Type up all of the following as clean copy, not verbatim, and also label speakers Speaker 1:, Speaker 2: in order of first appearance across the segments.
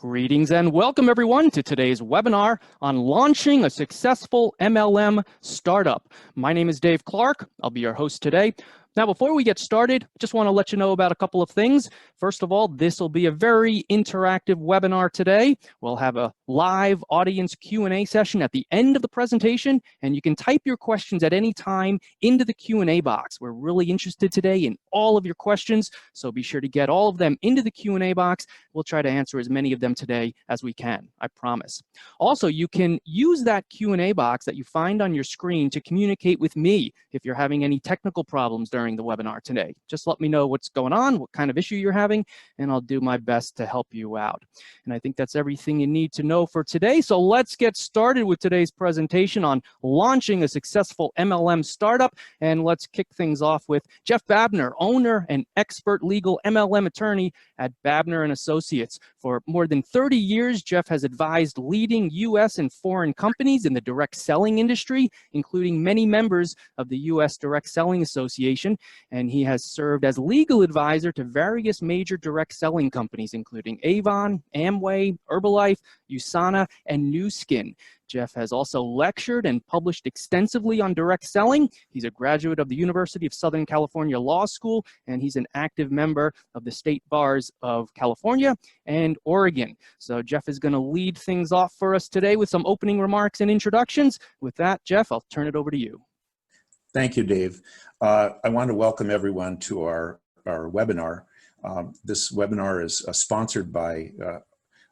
Speaker 1: Greetings and welcome everyone to today's webinar on launching a successful MLM startup. My name is Dave Clark. I'll be your host today. Now, before we get started, just want to let you know about a couple of things. First of all, this will be a very interactive webinar today. We'll have a live audience Q&A session at the end of the presentation, and you can type your questions at any time into the Q&A box. We're really interested today in all of your questions, so be sure to get all of them into the Q&A box. We'll try to answer as many of them today as we can, I promise. Also, you can use that Q&A box that you find on your screen to communicate with me if you're having any technical problems during the webinar today. Just let me know what's going on, what kind of issue you're having, and I'll do my best to help you out. And I think that's everything you need to know for today. So let's get started with today's presentation on launching a successful MLM startup. And let's kick things off with Jeff Babener, owner and expert legal MLM attorney at Babener and Associates. For more than 30 years, Jeff has advised leading U.S. and foreign companies in the direct selling industry, including many members of the U.S. Direct Selling Association, and he has served as legal advisor to various major direct selling companies, including Avon, Amway, Herbalife, USANA, and Uni-Gen. Jeff has also lectured and published extensively on direct selling. He's a graduate of the University of Southern California Law School, and he's an active member of the state bars of California and Oregon. So Jeff is going to lead things off for us today with some opening remarks and introductions. With that, Jeff, I'll turn it over to you.
Speaker 2: Thank you, Dave. I want to welcome everyone to our webinar. This webinar is sponsored by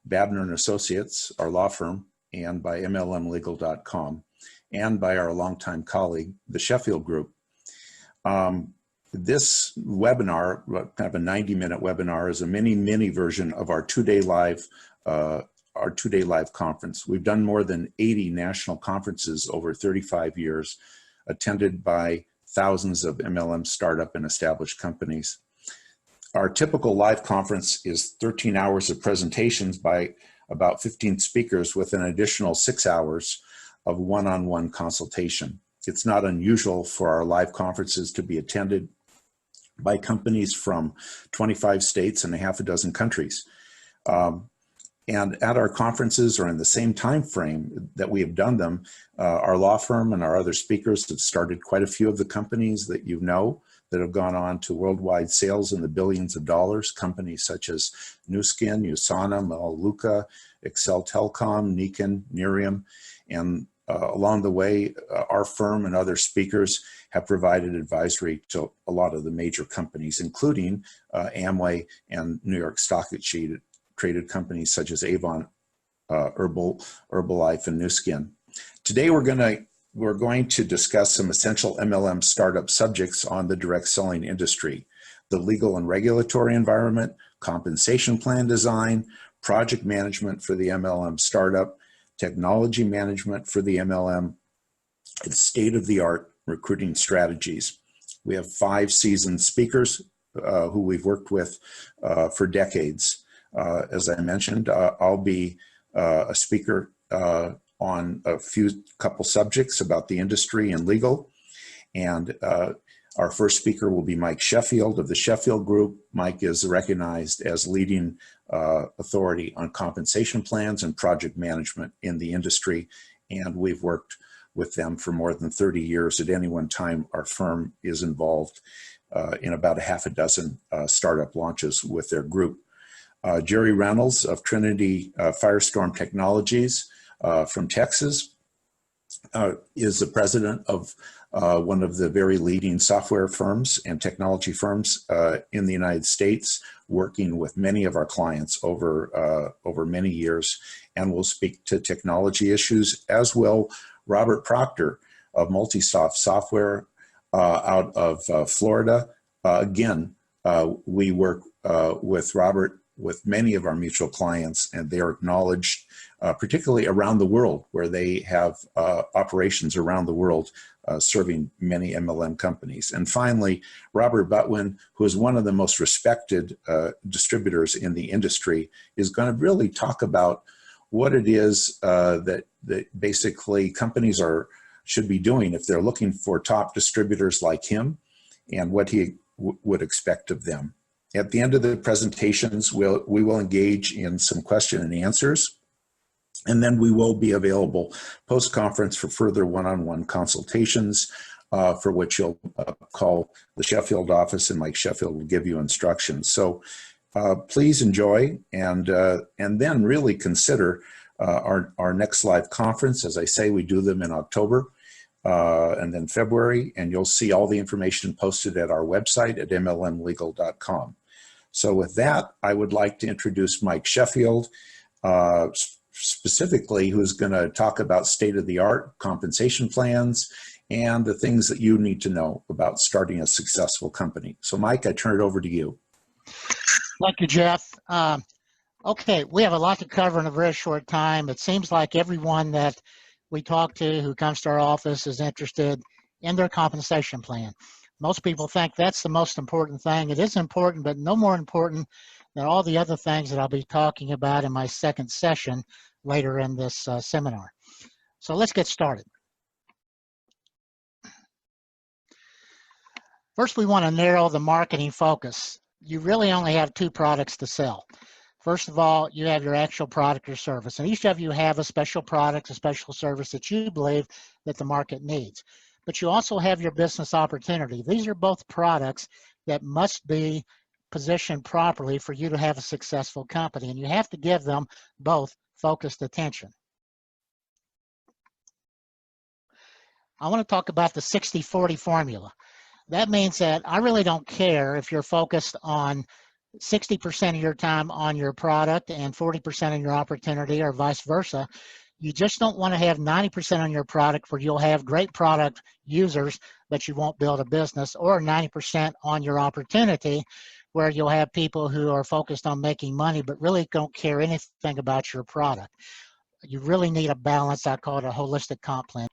Speaker 2: Babener and Associates, our law firm, and by MLMlegal.com, and by our longtime colleague, the Sheffield Group. This webinar, kind of a 90-minute webinar, is a mini version of our two-day live conference. We've done more than 80 national conferences over 35 years, attended by thousands of MLM startup and established companies. Our typical live conference is 13 hours of presentations by about 15 speakers with an additional 6 hours of one-on-one consultation. It's not unusual for our live conferences to be attended by companies from 25 states and a half a dozen countries. And at our conferences, or in the same time frame that we have done them, our law firm and our other speakers have started quite a few of the companies that you know that have gone on to worldwide sales in the billions of dollars, companies such as Uni-Gen, USANA, Melaleuca, Excel Telecom, Uni-Gen, Nerium, and along the way, our firm and other speakers have provided advisory to a lot of the major companies, including Amway and New York Stock Exchange traded companies such as Avon, Herbalife, and Uni-Gen. Today we're going to discuss some essential MLM startup subjects on the direct selling industry: the legal and regulatory environment, compensation plan design, project management for the MLM startup, technology management for the MLM, and state-of-the-art recruiting strategies. We have 5 seasoned speakers who we've worked with for decades. As I mentioned, I'll be a speaker on a couple subjects about the industry and legal. And our first speaker will be Mike Sheffield of the Sheffield Group. Mike is recognized as leading authority on compensation plans and project management in the industry. And we've worked with them for more than 30 years. At any one time, our firm is involved in about a half a dozen startup launches with their group. Jerry Reynolds of Trinity Firestorm Technologies from Texas is the president of one of the very leading software firms and technology firms in the United States, working with many of our clients over many years, and will speak to technology issues, as will Robert Proctor of Multisoft Software out of Florida. Again, we work with Robert with many of our mutual clients, and they are acknowledged, particularly around the world, where they have operations around the world serving many MLM companies. And finally, Robert Butwin, who is one of the most respected distributors in the industry, is going to really talk about what it is that basically companies should be doing if they're looking for top distributors like him, and what he would expect of them. At the end of the presentations, we will engage in some question and answers, and then we will be available post-conference for further one-on-one consultations, for which you'll call the Sheffield office, and Mike Sheffield will give you instructions. So please enjoy, and then really consider our next live conference. As I say, we do them in October and then February, and you'll see all the information posted at our website at mlmlegal.com. So with that, I would like to introduce Mike Sheffield, specifically, who's going to talk about state-of-the-art compensation plans and the things that you need to know about starting a successful company. So Mike, I turn it over to you.
Speaker 3: Thank you, Jeff. Okay, we have a lot to cover in a very short time. It seems like everyone that we talk to who comes to our office is interested in their compensation plan. Most people think that's the most important thing. It is important, but no more important than all the other things that I'll be talking about in my second session later in this seminar. So let's get started. First, we want to narrow the marketing focus. You really only have two products to sell. First of all, you have your actual product or service, and each of you have a special product, a special service that you believe that the market needs. But you also have your business opportunity. These are both products that must be positioned properly for you to have a successful company, and you have to give them both focused attention. I want to talk about the 60-40 formula. That means that I really don't care if you're focused on 60% of your time on your product and 40% on your opportunity, or vice versa. You just don't want to have 90% on your product where you'll have great product users, but you won't build a business, or 90% on your opportunity where you'll have people who are focused on making money but really don't care anything about your product. You really need a balance. I call it a holistic comp plan.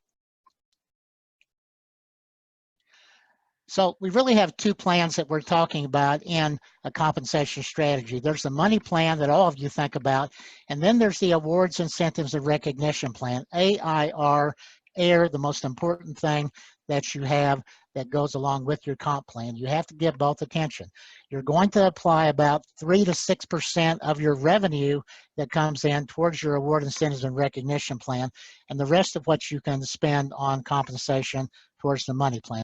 Speaker 3: So we really have two plans that we're talking about in a compensation strategy. There's the money plan that all of you think about, and then there's the awards, incentives, and recognition plan, AIR, AIR, the most important thing that you have that goes along with your comp plan. You have to give both attention. You're going to apply about 3 to 6% of your revenue that comes in towards your award, incentives, and recognition plan, and the rest of what you can spend on compensation towards the money plan.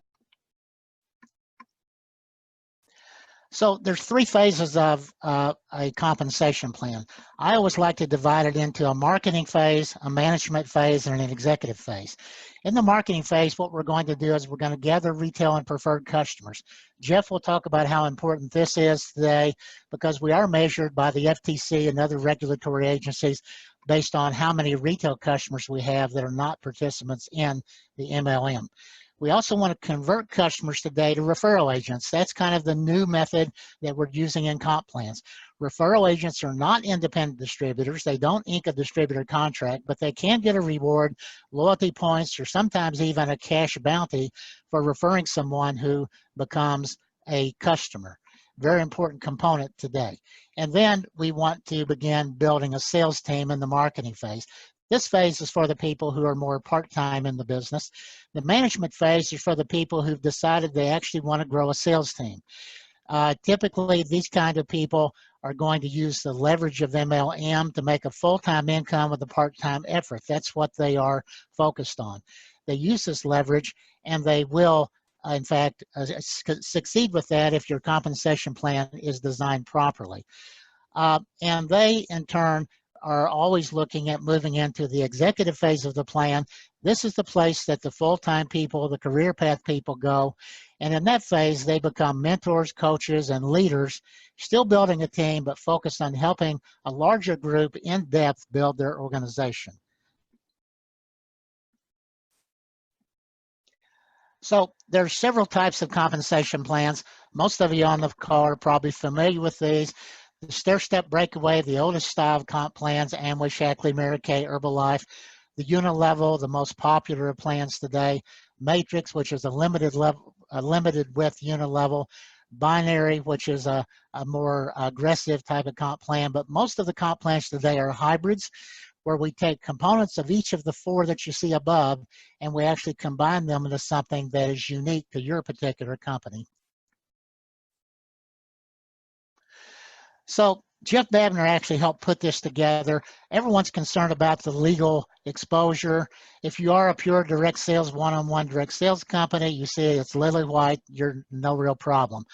Speaker 3: So there's three phases of a compensation plan. I always like to divide it into a marketing phase, a management phase, and an executive phase. In the marketing phase, what we're going to do is we're going to gather retail and preferred customers. Jeff will talk about how important this is today because we are measured by the FTC and other regulatory agencies based on how many retail customers we have that are not participants in the MLM. We also want to convert customers today to referral agents. That's kind of the new method that we're using in comp plans. Referral agents are not independent distributors. They don't ink a distributor contract, but they can get a reward, loyalty points, or sometimes even a cash bounty for referring someone who becomes a customer. Very important component today. And then we want to begin building a sales team in the marketing phase. This phase is for the people who are more part-time in the business. The management phase is for the people who've decided they actually want to grow a sales team. Typically, these kind of people are going to use the leverage of MLM to make a full-time income with a part-time effort. That's what they are focused on. They use this leverage, and they will, in fact, succeed with that if your compensation plan is designed properly. And they, in turn, are always looking at moving into the executive phase of the plan. This is the place that the full-time people, the career path people go. And in that phase, they become mentors, coaches, and leaders, still building a team, but focused on helping a larger group in depth build their organization. So there's several types of compensation plans. Most of you on the call are probably familiar with these. The Stairway Breakaway, the oldest style of comp plans, Amway, Shackley, Mary Kay, Herbalife. The Unilevel, the most popular of plans today. Matrix, which is a limited width Unilevel. Binary, which is a more aggressive type of comp plan. But most of the comp plans today are hybrids, where we take components of each of the four that you see above, and we actually combine them into something that is unique to your particular company. So Jeff Babener actually helped put this together. Everyone's concerned about the legal exposure. If you are a pure direct sales, one-on-one direct sales company, you see it's lily white, you're no real problem.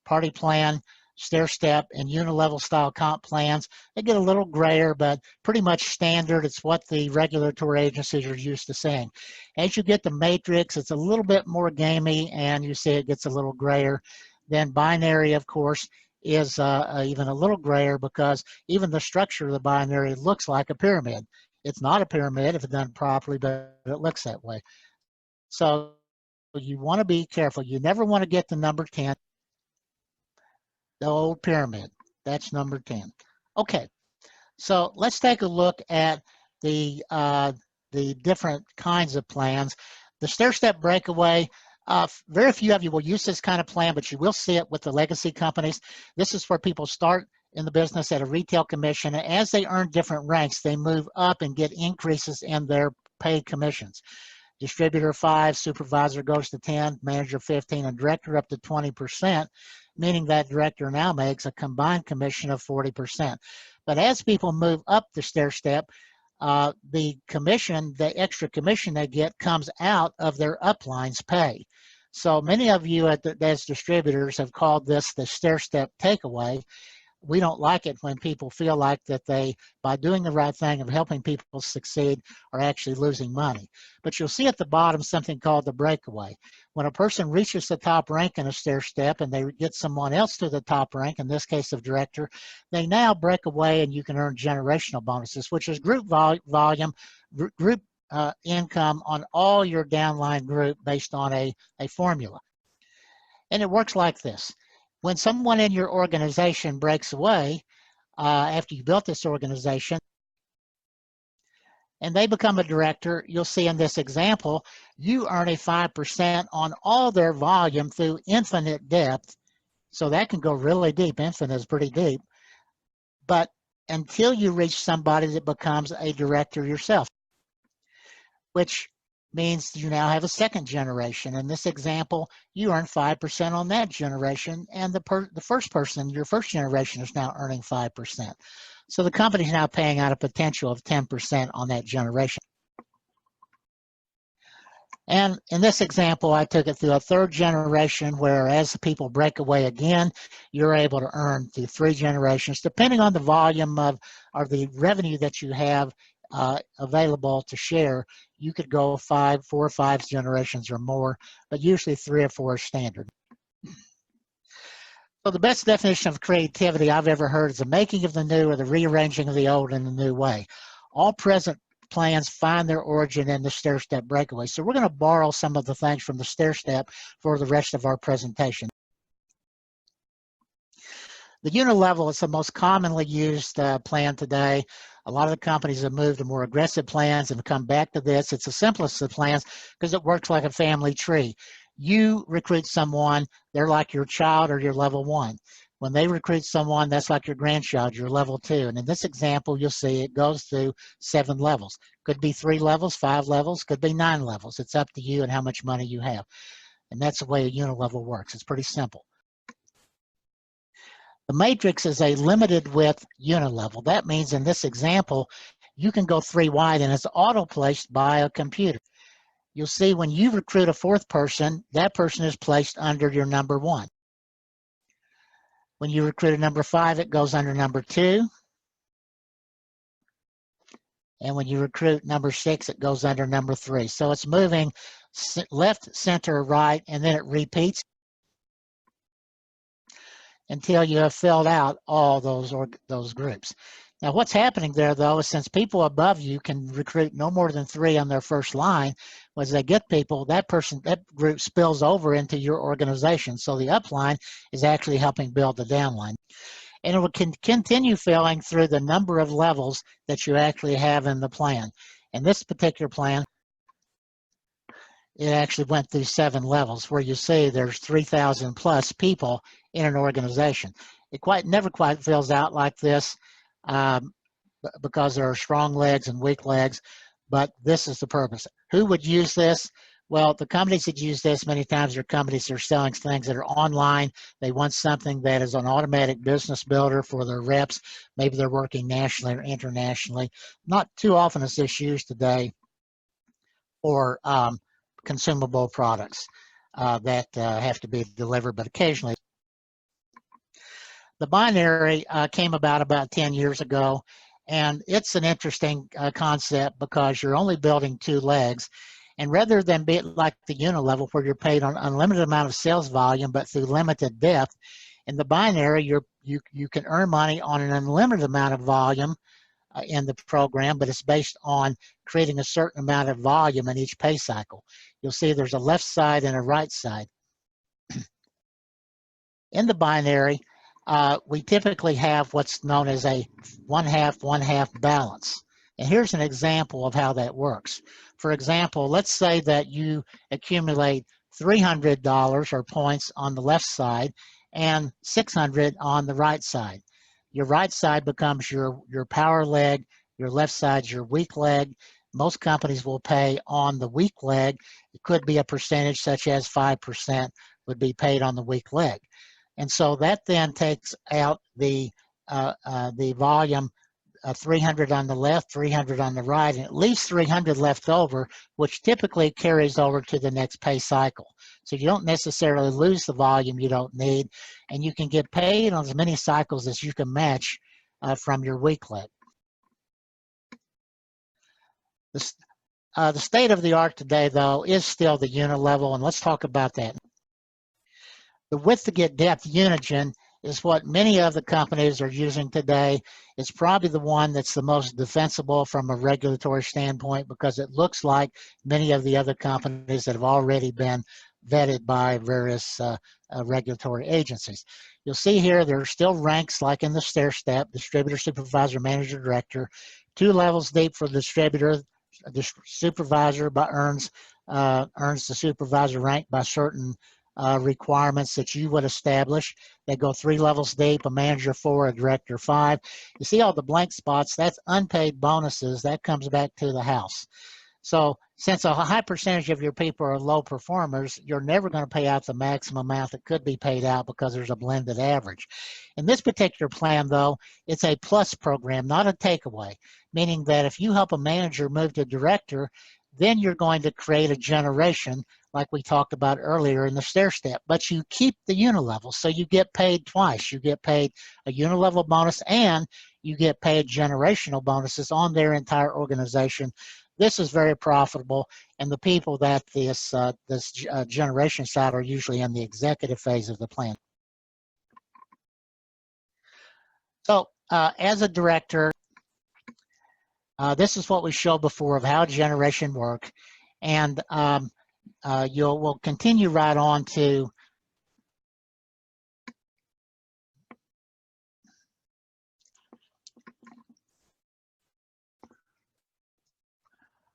Speaker 3: Party plan, stair step, and Unilevel style comp plans, they get a little grayer, but pretty much standard. It's what the regulatory agencies are used to seeing. As you get the matrix, it's a little bit more gamey, and you see it gets a little grayer. Then binary, of course, is even a little grayer, because even the structure of the binary looks like a pyramid. It's not a pyramid if it's done properly, but it looks that way. So you want to be careful. You never want to get the number 10, the old pyramid. That's number 10. Okay, so let's take a look at the different kinds of plans. The stair-step breakaway, very few of you will use this kind of plan, but you will see it with the legacy companies. This is where people start in the business at a retail commission, and as they earn different ranks, they move up and get increases in their paid commissions. Distributor 5, supervisor goes to 10, manager 15, and director up to 20%, meaning that director now makes a combined commission of 40%. But as people move up the stair step, the commission, the extra commission they get, comes out of their upline's pay. So many of you as distributors have called this the stair step takeaway. We don't like it when people feel like that they, by doing the right thing of helping people succeed, are actually losing money. But you'll see at the bottom something called the breakaway. When a person reaches the top rank in a stair step and they get someone else to the top rank, in this case of director, they now break away and you can earn generational bonuses, which is group volume, group income on all your downline group based on a formula. And it works like this. When someone in your organization breaks away after you built this organization and they become a director, you'll see in this example, you earn a 5% on all their volume through infinite depth. So that can go really deep. Infinite is pretty deep. But until you reach somebody that becomes a director yourself, which means you now have a second generation. In this example, you earn 5% on that generation, and the first person, your first generation, is now earning 5%. So the company's now paying out a potential of 10% on that generation. And in this example, I took it through a third generation, where as the people break away again, you're able to earn through 3 generations, depending on the volume of or the revenue that you have available to share. You could go 4 or 5 generations or more, but usually 3 or 4 is standard. So the best definition of creativity I've ever heard is the making of the new or the rearranging of the old in a new way. All present plans find their origin in the stair-step breakaway. So we're going to borrow some of the things from the stair-step for the rest of our presentation. The Unilevel is the most commonly used plan today. A lot of the companies have moved to more aggressive plans and come back to this. It's the simplest of plans because it works like a family tree. You recruit someone, they're like your child or your level 1. When they recruit someone, that's like your grandchild, your level 2. And in this example, you'll see it goes through 7 levels. Could be 3 levels, 5 levels, could be 9 levels. It's up to you and how much money you have. And that's the way a Unilevel works. It's pretty simple. The matrix is a limited width Unilevel. That means in this example, you can go 3 wide and it's auto-placed by a computer. You'll see when you recruit a 4th person, that person is placed under your number 1. When you recruit a number 5, it goes under number 2. And when you recruit number 6, it goes under number 3. So it's moving left, center, right, and then it repeats until you have filled out all those groups. Now what's happening there though is since people above you can recruit no more than 3 on their first line, as they get people, that group spills over into your organization. So the upline is actually helping build the downline. And it will continue filling through the number of levels that you actually have in the plan. In this particular plan, it actually went through 7 levels, where you see there's 3,000 plus people in an organization. It never quite fills out like this because there are strong legs and weak legs, but this is the purpose. Who would use this? Well, the companies that use this many times are companies that are selling things that are online. They want something that is an automatic business builder for their reps. Maybe they're working nationally or internationally. Not too often is this used today for consumable products that have to be delivered, but occasionally. The binary came about 10 years ago, and it's an interesting concept because you're only building two legs. And rather than be like the Unilevel where you're paid on unlimited amount of sales volume but through limited depth, in the binary you can earn money on an unlimited amount of volume in the program, but it's based on creating a certain amount of volume in each pay cycle. You'll see there's a left side and a right side. In the binary, we typically have what's known as a one-half balance. And here's an example of how that works. For example, let's say that you accumulate $300 or points on the left side and $600 on the right side. Your right side becomes your power leg, your left side's your weak leg. Most companies will pay on the weak leg. It could be a percentage such as 5% would be paid on the weak leg. And so that then takes out the volume 300 on the left, 300 on the right, and at least 300 left over, which typically carries over to the next pay cycle. So you don't necessarily lose the volume you don't need, and you can get paid on as many cycles as you can match from your weak leg. The state of the art today, though, is still the Unilevel, and let's talk about that. The width to get depth Uni-Gen is what many of the companies are using today. It's probably the one that's the most defensible from a regulatory standpoint because it looks like many of the other companies that have already been vetted by various regulatory agencies. You'll see here there are still ranks like in the stair step, distributor, supervisor, manager, director, 2 levels deep for the distributor. The supervisor earns the supervisor rank by certain requirements that you would establish. They go 3 levels deep, a manager 4, a director 5. You see all the blank spots, that's unpaid bonuses, that comes back to the house. So since a high percentage of your people are low performers, you're never going to pay out the maximum amount that could be paid out because there's a blended average. In this particular plan, though, it's a plus program, not a takeaway, meaning that if you help a manager move to director, then you're going to create a generation like we talked about earlier in the stair step, but you keep the Unilevel, so you get paid twice. You get paid a Unilevel bonus and you get paid generational bonuses on their entire organization. This is very profitable, and the people that this generation side are usually in the executive phase of the plan. So as a director, this is what we showed before of how generation work, and we'll continue right on to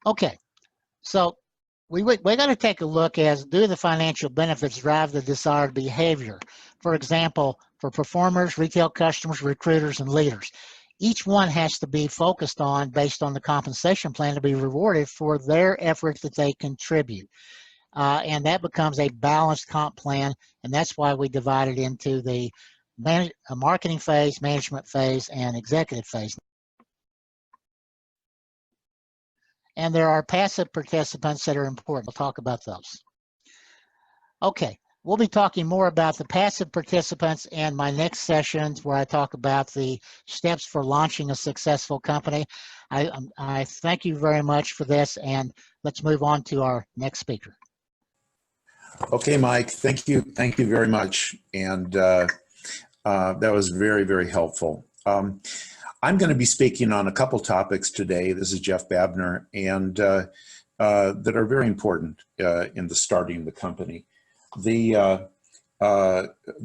Speaker 3: okay. So we got to take a look as do the financial benefits drive the desired behavior. For example, for performers, retail customers, recruiters, and leaders. Each one has to be focused on based on the compensation plan to be rewarded for their efforts that they contribute. And that becomes a balanced comp plan, and that's why we divide it into the marketing phase, management phase, and executive phase. And there are passive participants that are important. We'll talk about those. Okay, we'll be talking more about the passive participants in my next sessions where I talk about the steps for launching a successful company. I thank you very much for this, and let's move on to our next speaker.
Speaker 2: Okay, Mike, thank you very much. And that was very, very helpful. I'm going to be speaking on a couple topics today. This is Jeff Babener, and that are very important in the starting the company. The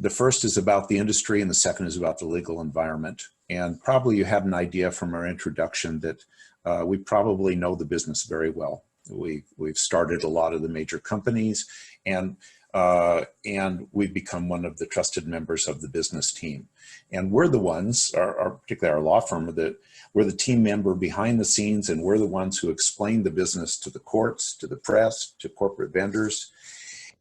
Speaker 2: first is about the industry, and the second is about the legal environment. And probably you have an idea from our introduction that we probably know the business very well. We've started a lot of the major companies, and and we've become one of the trusted members of the business team. And we're the ones, particularly our law firm, that we're the team member behind the scenes, and we're the ones who explain the business to the courts, to the press, to corporate vendors.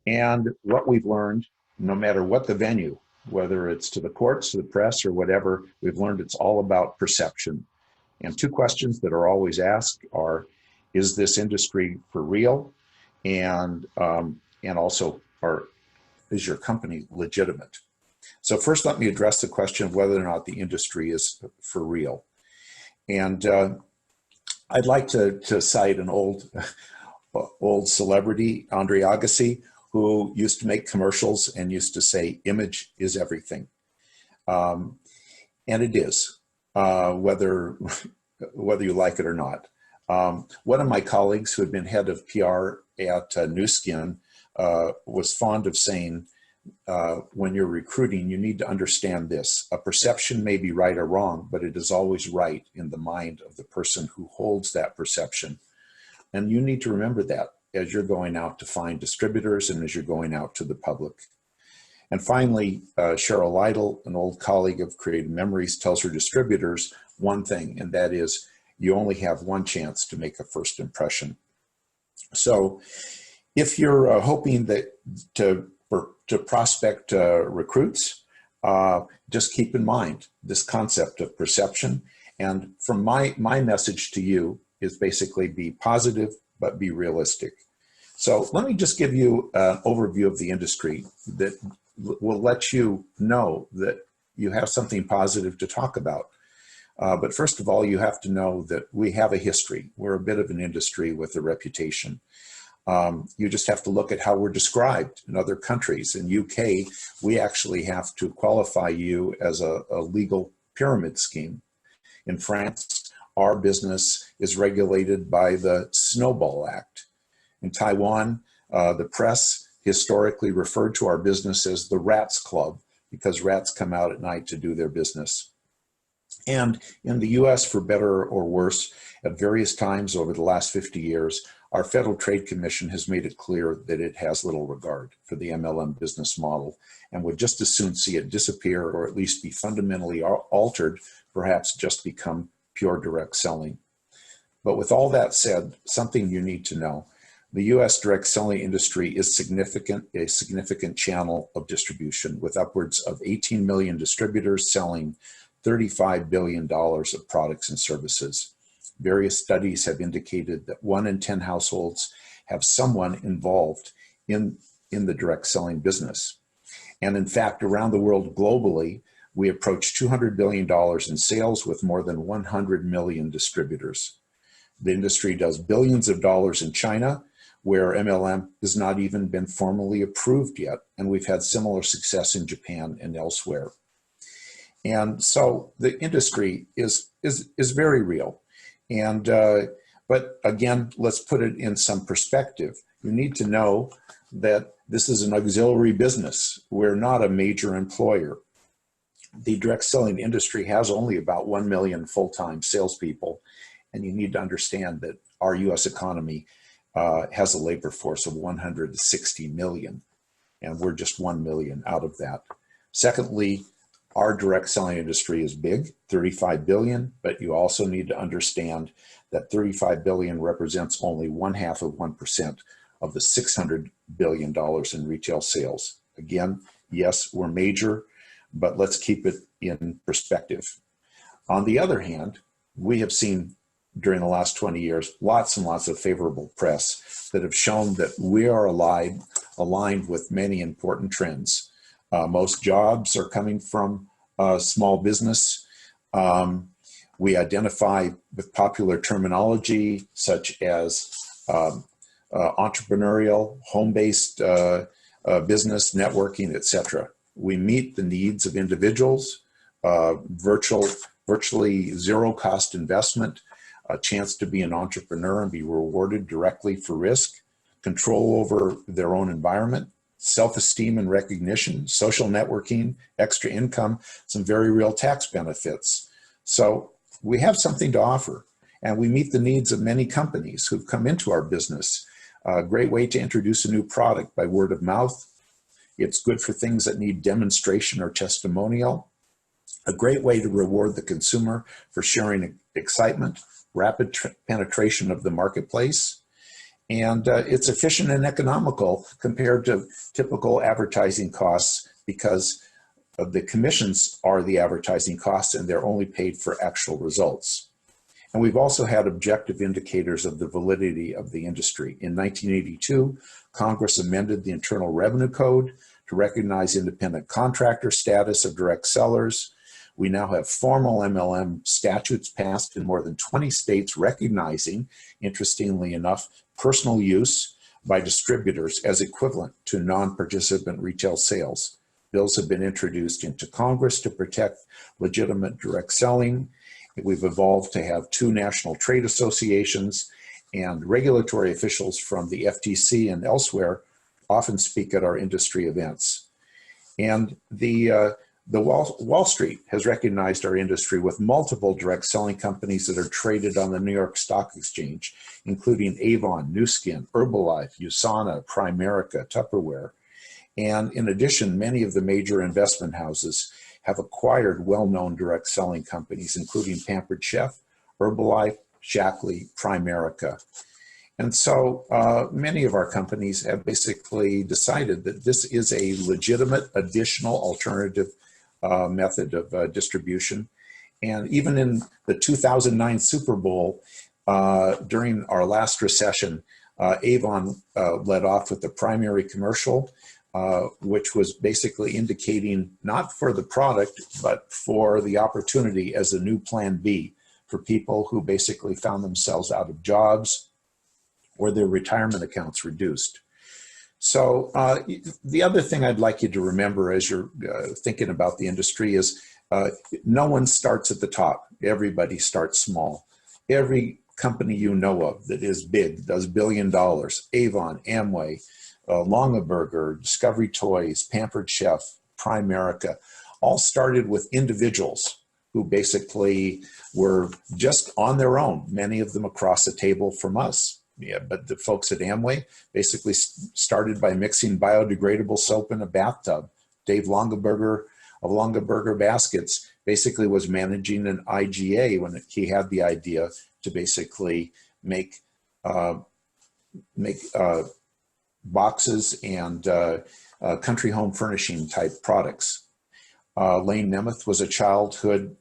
Speaker 2: And what we've learned, no matter what the venue, whether it's to the courts, to the press, or whatever, we've learned it's all about perception. And two questions that are always asked are, is this industry for real? And also, is your company legitimate? So first, let me address the question of whether or not the industry is for real. And I'd like to cite an old celebrity, Andre Agassi, who used to make commercials and used to say, image is everything. And it is, whether you like it or not. One of my colleagues who had been head of PR at Nu Skin was fond of saying, when you're recruiting, you need to understand this. A perception may be right or wrong, but it is always right in the mind of the person who holds that perception. And you need to remember that as you're going out to find distributors and as you're going out to the public. And finally, Cheryl Lytle, an old colleague of Creative Memories, tells her distributors one thing, and that is you only have one chance to make a first impression. So if you're hoping that to prospect recruits, just keep in mind this concept of perception. And from my message to you is basically be positive, but be realistic. So let me just give you an overview of the industry that will let you know that you have something positive to talk about. But first of all, you have to know that we have a history. We're a bit of an industry with a reputation. You just have to look at how we're described in other countries. In UK, we actually have to qualify you as a legal pyramid scheme. In France, our business is regulated by the Snowball Act. In Taiwan, the press historically referred to our business as the Rats Club because rats come out at night to do their business. And in the US, for better or worse, at various times over the last 50 years, our Federal Trade Commission has made it clear that it has little regard for the MLM business model and would just as soon see it disappear or at least be fundamentally altered, perhaps just become pure direct selling. But with all that said, something you need to know. The US direct selling industry is a significant channel of distribution with upwards of 18 million distributors selling $35 billion of products and services. Various studies have indicated that 1 in 10 households have someone involved in the direct selling business. And in fact, around the world globally, we approach $200 billion in sales with more than 100 million distributors. The industry does billions of dollars in China, where MLM has not even been formally approved yet. And we've had similar success in Japan and elsewhere. And so the industry is very real. And, but again, let's put it in some perspective. You need to know that this is an auxiliary business. We're not a major employer. The direct selling industry has only about 1 million full-time salespeople. And you need to understand that our US economy has a labor force of 160 million. And we're just 1 million out of that. Secondly, our direct selling industry is big, 35 billion, but you also need to understand that 35 billion represents only 0.5% of the $600 billion in retail sales. Again, yes, we're major, but let's keep it in perspective. On the other hand, we have seen during the last 20 years, lots and lots of favorable press that have shown that we are aligned with many important trends. Most jobs are coming from small business. We identify with popular terminology such as entrepreneurial, home-based business, networking, etc. We meet the needs of individuals, virtually zero-cost investment, a chance to be an entrepreneur and be rewarded directly for risk, control over their own environment, self-esteem and recognition, social networking, extra income, some very real tax benefits. So we have something to offer, and we meet the needs of many companies who've come into our business. A great way to introduce a new product by word of mouth, It's good for things that need demonstration or testimonial. A great way to reward the consumer for sharing excitement, rapid penetration of the marketplace. And it's efficient and economical compared to typical advertising costs because of the commissions are the advertising costs and they're only paid for actual results. And we've also had objective indicators of the validity of the industry. In 1982, Congress amended the Internal Revenue Code to recognize independent contractor status of direct sellers. We now have formal MLM statutes passed in more than 20 states recognizing, interestingly enough, personal use by distributors as equivalent to non-participant retail sales. Bills have been introduced into Congress to protect legitimate direct selling. We've evolved to have 2 national trade associations, and regulatory officials from the FTC and elsewhere often speak at our industry events. And the Wall Street has recognized our industry with multiple direct selling companies that are traded on the New York Stock Exchange, including Avon, Nu Skin, Herbalife, USANA, Primerica, Tupperware. And in addition, many of the major investment houses have acquired well-known direct selling companies, including Pampered Chef, Herbalife, Shaklee, Primerica. And so many of our companies have basically decided that this is a legitimate additional alternative method of distribution. And even in the 2009 Super Bowl, during our last recession, Avon led off with the primary commercial, which was basically indicating not for the product, but for the opportunity as a new plan B for people who basically found themselves out of jobs or their retirement accounts reduced. So the other thing I'd like you to remember as you're thinking about the industry is no one starts at the top. Everybody starts small. Every company you know of that is big, does $1 billion, Avon, Amway, Longaberger, Discovery Toys, Pampered Chef, Primerica, all started with individuals who basically were just on their own, many of them across the table from us. Yeah, but the folks at Amway basically started by mixing biodegradable soap in a bathtub. Dave Longaberger of Longaberger Baskets basically was managing an IGA when he had the idea to basically make boxes and country home furnishing type products. Lane Nemeth was a childhood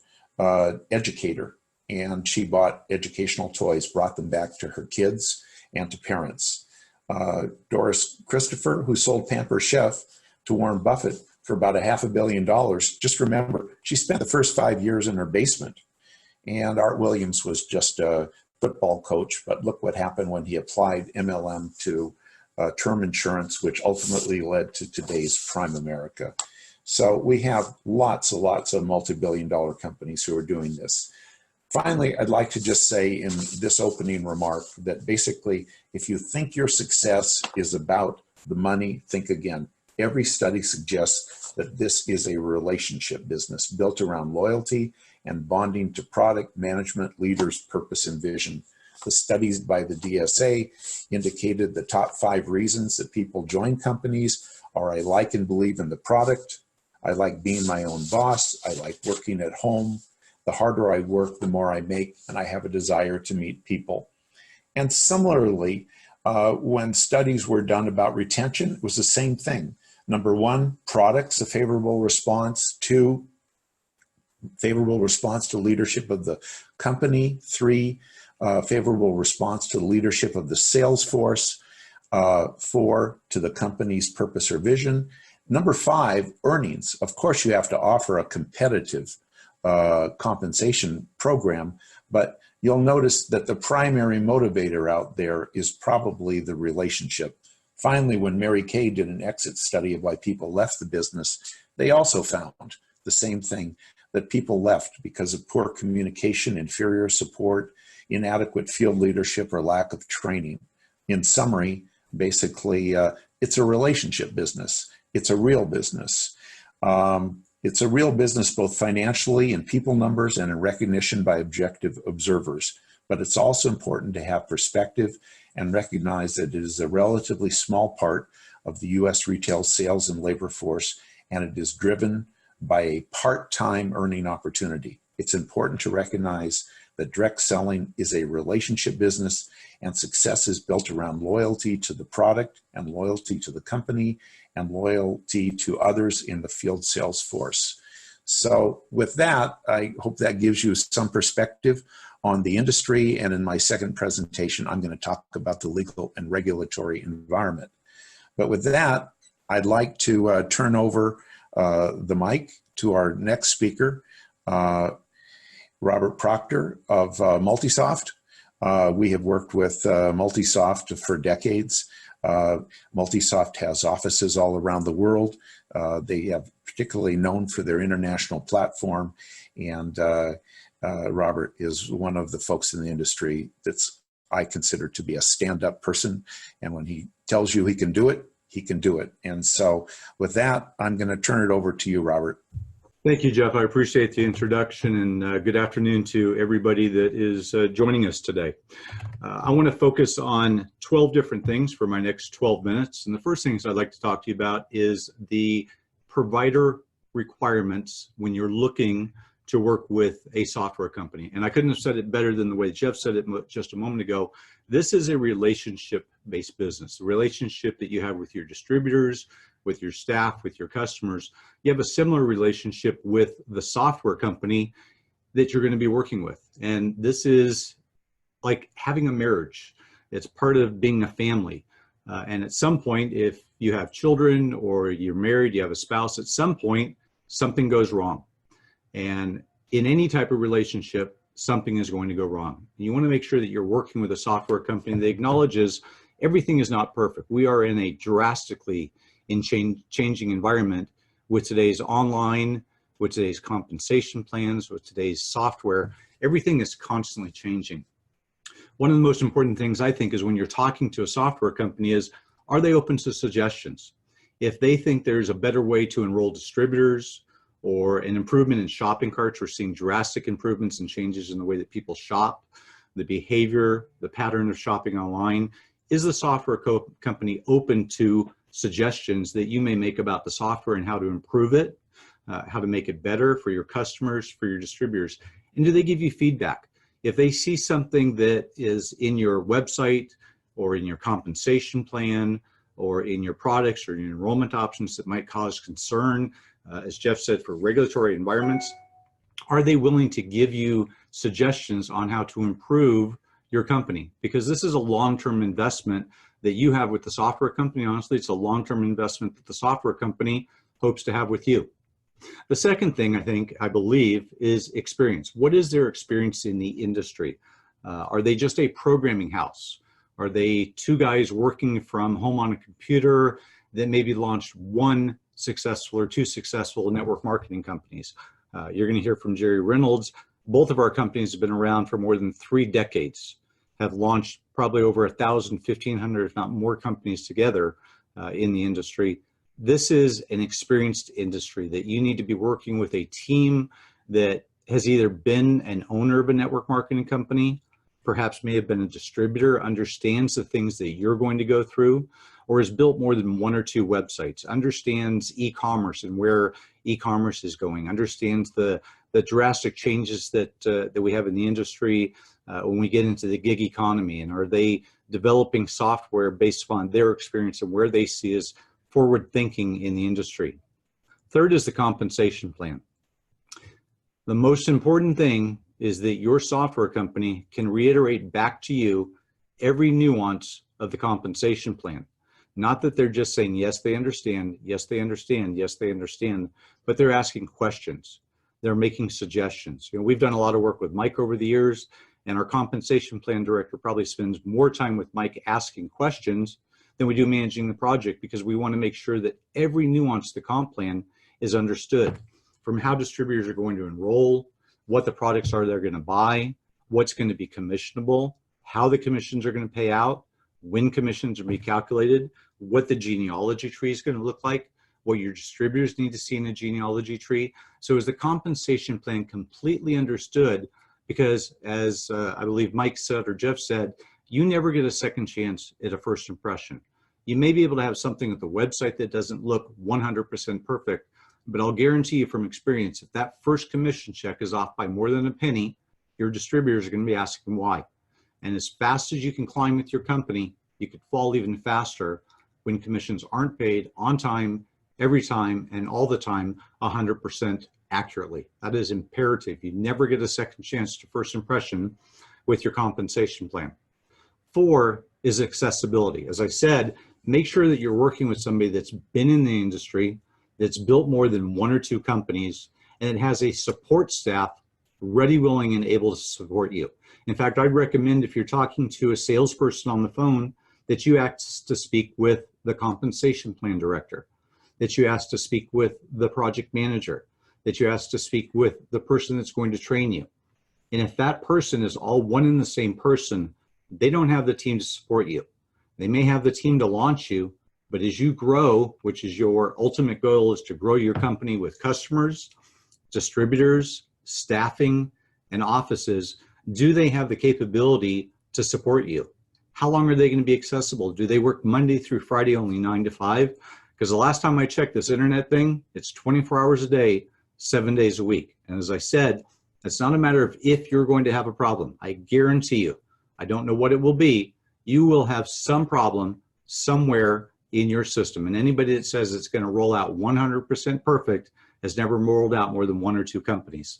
Speaker 2: educator, and she bought educational toys, brought them back to her kids and to parents. Doris Christopher, who sold Pampered Chef to Warren Buffett for about $500 million. Just remember, she spent the first 5 years in her basement. And Art Williams was just a football coach, but look what happened when he applied MLM to term insurance, which ultimately led to today's Prime America. So we have lots of multi-billion-dollar companies who are doing this. Finally, I'd like to just say in this opening remark that basically, if you think your success is about the money, think again. Every study suggests that this is a relationship business built around loyalty and bonding to product, management, leaders, purpose, and vision. The studies by the DSA indicated the top 5 reasons that people join companies are: I like and believe in the product, I like being my own boss, I like working at home, the harder I work, the more I make, and I have a desire to meet people. And similarly, when studies were done about retention, it was the same thing. Number 1, products, a favorable response. 2, favorable response to leadership of the company. 3, favorable response to the leadership of the sales force. 4, to the company's purpose or vision. Number 5, earnings. Of course, you have to offer a competitive compensation program, but you'll notice that the primary motivator out there is probably the relationship. Finally, when Mary Kay did an exit study of why people left the business, they also found the same thing, that people left because of poor communication, inferior support, inadequate field leadership, or lack of training. In summary, basically, it's a relationship business. It's a real business. It's a real business both financially in people numbers and in recognition by objective observers. But it's also important to have perspective and recognize that it is a relatively small part of the U.S. retail sales and labor force, and it is driven by a part-time earning opportunity. It's important to recognize that direct selling is a relationship business, and success is built around loyalty to the product and loyalty to the company and loyalty to others in the field sales force. So with that, I hope that gives you some perspective on the industry. And in my second presentation, I'm going to talk about the legal and regulatory environment. But with that, I'd like to turn over the mic to our next speaker, Robert Proctor of Multisoft. We have worked with Multisoft for decades. Multisoft has offices all around the world. They have particularly known for their international platform, and Robert is one of the folks in the industry that's I consider to be a stand-up person, and when he tells you he can do it, he can do it. And so with that, I'm going to turn it over to you, Robert.
Speaker 4: Thank you, Jeff. I appreciate the introduction, and good afternoon to everybody that is joining us today. I want to focus on 12 different things for my next 12 minutes. And the first things I'd like to talk to you about is the provider requirements when you're looking to work with a software company. And I couldn't have said it better than the way Jeff said it just a moment ago. This is a relationship-based business, a relationship that you have with your distributors, with your staff, with your customers. You have a similar relationship with the software company that you're going to be working with. And this is like having a marriage. It's part of being a family. And at some point, if you have children or you're married, you have a spouse, at some point, something goes wrong. And in any type of relationship, something is going to go wrong. And you want to make sure that you're working with a software company that acknowledges everything is not perfect. We are in a drastically changing environment with today's online, with today's compensation plans, with today's software. Everything is constantly changing. One of the most important things I think is when you're talking to a software company is, are they open to suggestions? If they think there's a better way to enroll distributors or an improvement in shopping carts, we're seeing drastic improvements and changes in the way that people shop, the behavior, the pattern of shopping online. Is the software company open to suggestions that you may make about the software and how to improve it, how to make it better for your customers, for your distributors? And do they give you feedback? If they see something that is in your website or in your compensation plan or in your products or your enrollment options that might cause concern, as Jeff said, for regulatory environments, are they willing to give you suggestions on how to improve your company? Because this is a long-term investment that you have with the software company. Honestly, it's a long-term investment that the software company hopes to have with you. The second thing I believe is experience. What is their experience in the industry? Are they just a programming house? Are they two guys working from home on a computer that maybe launched one successful or two successful network marketing companies? You're going to hear from Jerry Reynolds. Both of our companies have been around for more than 3 decades, have launched probably over 1,000, 1,500, if not more companies together in the industry. This is an experienced industry that you need to be working with a team that has either been an owner of a network marketing company, perhaps may have been a distributor, understands the things that you're going to go through, or has built more than 1 or 2 websites, understands e-commerce and where e-commerce is going, understands the drastic changes that we have in the industry when we get into the gig economy, and are they developing software based upon their experience and where they see as forward thinking in the industry. Third is the compensation plan. The most important thing is that your software company can reiterate back to you every nuance of the compensation plan. Not that they're just saying, yes, they understand, yes, they understand, yes, they understand, but they're asking questions. They're making suggestions. You know, we've done a lot of work with Mike over the years, and our compensation plan director probably spends more time with Mike asking questions than we do managing the project, because we want to make sure that every nuance of the comp plan is understood, from how distributors are going to enroll, what the products are they're going to buy, what's going to be commissionable, how the commissions are going to pay out, when commissions are going to be calculated, what the genealogy tree is going to look like, what your distributors need to see in a genealogy tree. So is the compensation plan completely understood? Because as I believe Mike said or Jeff said, you never get a second chance at a first impression. You may be able to have something with the website that doesn't look 100% perfect, but I'll guarantee you from experience, if that first commission check is off by more than a penny, your distributors are going to be asking why. And as fast as you can climb with your company, you could fall even faster when commissions aren't paid on time, every time, and all the time, 100% accurately. That is imperative. You never get a second chance to first impression with your compensation plan. 4 is accessibility. As I said, make sure that you're working with somebody that's been in the industry, that's built more than 1 or 2 companies, and it has a support staff ready, willing, and able to support you. In fact, I'd recommend if you're talking to a salesperson on the phone that you ask to speak with the compensation plan director, that you ask to speak with the project manager, that you ask to speak with the person that's going to train you. And if that person is all one and the same person, they don't have the team to support you. They may have the team to launch you, but as you grow, which is your ultimate goal, is to grow your company with customers, distributors, staffing, and offices, do they have the capability to support you? How long are they going to be accessible? Do they work Monday through Friday only 9 to 5? Because the last time I checked this internet thing, it's 24 hours a day, 7 days a week. And as I said, it's not a matter of if you're going to have a problem. I guarantee you, I don't know what it will be, you will have some problem somewhere in your system. And anybody that says it's going to roll out 100% perfect has never rolled out more than 1 or 2 companies.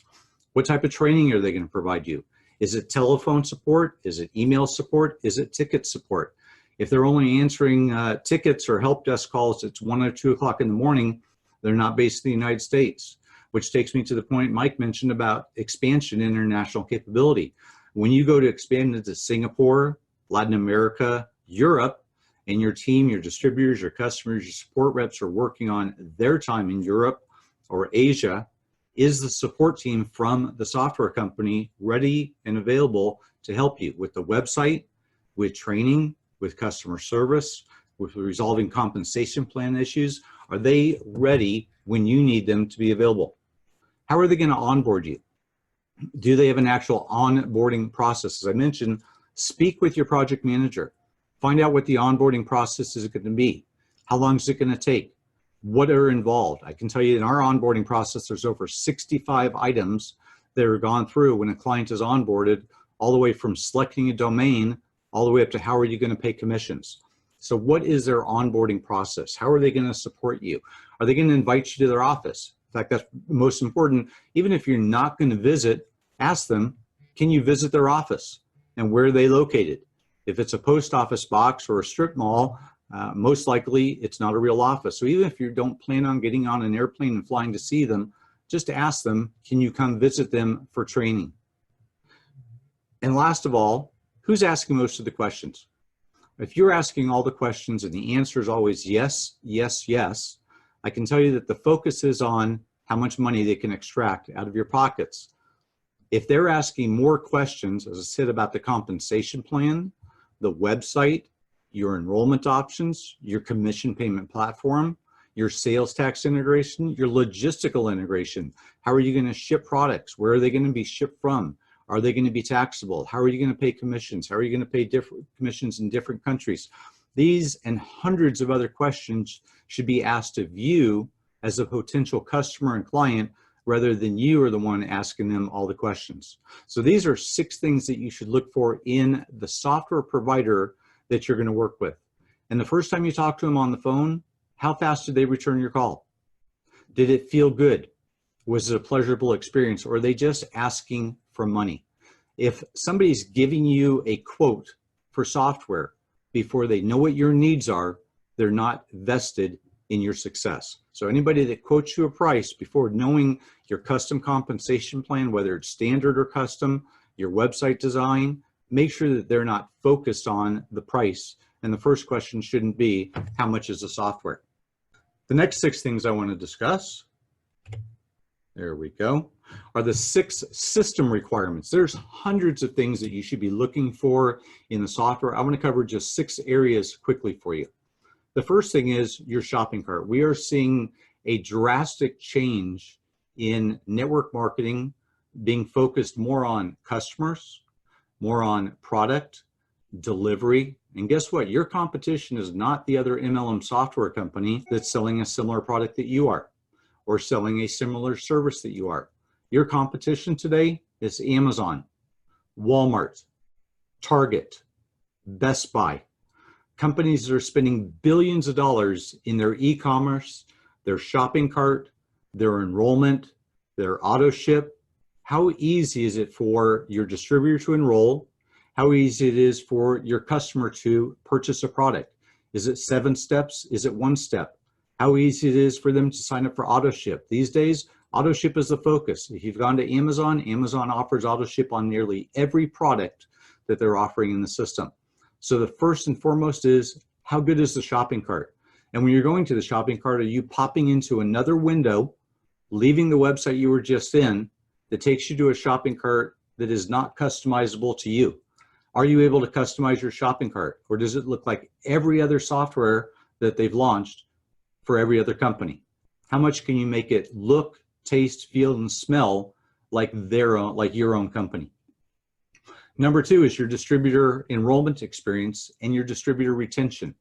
Speaker 4: What type of training are they going to provide you? Is it telephone support? Is it email support? Is it ticket support? If they're only answering tickets or help desk calls, it's 1 or 2 o'clock in the morning, they're not based in the United States, which takes me to the point Mike mentioned about expansion, international capability. When you go to expand into Singapore, Latin America, Europe, and your team, your distributors, your customers, your support reps are working on their time in Europe or Asia, is the support team from the software company ready and available to help you with the website, with training, with customer service, with resolving compensation plan issues? Are they ready when you need them to be available? How are they going to onboard you? Do they have an actual onboarding process? As I mentioned, speak with your project manager. Find out what the onboarding process is going to be. How long is it going to take? What are involved? I can tell you in our onboarding process, there's over 65 items that are gone through when a client is onboarded, all the way from selecting a domain, all the way up to how are you going to pay commissions. So what is their onboarding process? How are they going to support you? Are they going to invite you to their office? In fact, that's most important. Even if you're not going to visit, ask them, can you visit their office and where are they located? If it's a post office box or a strip mall, most likely it's not a real office. So even if you don't plan on getting on an airplane and flying to see them, just ask them, can you come visit them for training? And last of all, who's asking most of the questions? If you're asking all the questions and the answer is always yes, yes, yes, I can tell you that the focus is on how much money they can extract out of your pockets. If they're asking more questions, as I said, about the compensation plan, the website, your enrollment options, your commission payment platform, your sales tax integration, your logistical integration. How are you going to ship products? Where are they going to be shipped from? Are they going to be taxable? How are you going to pay commissions? How are you going to pay different commissions in different countries? These and hundreds of other questions should be asked of you as a potential customer and client, rather than you are the one asking them all the questions. So these are 6 things that you should look for in the software provider that you're going to work with. And the first time you talk to them on the phone, how fast did they return your call? Did it feel good? Was it a pleasurable experience? Or are they just asking for money? If somebody's giving you a quote for software before they know what your needs are, they're not vested in your success. So anybody that quotes you a price before knowing your custom compensation plan, whether it's standard or custom, your website design, make sure that they're not focused on the price. And the first question shouldn't be, how much is the software? The next 6 things I want to discuss, there we go, are the 6 system requirements. There's hundreds of things that you should be looking for in the software. I want to cover just 6 areas quickly for you. The first thing is your shopping cart. We are seeing a drastic change in network marketing being focused more on customers, more on product, delivery, And guess what? Your competition is not the other MLM software company that's selling a similar product that you are, or selling a similar service that you are. Your competition today is Amazon, Walmart, Target, Best Buy. Companies that are spending billions of dollars in their e-commerce, their shopping cart, their enrollment, their auto ship. How easy is it for your distributor to enroll? How easy it is for your customer to purchase a product? Is it 7 steps? Is it 1 step? How easy it is for them to sign up for auto ship? These days, auto ship is the focus. If you've gone to Amazon, Amazon offers auto ship on nearly every product that they're offering in the system. So the first and foremost is, how good is the shopping cart? And when you're going to the shopping cart, are you popping into another window, leaving the website you were just in, that takes you to a shopping cart that is not customizable to you? Are you able to customize your shopping cart? Or does it look like every other software that they've launched for every other company? How much can you make it look, taste, feel, and smell like their own, like your own company? Number 2 is your distributor enrollment experience and your distributor retention.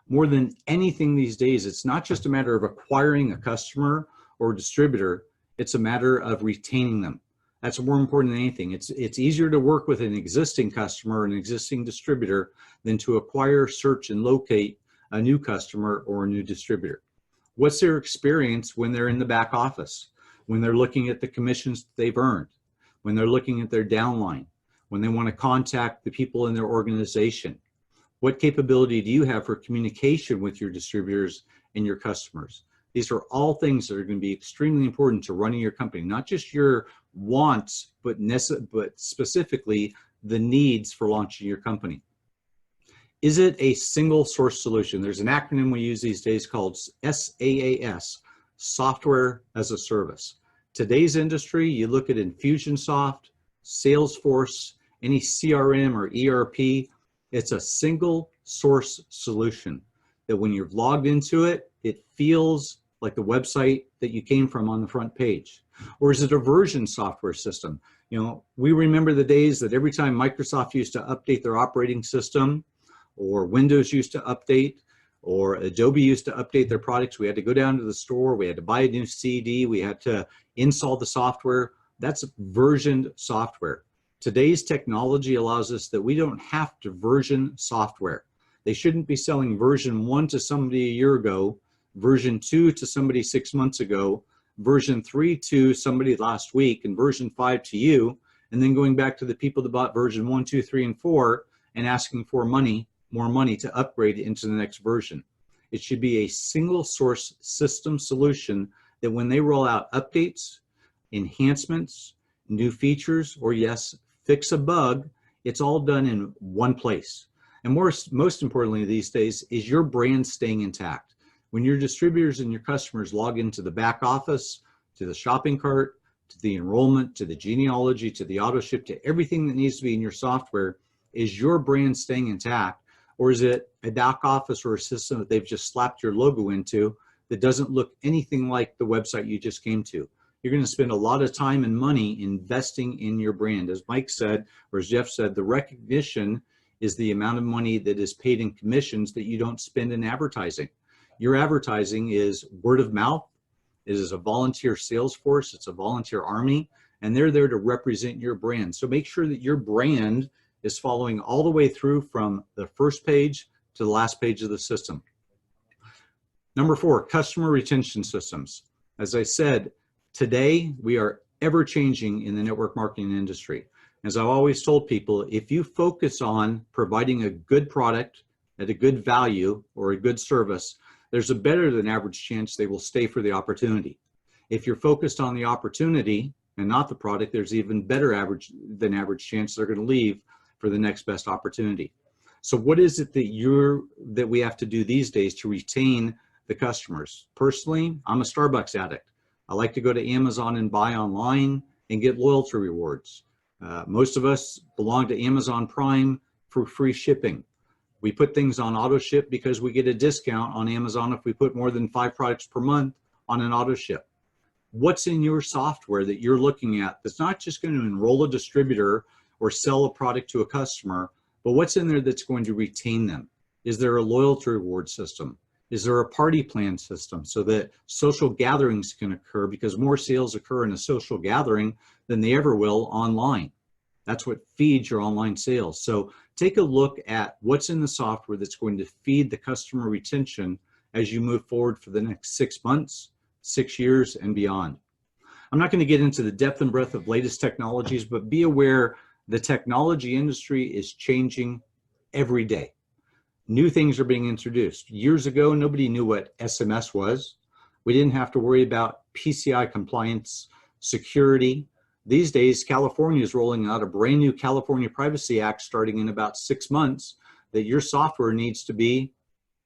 Speaker 4: More than anything these days, it's not just a matter of acquiring a customer or a distributor, it's a matter of retaining them. That's more important than anything. It's easier to work with an existing customer, an existing distributor, than to acquire, search, and locate a new customer or a new distributor. What's their experience when they're in the back office, when they're looking at the commissions that they've earned, when they're looking at their downline, when they want to contact the people in their organization? What capability do you have for communication with your distributors and your customers? These are all things that are going to be extremely important to running your company, not just your wants, but specifically the needs for launching your company. Is it a single source solution? There's an acronym we use these days called SaaS, Software as a Service. Today's industry, you look at Infusionsoft, Salesforce, any CRM or ERP, it's a single source solution that when you're logged into it, it feels like the website that you came from on the front page. Or is it a version software system? You know, we remember the days that every time Microsoft used to update their operating system, or Windows used to update, or Adobe used to update their products, we had to go down to the store, we had to buy a new CD, we had to install the software. That's versioned software. Today's technology allows us that we don't have to version software. They shouldn't be selling version 1 to somebody a year ago, version 2 to somebody 6 months ago, version 3 to somebody last week, and version 5 to you, and then going back to the people that bought version 1, 2, 3, and 4 and asking for more money to upgrade into the next version. It should be a single source system solution that when they roll out updates, enhancements, new features, or yes, fix a bug, it's all done in one place. And most importantly these days is your brand staying intact. When your distributors and your customers log into the back office, to the shopping cart, to the enrollment, to the genealogy, to the auto ship, to everything that needs to be in your software, is your brand staying intact? Or is it a back office or a system that they've just slapped your logo into that doesn't look anything like the website you just came to? You're going to spend a lot of time and money investing in your brand. As Mike said, or as Jeff said, the recognition is the amount of money that is paid in commissions that you don't spend in advertising. Your advertising is word of mouth. It is a volunteer sales force. It's a volunteer army, and they're there to represent your brand. So make sure that your brand is following all the way through from the first page to the last page of the system. Number 4, customer retention systems. As I said, today we are ever changing in the network marketing industry. As I've always told people, if you focus on providing a good product at a good value or a good service, there's a better than average chance they will stay for the opportunity. If you're focused on the opportunity and not the product, there's even better than average chance they're going to leave for the next best opportunity. So what is it that we have to do these days to retain the customers? Personally, I'm a Starbucks addict. I like to go to Amazon and buy online and get loyalty rewards. Most of us belong to Amazon Prime for free shipping. We put things on auto ship because we get a discount on Amazon if we put more than 5 products per month on an auto ship. What's in your software that you're looking at that's not just going to enroll a distributor or sell a product to a customer, but what's in there that's going to retain them? Is there a loyalty reward system? Is there a party plan system so that social gatherings can occur, because more sales occur in a social gathering than they ever will online? That's what feeds your online sales. So take a look at what's in the software that's going to feed the customer retention as you move forward for the next 6 months, 6 years, and beyond. I'm not going to get into the depth and breadth of latest technologies, but be aware the technology industry is changing every day. New things are being introduced. Years ago, nobody knew what SMS was. We didn't have to worry about PCI compliance, security. These days, California is rolling out a brand new California Privacy Act starting in about 6 months that your software needs to be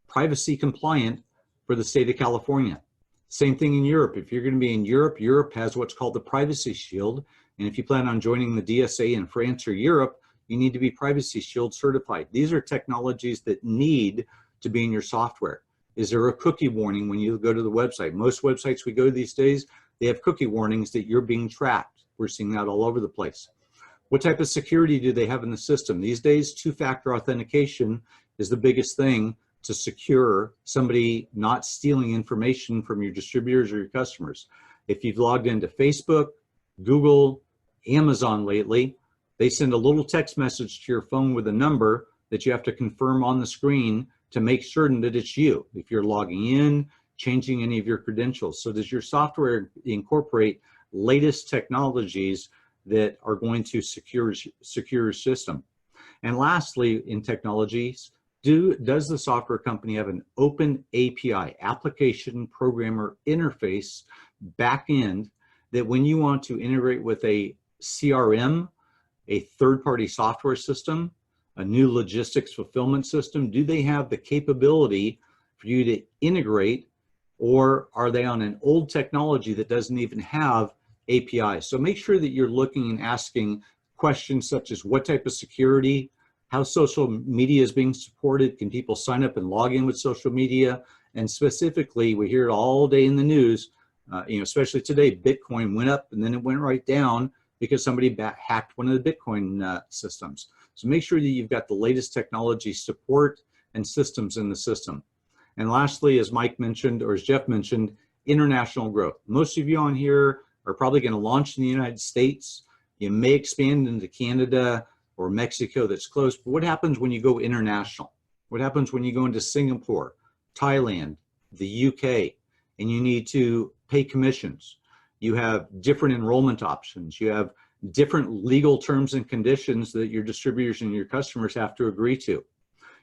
Speaker 4: privacy compliant for the state of California. Same thing in Europe. If you're going to be in Europe, Europe has what's called the Privacy Shield. And if you plan on joining the DSA in France or Europe, you need to be Privacy Shield certified. These are technologies that need to be in your software. Is there a cookie warning when you go to the website? Most websites we go to these days, they have cookie warnings that you're being tracked. We're seeing that all over the place. What type of security do they have in the system? These days, two-factor authentication is the biggest thing to secure somebody not stealing information from your distributors or your customers. If you've logged into Facebook, Google, Amazon lately, they send a little text message to your phone with a number that you have to confirm on the screen to make certain that it's you. If you're logging in, changing any of your credentials. So does your software incorporate latest technologies that are going to secure your system? And lastly, in technologies, does the software company have an open API, application programmer interface, backend, that when you want to integrate with a CRM, a third-party software system, a new logistics fulfillment system, do they have the capability for you to integrate, or are they on an old technology that doesn't even have APIs? So make sure that you're looking and asking questions such as what type of security, how social media is being supported, can people sign up and log in with social media? And specifically, we hear it all day in the news, especially today, Bitcoin went up and then it went right down because somebody hacked one of the Bitcoin systems. So make sure that you've got the latest technology support and systems in the system. And lastly, as Mike mentioned, or as Jeff mentioned, international growth. Most of you on here are probably going to launch in the United States. You may expand into Canada or Mexico, that's close. But what happens when you go international? What happens when you go into Singapore, Thailand, the UK, and you need to pay commissions? You have different enrollment options. You have different legal terms and conditions that your distributors and your customers have to agree to.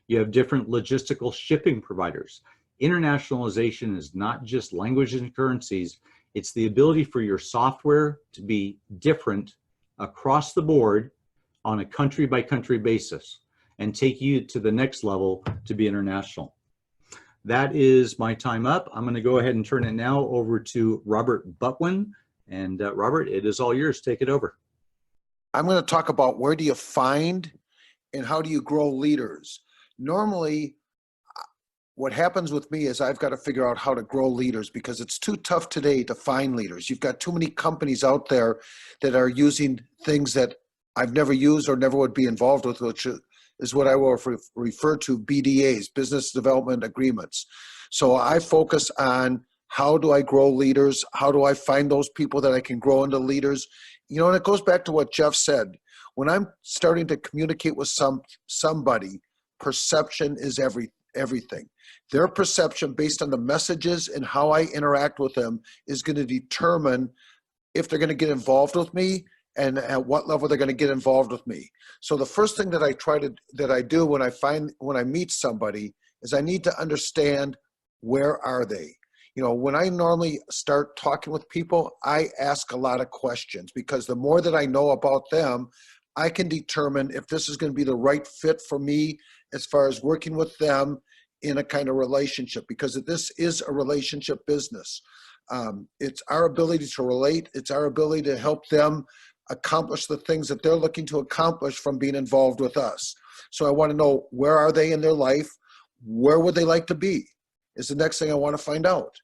Speaker 4: You have different logistical shipping providers. Internationalization is not just languages and currencies. It's the ability for your software to be different across the board on a country by country basis and take you to the next level to be international. That is my time up. I'm going to go ahead and turn it now over to Robert Butwin. And Robert, it is all yours. Take it over.
Speaker 5: I'm going to talk about where do you find and how do you grow leaders. Normally, what happens with me is I've got to figure out how to grow leaders because it's too tough today to find leaders. You've got too many companies out there that are using things that I've never used or never would be involved with, which is what I will refer to BDAs, business development agreements. So I focus on how do I grow leaders? How do I find those people that I can grow into leaders? And it goes back to what Jeff said. When I'm starting to communicate with somebody, perception is everything. Their perception based on the messages and how I interact with them is going to determine if they're going to get involved with me and at what level they're going to get involved with me. So the first thing that I do when I meet somebody is I need to understand, where are they? When I normally start talking with people, I ask a lot of questions because the more that I know about them, I can determine if this is going to be the right fit for me as far as working with them in a kind of relationship, because this is a relationship business. It's our ability to relate. It's our ability to help them accomplish the things that they're looking to accomplish from being involved with us. So I want to know, where are they in their life? Where would they like to be? Is the next thing I want to find out.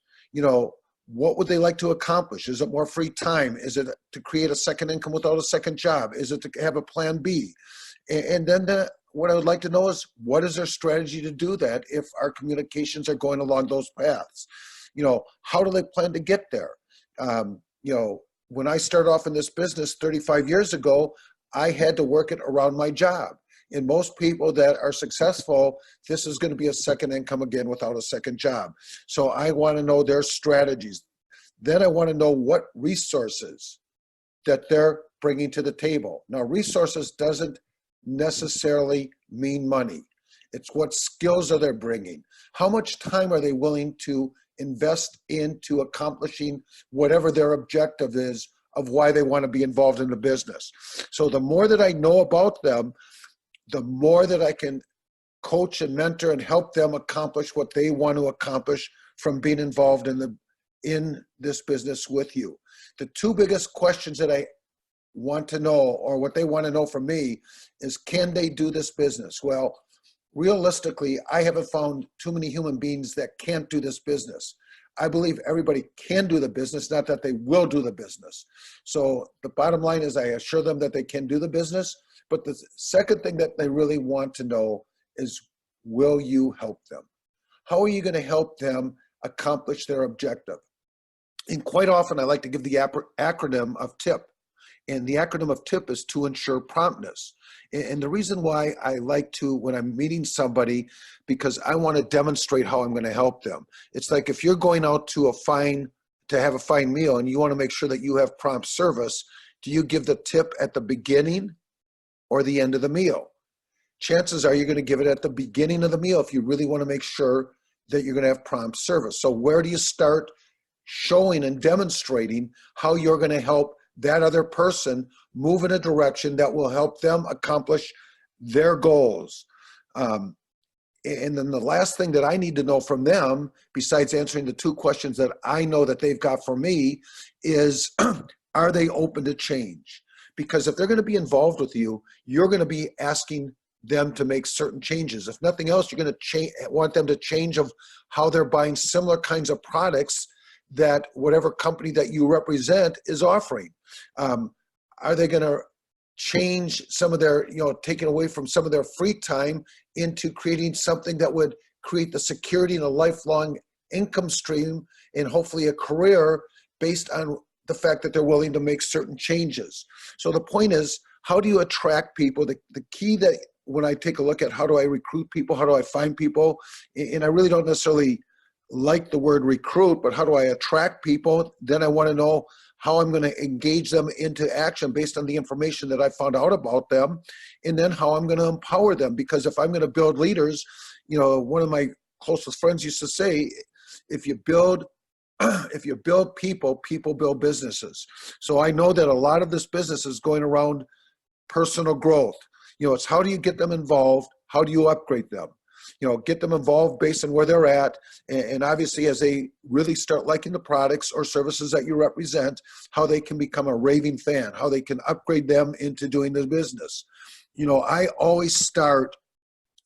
Speaker 5: What would they like to accomplish? Is it more free time? Is it to create a second income without a second job? Is it to have a plan B? And then what I would like to know is, what is their strategy to do that if our communications are going along those paths? How do they plan to get there? When I started off in this business 35 years ago, I had to work it around my job. And most people that are successful, this is going to be a second income again without a second job. So I want to know their strategies. Then I want to know what resources that they're bringing to the table. Now, resources doesn't necessarily mean money. It's what skills are they bringing? How much time are they willing to invest into accomplishing whatever their objective is of why they want to be involved in the business? So the more that I know about them, the more that I can coach and mentor and help them accomplish what they want to accomplish from being involved in this business with you. The two biggest questions that I want to know, or what they want to know from me, is, can they do this business? Well, realistically, I haven't found too many human beings that can't do this business. I believe everybody can do the business, not that they will do the business. So the bottom line is, I assure them that they can do the business. But the second thing that they really want to know is, will you help them? How are you going to help them accomplish their objective? And quite often I like to give the acronym of TIP. And the acronym of TIP is to ensure promptness. And the reason why I like to, when I'm meeting somebody, because I want to demonstrate how I'm going to help them. It's like if you're going out to have a fine meal and you want to make sure that you have prompt service, do you give the tip at the beginning or the end of the meal? Chances are you're going to give it at the beginning of the meal if you really want to make sure that you're going to have prompt service. So where do you start showing and demonstrating how you're going to help that other person move in a direction that will help them accomplish their goals? And then the last thing that I need to know from them, besides answering the two questions that I know that they've got for me, is are they open to change? Because if they're going to be involved with you, you're going to be asking them to make certain changes. If nothing else, you're going to want them to change of how they're buying similar kinds of products that whatever company that you represent is offering. Are they going to change some of their, taking away from some of their free time into creating something that would create the security and a lifelong income stream and hopefully a career based on the fact that they're willing to make certain changes? So the point is, how do you attract people? The key that when I take a look at how do I recruit people, how do I find people, and I really don't necessarily like the word recruit, but how do I attract people? Then I want to know how I'm going to engage them into action based on the information that I found out about them, and then how I'm going to empower them. Because if I'm going to build leaders, one of my closest friends used to say, if you build people, people build businesses. So I know that a lot of this business is going around personal growth. It's how do you get them involved? How do you upgrade them? Get them involved based on where they're at. And obviously, as they really start liking the products or services that you represent, how they can become a raving fan, how they can upgrade them into doing the business. I always start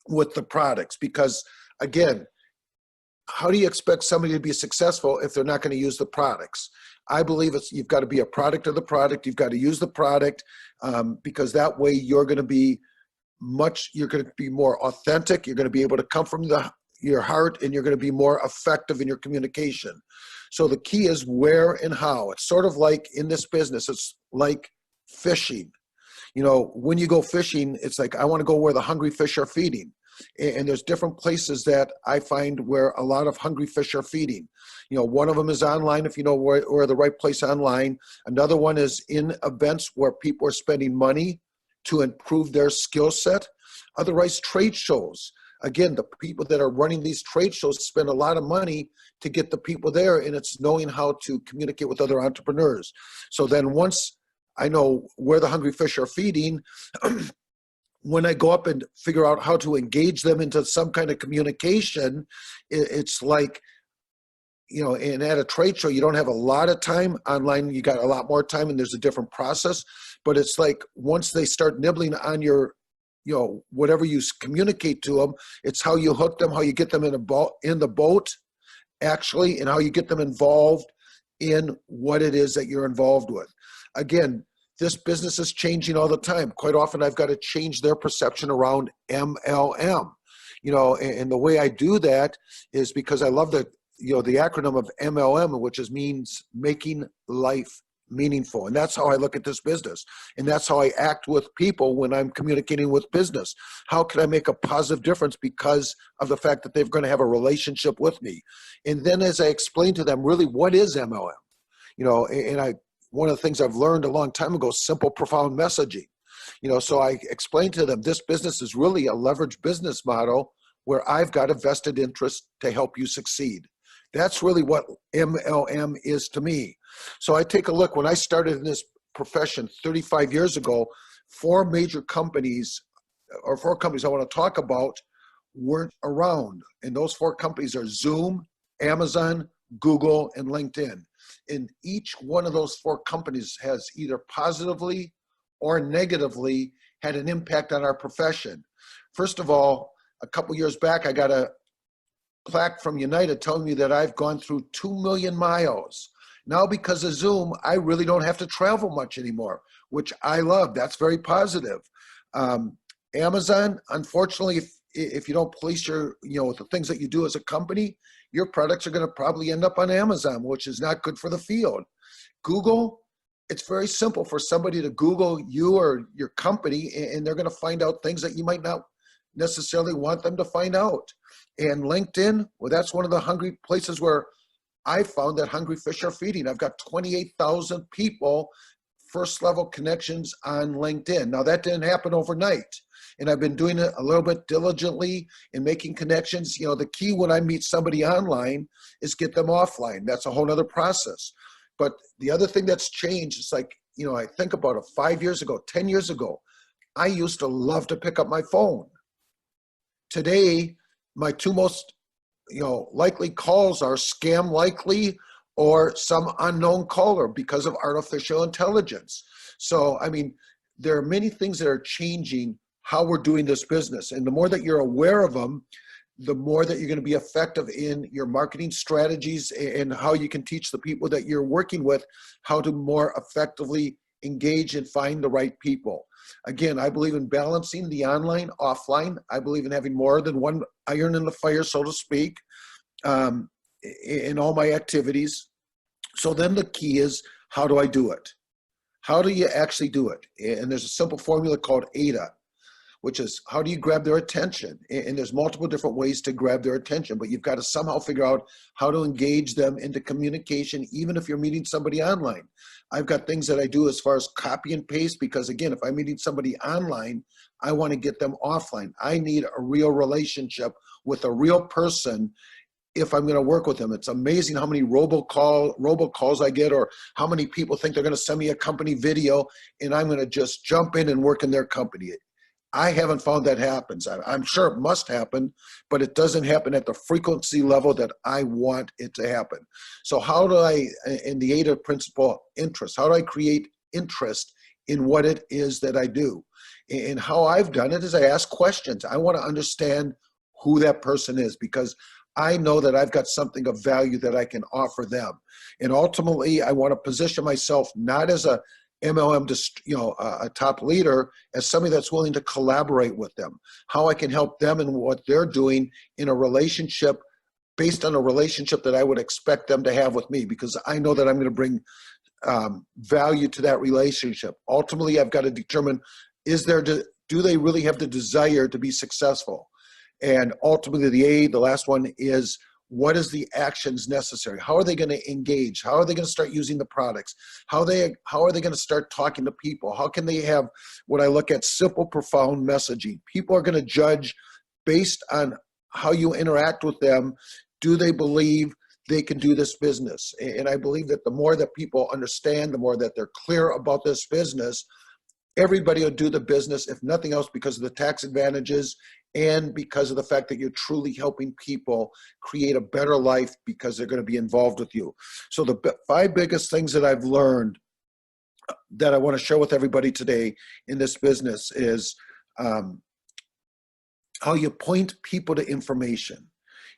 Speaker 5: with the products because, again, how do you expect somebody to be successful if they're not going to use the products? I believe you've got to be a product of the product. You've got to use the product because that way you're going to be more authentic. You're going to be able to come from your heart, and you're going to be more effective in your communication. So the key is where and how. It's sort of like in this business, it's like fishing. When you go fishing, it's like, I want to go where the hungry fish are feeding. And there's different places that I find where a lot of hungry fish are feeding. One of them is online, if you know where the right place online. Another one is in events where people are spending money to improve their skill set. Otherwise, trade shows. Again, the people that are running these trade shows spend a lot of money to get the people there, and it's knowing how to communicate with other entrepreneurs. So then once I know where the hungry fish are feeding, when I go up and figure out how to engage them into some kind of communication, it's like, and at a trade show, you don't have a lot of time. Online, you got a lot more time, and there's a different process. But it's like once they start nibbling on your, whatever you communicate to them, it's how you hook them, how you get them in the boat, actually, and how you get them involved in what it is that you're involved with. Again, this business is changing all the time. Quite often I've got to change their perception around MLM. And the way I do that is because I love the acronym of MLM, which means making life meaningful. And that's how I look at this business. And that's how I act with people when I'm communicating with business. How can I make a positive difference because of the fact that they're going to have a relationship with me? And then as I explain to them, really, what is MLM? One of the things I've learned a long time ago, simple, profound messaging. So I explained to them, this business is really a leveraged business model where I've got a vested interest to help you succeed. That's really what MLM is to me. So I take a look. When I started in this profession 35 years ago, four companies I want to talk about weren't around. And those four companies are Zoom, Amazon, Google, and LinkedIn. And each one of those four companies has either positively or negatively had an impact on our profession. First of all, a couple years back, I got a plaque from United telling me that I've gone through 2 million miles. Now, because of Zoom, I really don't have to travel much anymore, which I love. That's very positive. Amazon, unfortunately, if you don't police the things that you do as a company, your products are going to probably end up on Amazon, which is not good for the field. Google, it's very simple for somebody to Google you or your company, and they're going to find out things that you might not necessarily want them to find out. And LinkedIn, well, that's one of the hungry places where I found that hungry fish are feeding. I've got 28,000 people, first level connections on LinkedIn. Now that didn't happen overnight. And I've been doing it a little bit diligently and making connections. The key when I meet somebody online is get them offline. That's a whole other process. But the other thing that's changed is I think about it 5 years ago, 10 years ago, I used to love to pick up my phone. Today, my two most likely calls are scam likely or some unknown caller because of artificial intelligence. So, there are many things that are changing how we're doing this business. And the more that you're aware of them, the more that you're going to be effective in your marketing strategies and how you can teach the people that you're working with how to more effectively engage and find the right people. Again, I believe in balancing the online, offline. I believe in having more than one iron in the fire, so to speak, in all my activities. So then the key is, how do I do it? How do you actually do it? And there's a simple formula called AIDA, which is how do you grab their attention? And there's multiple different ways to grab their attention, but you've got to somehow figure out how to engage them into communication, even if you're meeting somebody online. I've got things that I do as far as copy and paste, because again, if I'm meeting somebody online, I want to get them offline. I need a real relationship with a real person if I'm going to work with them. It's amazing how many robocalls I get, or how many people think they're going to send me a company video and I'm going to just jump in and work in their company. I haven't found that happens. I'm sure it must happen, but it doesn't happen at the frequency level that I want it to happen. So how do I, in the AIDA principle, interest, how do I create interest in what it is that I do? And how I've done it is I ask questions. I want to understand who that person is, because I know that I've got something of value that I can offer them. And ultimately, I want to position myself not as a MLM, a top leader, as somebody that's willing to collaborate with them. How I can help them in what they're doing in a relationship, based on a relationship that I would expect them to have with me, because I know that I'm going to bring value to that relationship. Ultimately, I've got to determine, do they really have the desire to be successful? And ultimately, the last one is, what is the actions necessary? How are they going to engage? How are they going to start using the products? How are they going to start talking to people? How can they have what I look at simple, profound messaging? People are going to judge based on how you interact with them. Do they believe they can do this business? And I believe that the more that people understand, the more that they're clear about this business, everybody will do the business, if nothing else, because of the tax advantages and because of the fact that you're truly helping people create a better life because they're going to be involved with you. So the 5 biggest things that I've learned that I want to share with everybody today in this business is how you point people to information.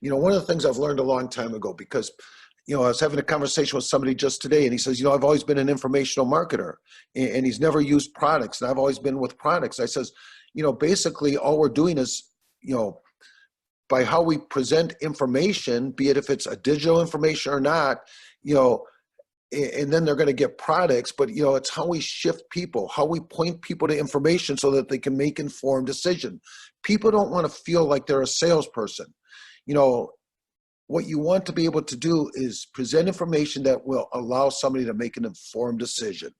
Speaker 5: One of the things I've learned a long time ago, because I was having a conversation with somebody just today, and he says, I've always been an informational marketer, and he's never used products, and I've always been with products. I says, basically all we're doing is, by how we present information, be it if it's a digital information or not, and then they're going to get products, but it's how we shift people, how we point people to information so that they can make informed decision. People don't want to feel like they're a salesperson. What you want to be able to do is present information that will allow somebody to make an informed decision.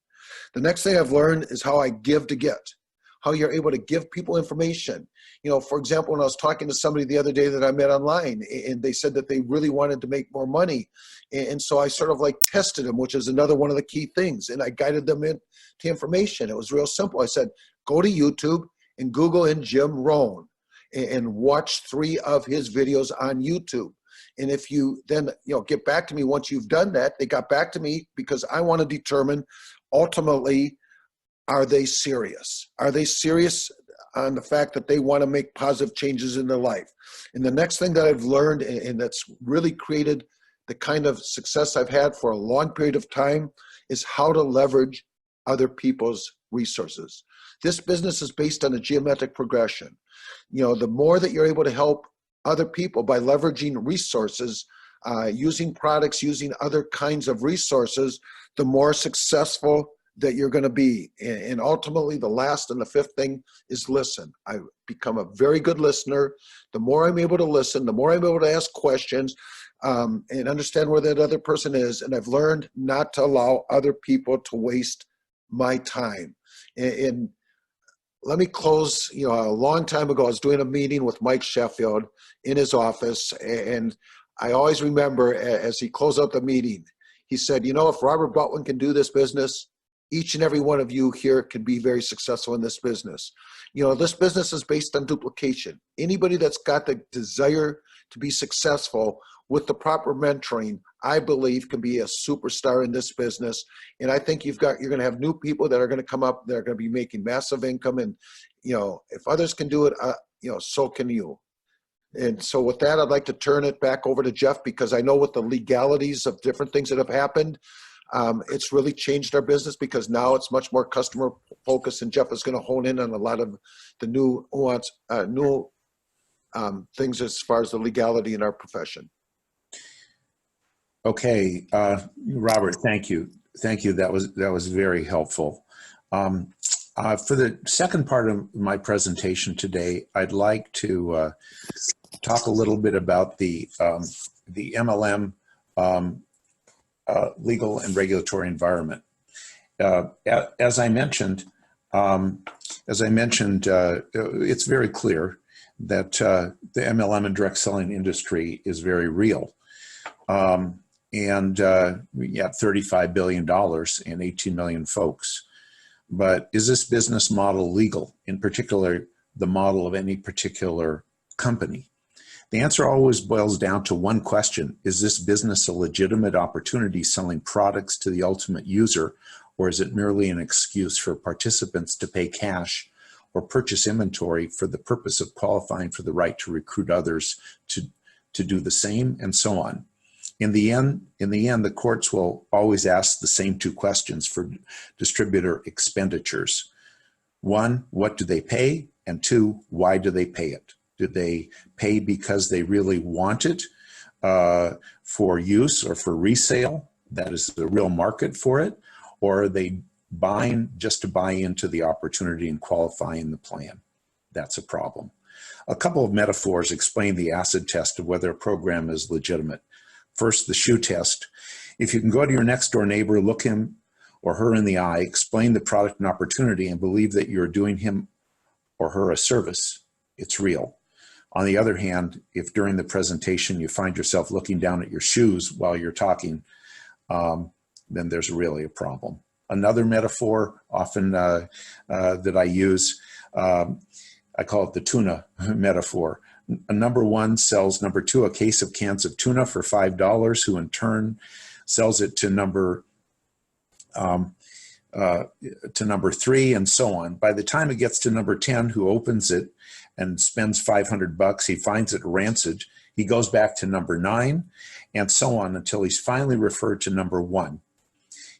Speaker 5: The next thing I've learned is how I give to get, how you're able to give people information. For example, when I was talking to somebody the other day that I met online, and they said that they really wanted to make more money. And so I sort of like tested them, which is another one of the key things. And I guided them into information. It was real simple. I said, go to YouTube and Google in Jim Rohn and watch 3 of his videos on YouTube. And if you then, get back to me once you've done that, they got back to me because I want to determine ultimately, are they serious? Are they serious on the fact that they want to make positive changes in their life? And the next thing that I've learned, and that's really created the kind of success I've had for a long period of time, is how to leverage other people's resources. This business is based on a geometric progression. The more that you're able to help other people by leveraging resources, using products, using other kinds of resources, the more successful that you're going to be. And ultimately, the last and the 5th thing is listen. I become a very good listener. The more I'm able to listen, the more I'm able to ask questions and understand where that other person is. And I've learned not to allow other people to waste my time. And let me close, a long time ago, I was doing a meeting with Mike Sheffield in his office. And I always remember as he closed out the meeting, he said, if Robert Butwin can do this business, each and every one of you here can be very successful in this business. This business is based on duplication. Anybody that's got the desire to be successful with the proper mentoring, I believe, can be a superstar in this business. And I think you're going to have new people that are going to come up, that are going to be making massive income. And, if others can do it, so can you. And so with that, I'd like to turn it back over to Jeff, because I know with the legalities of different things that have happened, it's really changed our business, because now it's much more customer focused, and Jeff is going to hone in on a lot of the new things as far as the legality in our profession.
Speaker 2: Okay, Robert, thank you. Thank you. That was very helpful. For the second part of my presentation today, I'd like to talk a little bit about the MLM legal and regulatory environment. As I mentioned, it's very clear that the MLM and direct selling industry is very real. We have $35 billion and 18 million folks. But is this business model legal, in particular, the model of any particular company? The answer always boils down to one question: is this business a legitimate opportunity selling products to the ultimate user, or is it merely an excuse for participants to pay cash or purchase inventory for the purpose of qualifying for the right to recruit others to do the same, and so on? In the end, the courts will always ask the same 2 questions for distributor expenditures. 1, what do they pay? And 2, why do they pay it? Do they pay because they really want it for use or for resale? That is the real market for it. Or are they buying just to buy into the opportunity and qualifying the plan? That's a problem. A couple of metaphors explain the acid test of whether a program is legitimate. First, the shoe test. If you can go to your next door neighbor, look him or her in the eye, explain the product and opportunity, and believe that you're doing him or her a service, it's real. On the other hand, if during the presentation you find yourself looking down at your shoes while you're talking, then there's really a problem. Another metaphor often that I use, I call it the tuna metaphor. Number 1 sells number 2 a case of cans of tuna for $5, who in turn sells it to number 3, and so on. By the time it gets to number 10, who opens it and spends $500, he finds it rancid. He goes back to number 9 and so on until he's finally referred to number 1.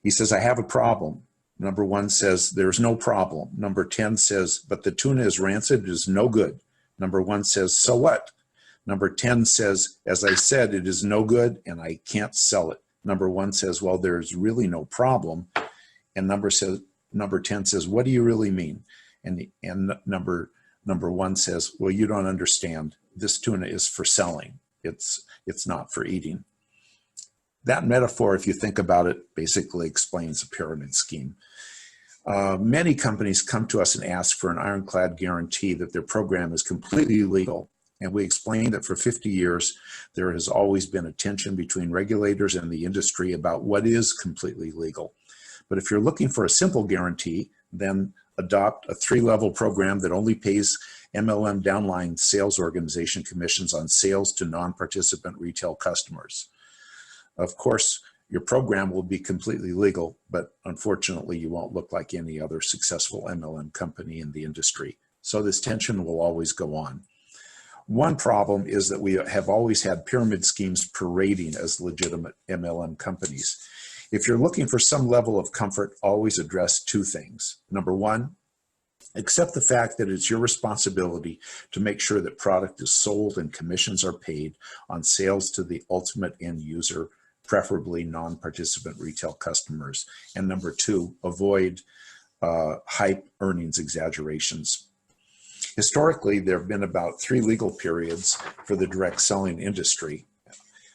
Speaker 2: He says, I have a problem. Number 1 says, there's no problem. Number 10 says, but the tuna is rancid, it is no good. Number 1 says, so what? Number 10 says, as I said, it is no good and I can't sell it. Number 1 says, well, there's really no problem. And number 10 says, what do you really mean? And number 1 says, well, you don't understand. This tuna is for selling. It's not for eating. That metaphor, if you think about it, basically explains a pyramid scheme. Many companies come to us and ask for an ironclad guarantee that their program is completely legal. And we explain that for 50 years, there has always been a tension between regulators and the industry about what is completely legal. But if you're looking for a simple guarantee, then adopt a 3-level program that only pays MLM downline sales organization commissions on sales to non-participant retail customers. Of course, your program will be completely legal, but unfortunately, you won't look like any other successful MLM company in the industry. So this tension will always go on. One problem is that we have always had pyramid schemes parading as legitimate MLM companies. If you're looking for some level of comfort, always address 2 things. Number 1, accept the fact that it's your responsibility to make sure that product is sold and commissions are paid on sales to the ultimate end user, preferably non-participant retail customers. And number 2, avoid hype earnings exaggerations. Historically, there have been about 3 legal periods for the direct selling industry.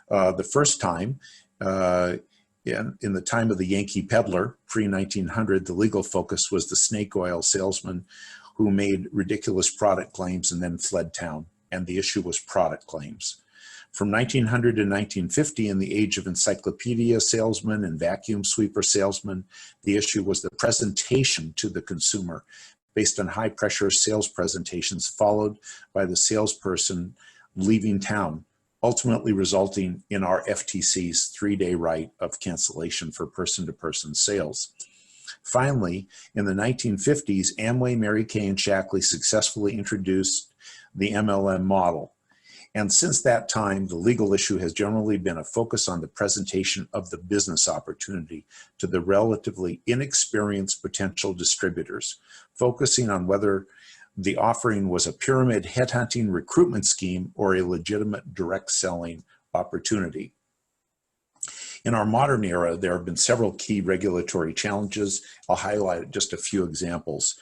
Speaker 2: The first time, in the time of the Yankee peddler, pre-1900, the legal focus was the snake oil salesman who made ridiculous product claims and then fled town, and the issue was product claims. From 1900 to 1950, in the age of encyclopedia salesmen and vacuum sweeper salesmen, the issue was the presentation to the consumer based on high-pressure sales presentations followed by the salesperson leaving town, ultimately resulting in our FTC's 3-day right of cancellation for person-to-person sales. Finally, in the 1950s, Amway, Mary Kay, and Shackley successfully introduced the MLM model. And since that time, the legal issue has generally been a focus on the presentation of the business opportunity to the relatively inexperienced potential distributors, focusing on whether the offering was a pyramid headhunting recruitment scheme or a legitimate direct selling opportunity. In our modern era, there have been several key regulatory challenges. I'll highlight just a few examples.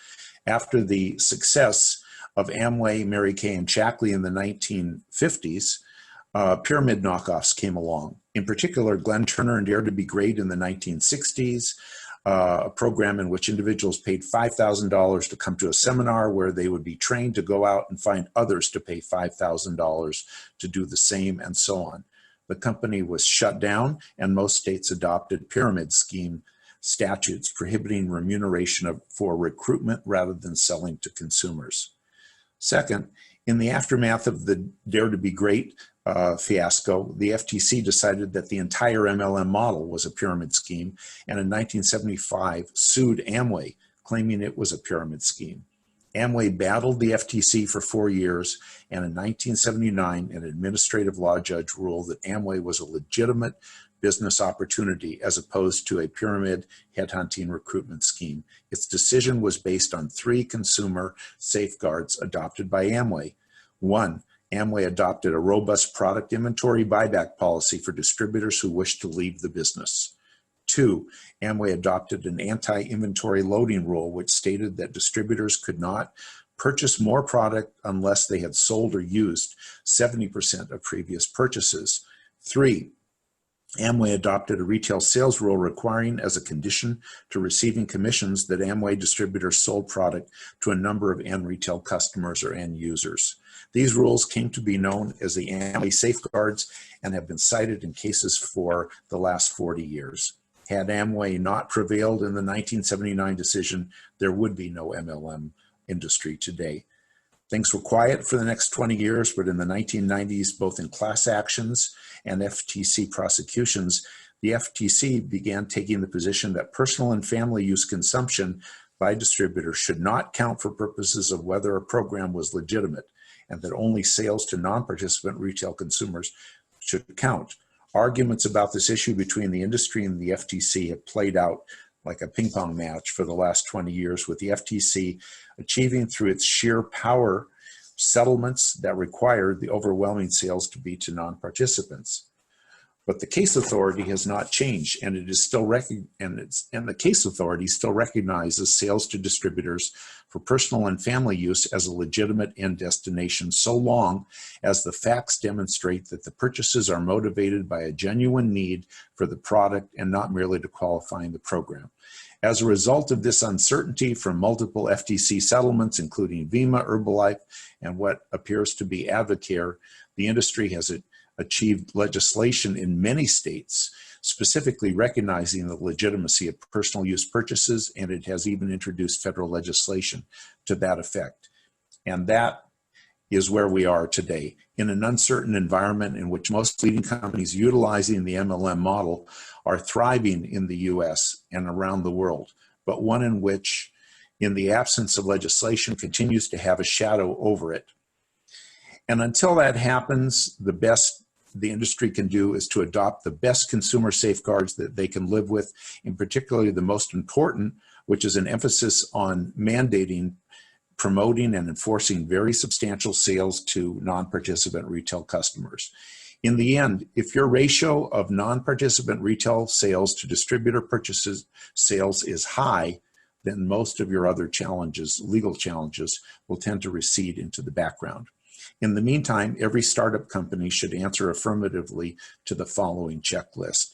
Speaker 2: After the success of Amway, Mary Kay, and Shackley in the 1950s, pyramid knockoffs came along. In particular, Glenn Turner and Dare to Be Great in the 1960s, a program in which individuals paid $5,000 to come to a seminar where they would be trained to go out and find others to pay $5,000 to do the same, and so on. The company was shut down, and most states adopted pyramid scheme statutes prohibiting remuneration for recruitment rather than selling to consumers. Second, in the aftermath of the Dare to Be Great fiasco, the FTC decided that the entire MLM model was a pyramid scheme, and in 1975 sued Amway, claiming it was a pyramid scheme. Amway battled the FTC for 4 years, and in 1979, an administrative law judge ruled that Amway was a legitimate business opportunity as opposed to a pyramid headhunting recruitment scheme. Its decision was based on 3 consumer safeguards adopted by Amway. 1, Amway adopted a robust product inventory buyback policy for distributors who wished to leave the business. 2, Amway adopted an anti-inventory loading rule, which stated that distributors could not purchase more product unless they had sold or used 70% of previous purchases. 3, Amway adopted a retail sales rule requiring as a condition to receiving commissions that Amway distributors sold product to a number of end retail customers or end users. These rules came to be known as the Amway safeguards and have been cited in cases for the last 40 years. Had Amway not prevailed in the 1979 decision, there would be no MLM industry today. Things were quiet for the next 20 years, but in the 1990s, both in class actions and FTC prosecutions, the FTC began taking the position that personal and family use consumption by distributors should not count for purposes of whether a program was legitimate, and that only sales to non-participant retail consumers should count. Arguments about this issue between the industry and the FTC have played out like a ping pong match for the last 20 years, with the FTC achieving through its sheer power settlements that require the overwhelming sales to be to non-participants. But the case authority has not changed, and it is still the case authority still recognizes sales to distributors for personal and family use as a legitimate end destination, so long as the facts demonstrate that the purchases are motivated by a genuine need for the product and not merely to qualify in the program. As a result of this uncertainty from multiple FTC settlements, including Vima, Herbalife, and what appears to be Advocare, the industry has achieved legislation in many states specifically recognizing the legitimacy of personal use purchases, and it has even introduced federal legislation to that effect. And that is where we are today, in an uncertain environment in which most leading companies utilizing the MLM model are thriving in the US and around the world, but one in which, in the absence of legislation, continues to have a shadow over it. And until that happens, the best the industry can do is to adopt the best consumer safeguards that they can live with, in particularly the most important, which is an emphasis on mandating, promoting, and enforcing very substantial sales to non-participant retail customers. In the end, if your ratio of non-participant retail sales to distributor purchases sales is high, then most of your other challenges, legal challenges, will tend to recede into the background. In the meantime, every startup company should answer affirmatively to the following checklist.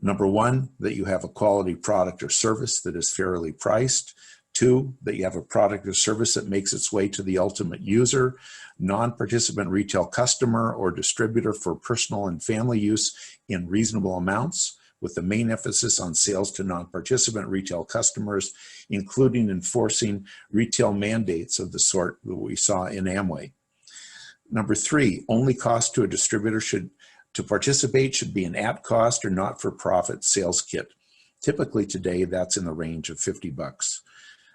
Speaker 2: Number one, that you have a quality product or service that is fairly priced. Two, that you have a product or service that makes its way to the ultimate user, non-participant retail customer or distributor for personal and family use in reasonable amounts, with the main emphasis on sales to non-participant retail customers, including enforcing retail mandates of the sort that we saw in Amway. Number three, only cost to a distributor to participate should be an at-cost or not-for-profit sales kit. Typically today, that's in the range of $50.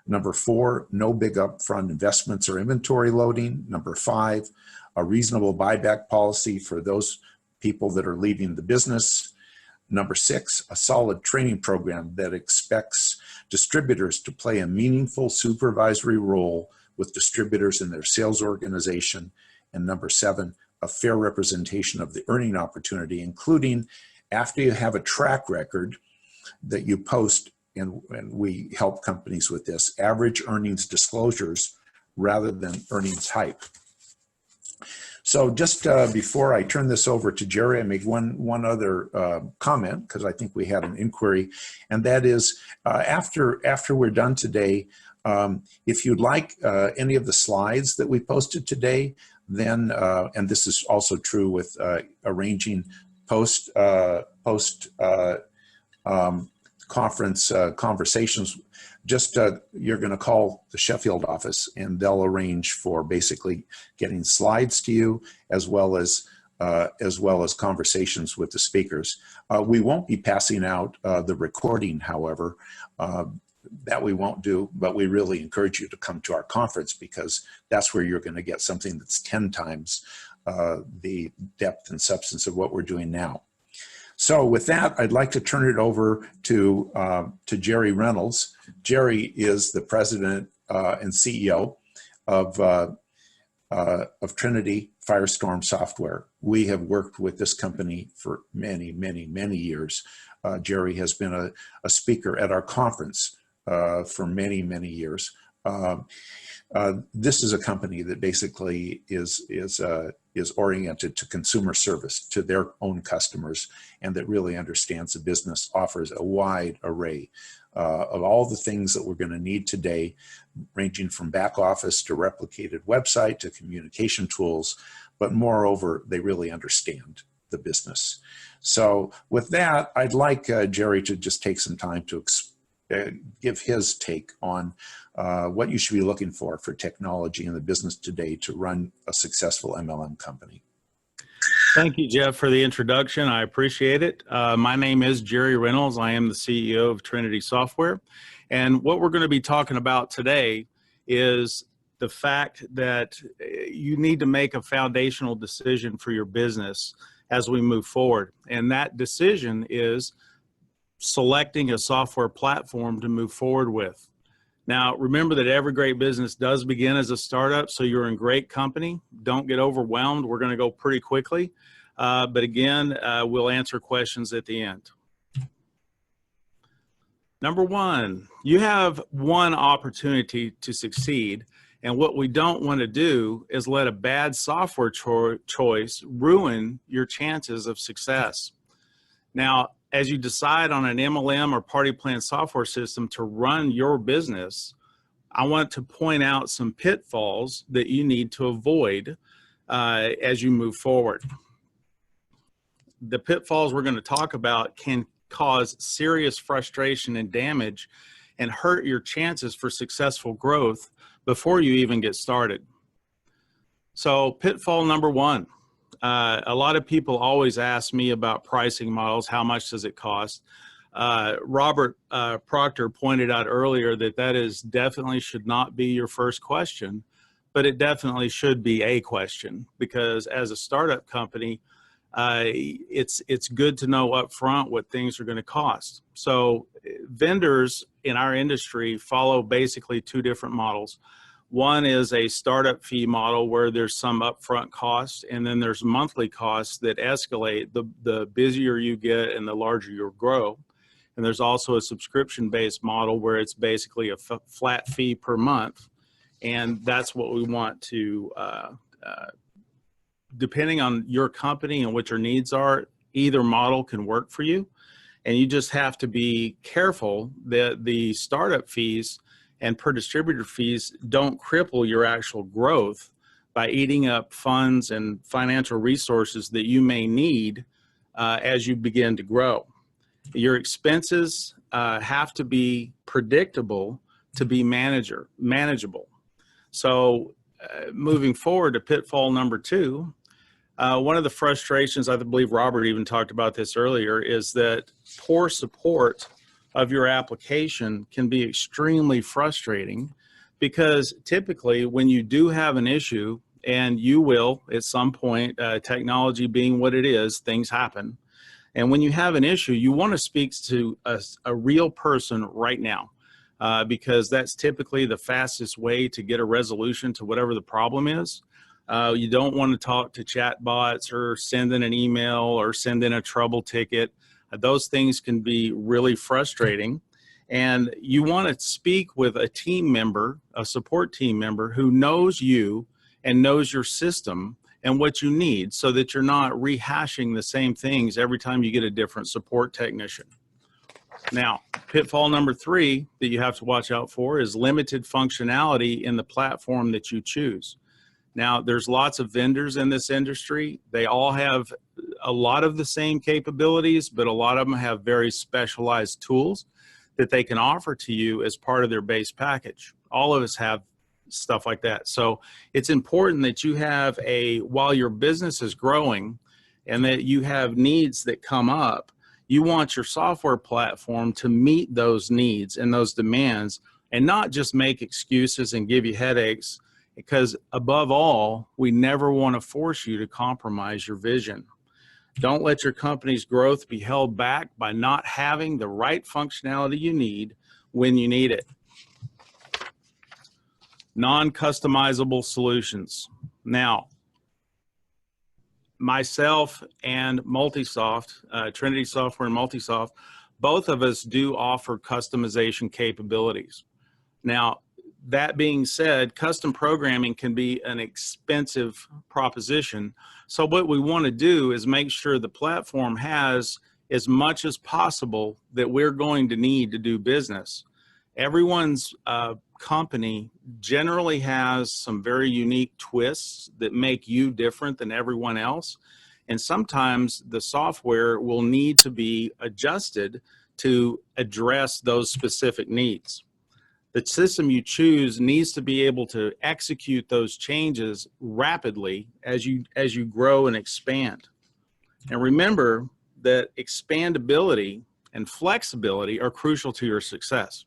Speaker 2: Number four, no big upfront investments or inventory loading. Number five, a reasonable buyback policy for those people that are leaving the business. Number six, a solid training program that expects distributors to play a meaningful supervisory role with distributors in their sales organization. And number seven, a fair representation of the earning opportunity, including after you have a track record that you post, and we help companies with this, average earnings disclosures rather than earnings hype. So just before I turn this over to Jerry, I make one other comment, because I think we had an inquiry, and that is after we're done today, if you'd like any of the slides that we posted today, then, and this is also true with arranging conference conversations, just you're going to call the Sheffield office and they'll arrange for basically getting slides to you as well as conversations with the speakers. We won't be passing out the recording, however. That we won't do, but we really encourage you to come to our conference, because that's where you're going to get something that's 10 times the depth and substance of what we're doing now. So with that, I'd like to turn it over to Jerry Reynolds. Jerry is the president and CEO of Trinity Firestorm Software. We have worked with this company for many, many, many years. Jerry has been a speaker at our conference for many, many years. This is a company that basically is oriented to consumer service, to their own customers, and that really understands the business, offers a wide array of all the things that we're going to need today, ranging from back office to replicated website to communication tools, but moreover, they really understand the business. So with that, I'd like Jerry to just take some time to give his take on what you should be looking for technology in the business today to run a successful MLM company.
Speaker 6: Thank you, Jeff, for the introduction. I appreciate it. My name is Jerry Reynolds. I am the CEO of Trinity Software. And what we're going to be talking about today is the fact that you need to make a foundational decision for your business as we move forward. And that decision is selecting a software platform to move forward with. Now, remember that every great business does begin as a startup, so you're in great company. Don't get overwhelmed. We're going to go pretty quickly. But again, we'll answer questions at the end. Number one, you have one opportunity to succeed. And what we don't want to do is let a bad software choice ruin your chances of success. Now, as you decide on an MLM or party plan software system to run your business, I want to point out some pitfalls that you need to avoid as you move forward. The pitfalls we're going to talk about can cause serious frustration and damage and hurt your chances for successful growth before you even get started. So pitfall number one, a lot of people always ask me about pricing models. How much does it cost? Robert Proctor pointed out earlier that that is definitely should not be your first question, but it definitely should be a question, because as a startup company, it's good to know up front what things are going to cost. So vendors in our industry follow basically two different models. One is a startup fee model where there's some upfront cost, and then there's monthly costs that escalate the busier you get and the larger you grow. And there's also a subscription-based model where it's basically a flat fee per month. And that's what we want to, depending on your company and what your needs are, either model can work for you. And you just have to be careful that the startup fees and per distributor fees don't cripple your actual growth by eating up funds and financial resources that you may need as you begin to grow. Your expenses have to be predictable to be manageable. So moving forward to pitfall number two, one of the frustrations, I believe Robert even talked about this earlier, is that poor support of your application can be extremely frustrating, because typically when you do have an issue, and you will at some point, technology being what it is, things happen. And when you have an issue, you want to speak to a real person right now, because that's typically the fastest way to get a resolution to whatever the problem is. You don't want to talk to chat bots or send in an email or send in a trouble ticket. Those things can be really frustrating. And you want to speak with a team member, a support team member who knows you and knows your system and what you need, so that you're not rehashing the same things every time you get a different support technician. Now, pitfall number three that you have to watch out for is limited functionality in the platform that you choose. Now, there's lots of vendors in this industry. They all have a lot of the same capabilities, but a lot of them have very specialized tools that they can offer to you as part of their base package. All of us have stuff like that. So it's important that you have while your business is growing and that you have needs that come up, you want your software platform to meet those needs and those demands, and not just make excuses and give you headaches. Because above all, we never want to force you to compromise your vision. Don't let your company's growth be held back by not having the right functionality you need when you need it. Non-customizable solutions. Now, myself and Multisoft, Trinity Software and Multisoft, both of us do offer customization capabilities. Now, that being said, custom programming can be an expensive proposition. So what we want to do is make sure the platform has as much as possible that we're going to need to do business. Everyone's company generally has some very unique twists that make you different than everyone else. And sometimes the software will need to be adjusted to address those specific needs. The system you choose needs to be able to execute those changes rapidly as you grow and expand. And remember that expandability and flexibility are crucial to your success.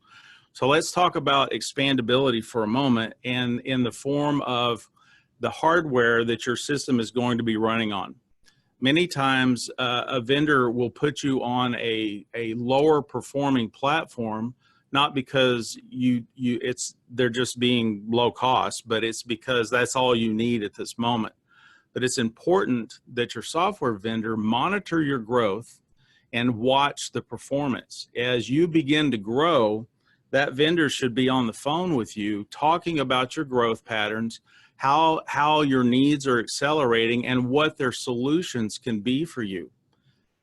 Speaker 6: So let's talk about expandability for a moment, and in the form of the hardware that your system is going to be running on. Many times a vendor will put you on a lower performing platform, not because they're just being low cost, but it's because that's all you need at this moment. But it's important that your software vendor monitor your growth and watch the performance. As you begin to grow, that vendor should be on the phone with you talking about your growth patterns, how your needs are accelerating, and what their solutions can be for you.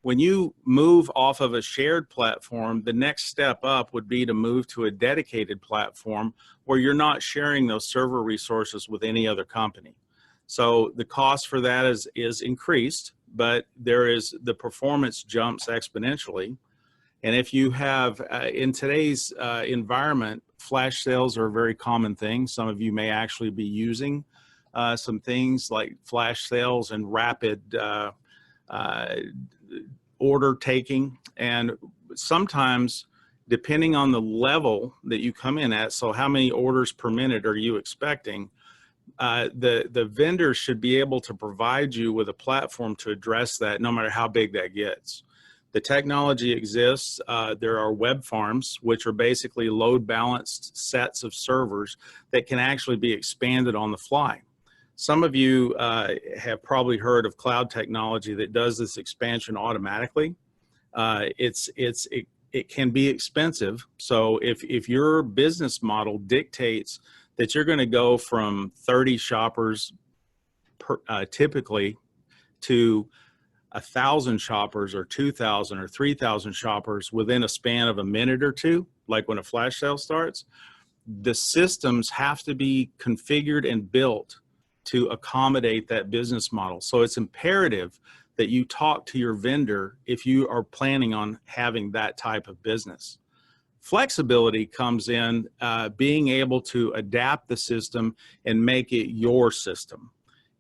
Speaker 6: When you move off of a shared platform, the next step up would be to move to a dedicated platform where you're not sharing those server resources with any other company. So the cost for that is increased, but the performance jumps exponentially. And if you have, in today's environment, flash sales are a very common thing. Some of you may actually be using some things like flash sales and rapid order taking. And sometimes, depending on the level that you come in at, so how many orders per minute are you expecting, the vendor should be able to provide you with a platform to address that, no matter how big that gets. The technology exists. There are web farms, which are basically load balanced sets of servers that can actually be expanded on the fly. Some of you have probably heard of cloud technology that does this expansion automatically. It can be expensive. So if your business model dictates that you're going to go from 30 shoppers typically to 1,000 shoppers or 2,000 or 3,000 shoppers within a span of a minute or two, like when a flash sale starts, the systems have to be configured and built to accommodate that business model. So it's imperative that you talk to your vendor if you are planning on having that type of business. Flexibility comes in being able to adapt the system and make it your system.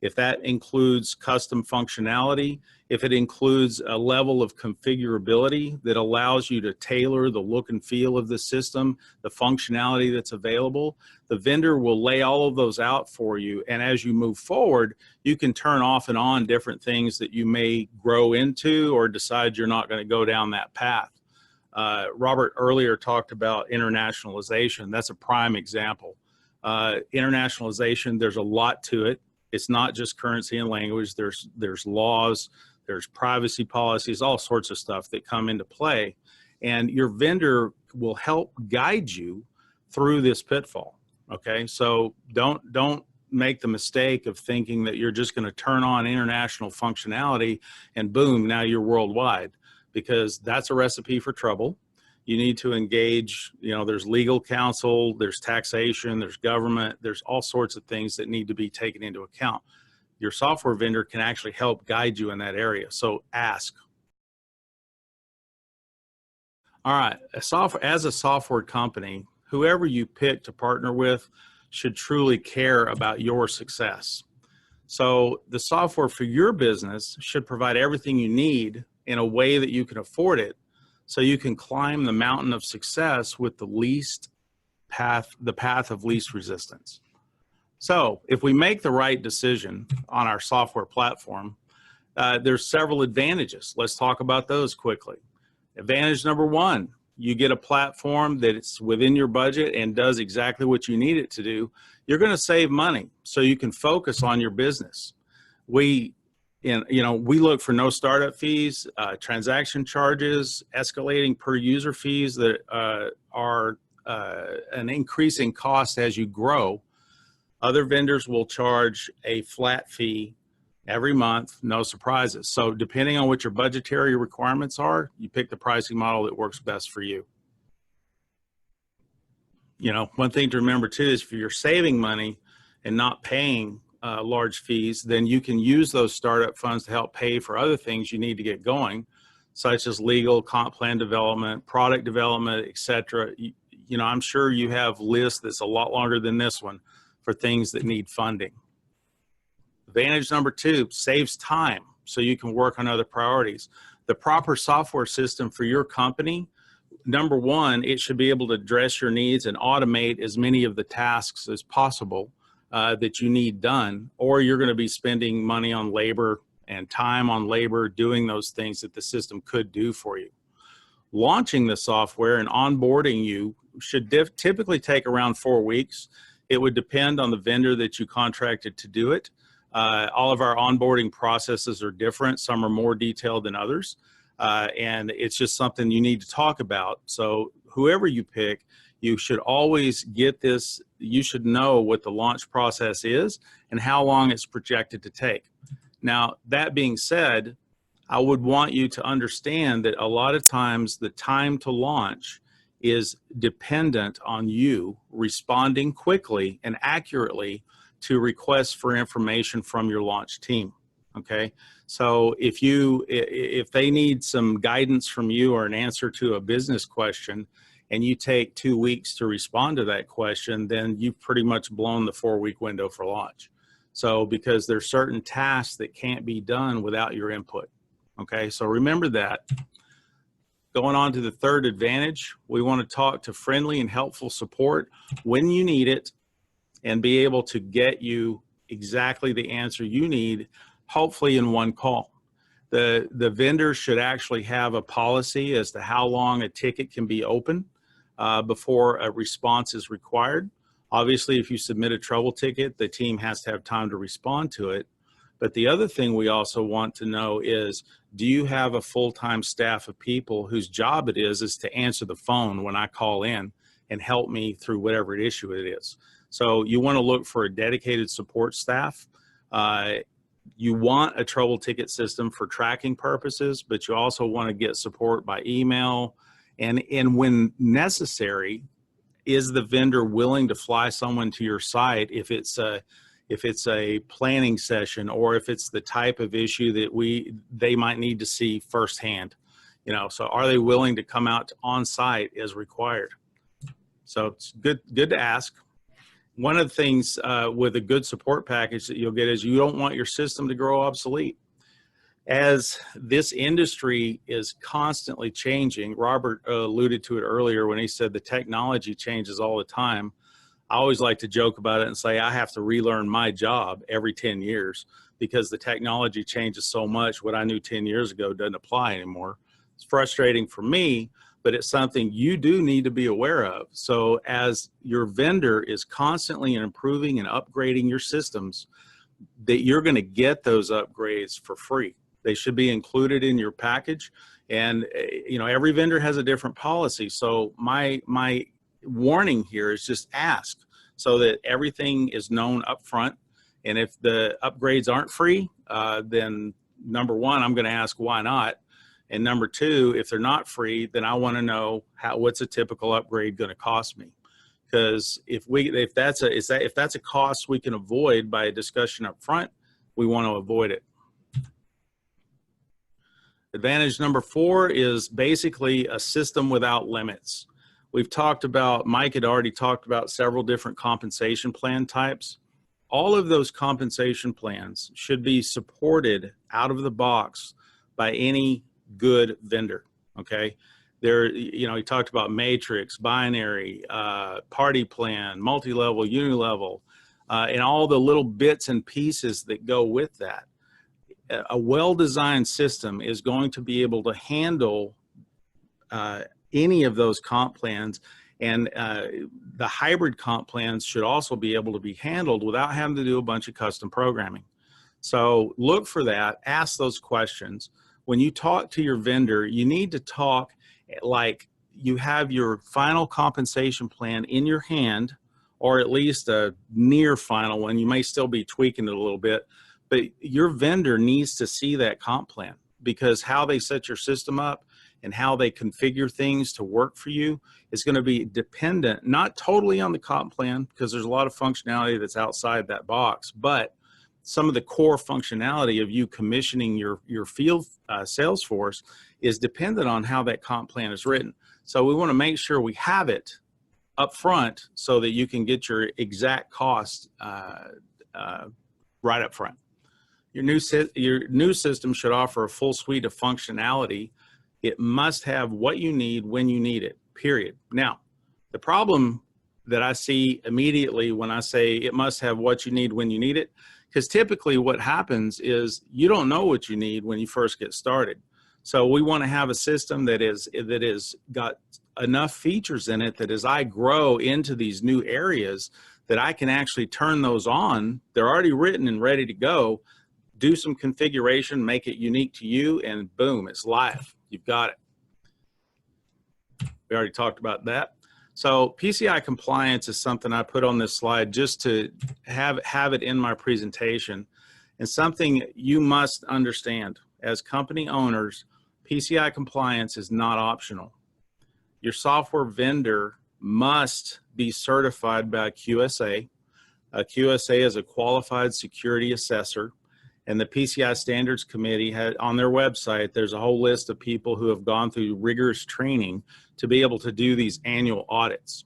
Speaker 6: If that includes custom functionality, if it includes a level of configurability that allows you to tailor the look and feel of the system, the functionality that's available, the vendor will lay all of those out for you. And as you move forward, you can turn off and on different things that you may grow into or decide you're not going to go down that path. Robert earlier talked about internationalization. That's a prime example. Internationalization, there's a lot to it. It's not just currency and language. There's laws, there's privacy policies, all sorts of stuff that come into play. And your vendor will help guide you through this pitfall. Okay, so don't make the mistake of thinking that you're just going to turn on international functionality and boom, now you're worldwide, because that's a recipe for trouble. You need to engage, there's legal counsel, there's taxation, there's government, there's all sorts of things that need to be taken into account. Your software vendor can actually help guide you in that area. So ask. All right, as a software company, whoever you pick to partner with should truly care about your success. So the software for your business should provide everything you need in a way that you can afford it, so you can climb the mountain of success with the path of least resistance. So if we make the right decision on our software platform, there's several advantages. Let's talk about those quickly. Advantage number one, you get a platform that is within your budget and does exactly what you need it to do. You're going to save money so you can focus on your business. We look for no startup fees, transaction charges, escalating per user fees that are an increasing cost as you grow. Other vendors will charge a flat fee every month, no surprises. So depending on what your budgetary requirements are, you pick the pricing model that works best for you. One thing to remember too is if you're saving money and not paying large fees, then you can use those startup funds to help pay for other things you need to get going, such as legal, comp plan development, product development, etc. I'm sure you have lists that's a lot longer than this one for things that need funding. Advantage number two, saves time so you can work on other priorities. The proper software system for your company number one, it should be able to address your needs and automate as many of the tasks as possible that you need done, or you're going to be spending money on labor and time on labor doing those things that the system could do for you. Launching the software and onboarding you should typically take around 4 weeks. It would depend on the vendor that you contracted to do it. All of our onboarding processes are different. Some are more detailed than others. And it's just something you need to talk about. So whoever you pick, you should always get this. You should know what the launch process is and how long it's projected to take. Now, that being said, I would want you to understand that a lot of times the time to launch is dependent on you responding quickly and accurately to requests for information from your launch team. Okay, so if they need some guidance from you or an answer to a business question, and you take 2 weeks to respond to that question, then you've pretty much blown the 4-week window for launch. So because there's certain tasks that can't be done without your input. Okay, so remember that. Going on to the third advantage, we want to talk to friendly and helpful support when you need it and be able to get you exactly the answer you need, hopefully in one call. The vendor should actually have a policy as to how long a ticket can be open before a response is required. Obviously, if you submit a trouble ticket, the team has to have time to respond to it. But the other thing we also want to know is, do you have a full-time staff of people whose job it is to answer the phone when I call in and help me through whatever issue it is? So you want to look for a dedicated support staff. You want a trouble ticket system for tracking purposes, but you also want to get support by email. And when necessary, is the vendor willing to fly someone to your site if it's a planning session, or if it's the type of issue that they might need to see firsthand? You know, so are they willing to come out on site as required? So it's good to ask. One of the things with a good support package that you'll get is you don't want your system to grow obsolete. As this industry is constantly changing, Robert alluded to it earlier when he said the technology changes all the time. I always like to joke about it and say I have to relearn my job every 10 years because the technology changes so much. What I knew 10 years ago doesn't apply anymore. It's frustrating for me, but it's something you do need to be aware of. So as your vendor is constantly improving and upgrading your systems, that you're going to get those upgrades for free. They should be included in your package. And you know, every vendor has a different policy. So my warning here is just ask so that everything is known up front. And if the upgrades aren't free, then number one, I'm going to ask why not. And number two, if they're not free, then I want to know what's a typical upgrade going to cost me. Because if that's a cost we can avoid by a discussion up front, we want to avoid it. Advantage number 4 is basically a system without limits. We've talked about, Mike had already talked about several different compensation plan types. All of those compensation plans should be supported out of the box by any good vendor, okay? You know, he talked about matrix, binary, party plan, multi-level, Unilevel, and all the little bits and pieces that go with that. A well-designed system is going to be able to handle any of those comp plans, and the hybrid comp plans should also be able to be handled without having to do a bunch of custom programming. So look for that, ask those questions. When you talk to your vendor, you need to talk like you have your final compensation plan in your hand, or at least a near final one. You may still be tweaking it a little bit, but your vendor needs to see that comp plan, because how they set your system up and how they configure things to work for you is going to be dependent, not totally on the comp plan, because there's a lot of functionality that's outside that box, but some of the core functionality of you commissioning your field sales force is dependent on how that comp plan is written. So we want to make sure we have it up front so that you can get your exact cost right up front. Your new system should offer a full suite of functionality It must have what you need when you need it, period. Now, the problem that I see immediately when I say it must have what you need when you need it, because typically what happens is you don't know what you need when you first get started. So we want to have a system that is got enough features in it that as I grow into these new areas, that I can actually turn those on. They're already written and ready to go. Do some configuration, make it unique to you, and boom, it's live. You've got it. We already talked about that. So PCI compliance is something I put on this slide just to have it in my presentation, and something you must understand as company owners. PCI compliance is not optional. Your software vendor must be certified by a QSA. A QSA is a qualified security assessor, and the PCI Standards Committee had on their website, there's a whole list of people who have gone through rigorous training to be able to do these annual audits.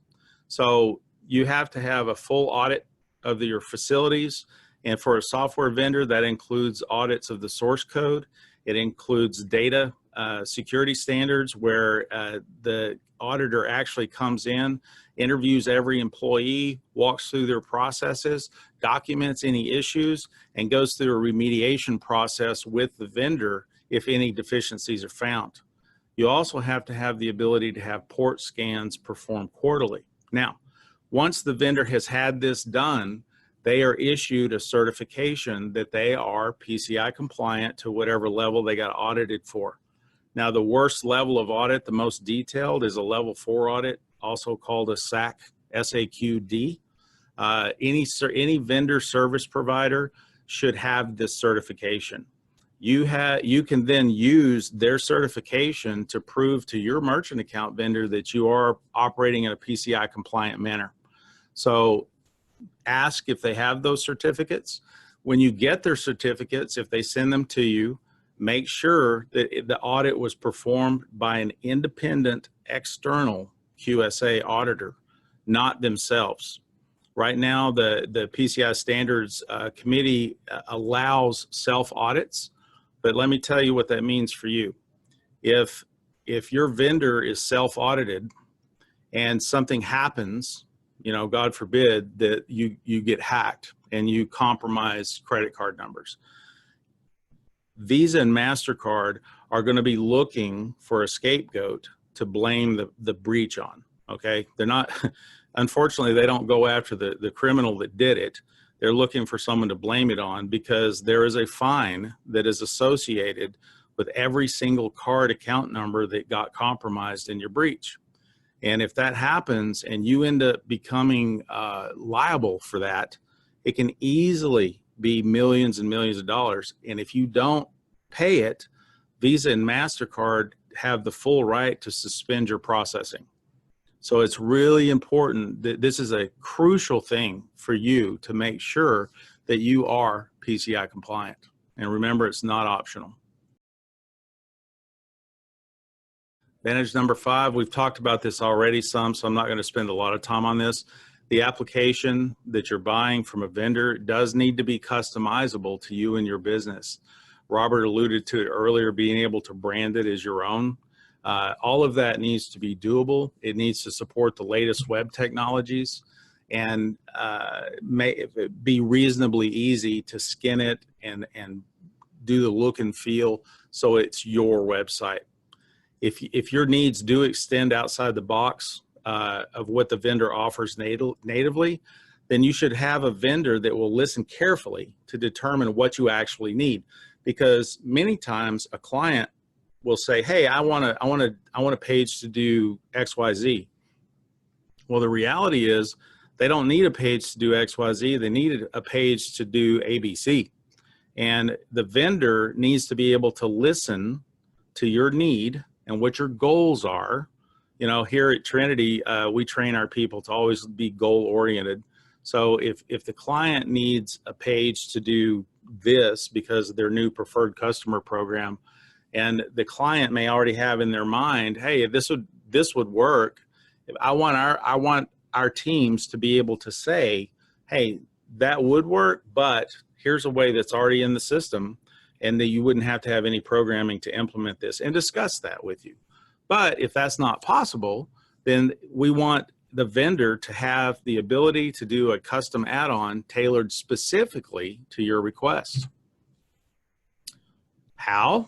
Speaker 6: So you have to have a full audit of your facilities, and for a software vendor, that includes audits of the source code. It includes data security standards, where the auditor actually comes in, interviews every employee, walks through their processes, documents any issues, and goes through a remediation process with the vendor if any deficiencies are found. You also have to have the ability to have port scans performed quarterly. Now, once the vendor has had this done, they are issued a certification that they are PCI compliant to whatever level they got audited for. Now, the worst level of audit, the most detailed, is a level 4 audit, also called a SAC, SAQD. Any vendor service provider should have this certification. You can then use their certification to prove to your merchant account vendor that you are operating in a PCI compliant manner. So ask if they have those certificates. When you get their certificates, if they send them to you, make sure that the audit was performed by an independent external QSA auditor, not themselves. Right now, the PCI Standards Committee allows self-audits, but let me tell you what that means for you. If your vendor is self-audited and something happens, God forbid, that you get hacked and you compromise credit card numbers, Visa and MasterCard are going to be looking for a scapegoat to blame the breach on, okay? They're not, unfortunately, they don't go after the criminal that did it. They're looking for someone to blame it on, because there is a fine that is associated with every single card account number that got compromised in your breach. And if that happens and you end up becoming liable for that, it can easily be millions and millions of dollars. And if you don't pay it, Visa and MasterCard have the full right to suspend your processing. So it's really important that this is a crucial thing for you to make sure that you are PCI compliant. And remember, it's not optional. Advantage number 5, we've talked about this already some, so I'm not going to spend a lot of time on this. The application that you're buying from a vendor does need to be customizable to you and your business. Robert alluded to it earlier, being able to brand it as your own. All of that needs to be doable. It needs to support the latest web technologies, and may be reasonably easy to skin it and do the look and feel so it's your website. If your needs do extend outside the box of what the vendor offers natively, then you should have a vendor that will listen carefully to determine what you actually need. Because many times a client will say, "Hey, I want a page to do XYZ." Well, the reality is they don't need a page to do XYZ. They need a page to do ABC. And the vendor needs to be able to listen to your need and what your goals are. Here at Trinity, we train our people to always be goal-oriented. So if the client needs a page to do this because of their new preferred customer program, and the client may already have in their mind, "Hey, this would work. I want our teams to be able to say, 'Hey, that would work, but here's a way that's already in the system. and that you wouldn't have to have any programming to implement this, and discuss that with you. But if that's not possible, then we want the vendor to have the ability to do a custom add-on tailored specifically to your request. How?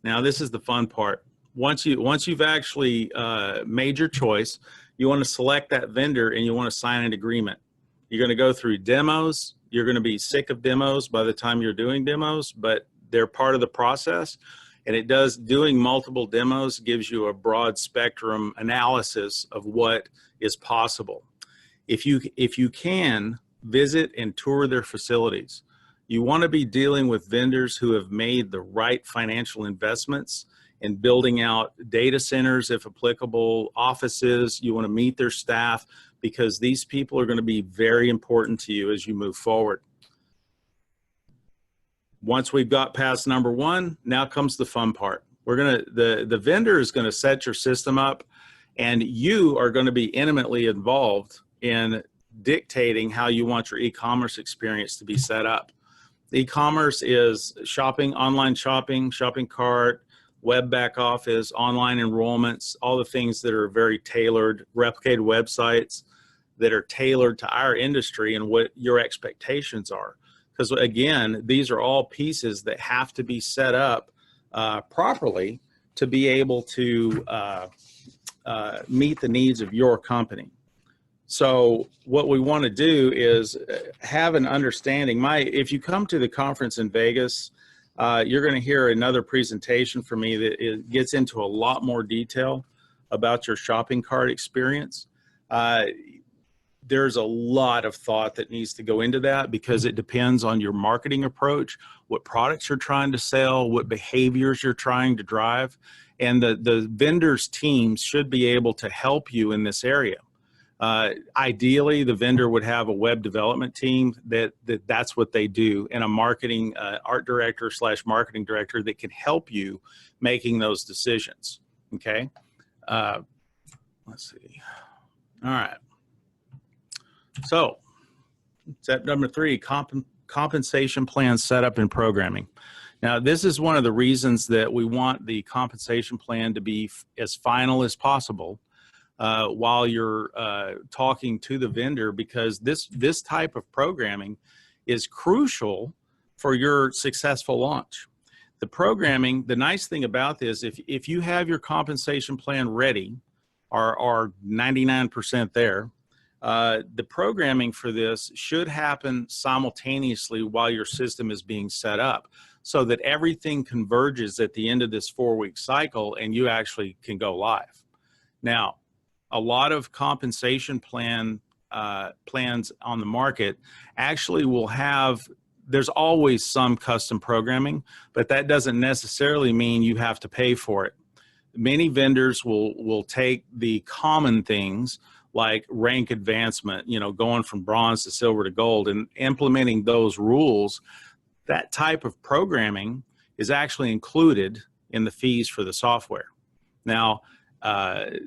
Speaker 6: Now this is the fun part. Once you've actually made your choice, you want to select that vendor and you want to sign an agreement. You're going to go through demos. You're going to be sick of demos by the time you're doing demos, but they're part of the process. And doing multiple demos gives you a broad spectrum analysis of what is possible. If you can, visit and tour their facilities. You want to be dealing with vendors who have made the right financial investments in building out data centers, if applicable, offices. You want to meet their staff, because these people are going to be very important to you as you move forward. Once we've got past number one, now comes the fun part. The vendor is going to set your system up, and you are going to be intimately involved in dictating how you want your e-commerce experience to be set up. E-commerce is shopping, online shopping, shopping cart, web back office, online enrollments, all the things that are very tailored, replicated websites that are tailored to our industry and what your expectations are. Because again, these are all pieces that have to be set up properly to be able to meet the needs of your company. So what we want to do is have an understanding. If you come to the conference in Vegas, you're going to hear another presentation from me that gets into a lot more detail about your shopping cart experience. There's a lot of thought that needs to go into that, because it depends on your marketing approach, what products you're trying to sell, what behaviors you're trying to drive, and the vendor's teams should be able to help you in this area. Ideally, the vendor would have a web development team that's what they do, and a marketing art director / marketing director that can help you making those decisions. Okay. Let's see. All right. So step number 3, compensation plan setup and programming. Now, this is one of the reasons that we want the compensation plan to be as final as possible while you're talking to the vendor, because this type of programming is crucial for your successful launch. The programming, the nice thing about this, if you have your compensation plan ready, or 99% there, the programming for this should happen simultaneously while your system is being set up, so that everything converges at the end of this 4-week cycle and you actually can go live. Now, a lot of compensation plans on the market actually will have, there's always some custom programming, but that doesn't necessarily mean you have to pay for it. Many vendors will take the common things like rank advancement, going from bronze to silver to gold, and implementing those rules. That type of programming is actually included in the fees for the software. Now,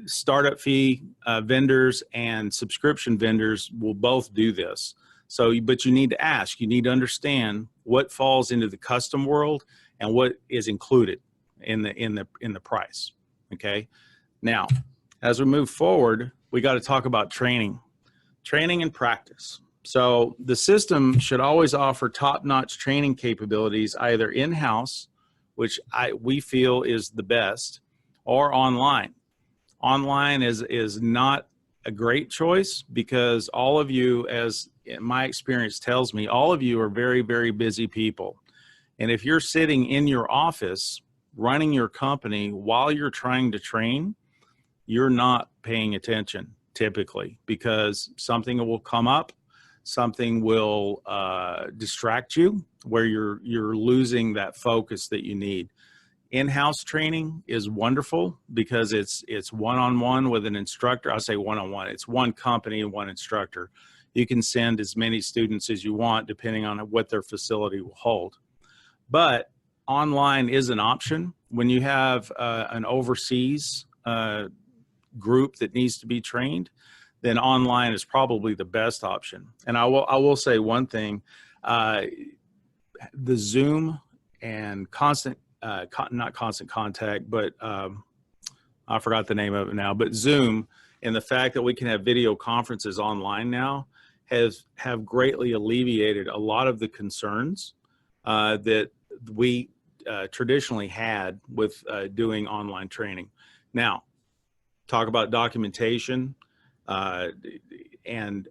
Speaker 6: startup fee vendors and subscription vendors will both do this. So, but you need to ask, you need to understand what falls into the custom world and what is included in the price. Okay. Now, as we move forward, we got to talk about training and practice. So the system should always offer top-notch training capabilities, either in-house, which we feel is the best, or online. Online is not a great choice, because all of you, as my experience tells me, all of you are very, very busy people. And if you're sitting in your office running your company while you're trying to train, you're not paying attention typically, because something will come up, something will distract you where you're losing that focus that you need. In-house training is wonderful because it's one-on-one with an instructor. I say one-on-one, it's one company and one instructor. You can send as many students as you want depending on what their facility will hold. But online is an option. When you have an overseas group that needs to be trained, then online is probably the best option. And I will say one thing, the Zoom and constant, not constant contact, but I forgot the name of it now, but Zoom and the fact that we can have video conferences online now have greatly alleviated a lot of the concerns that we traditionally had with doing online training. Now, talk about documentation and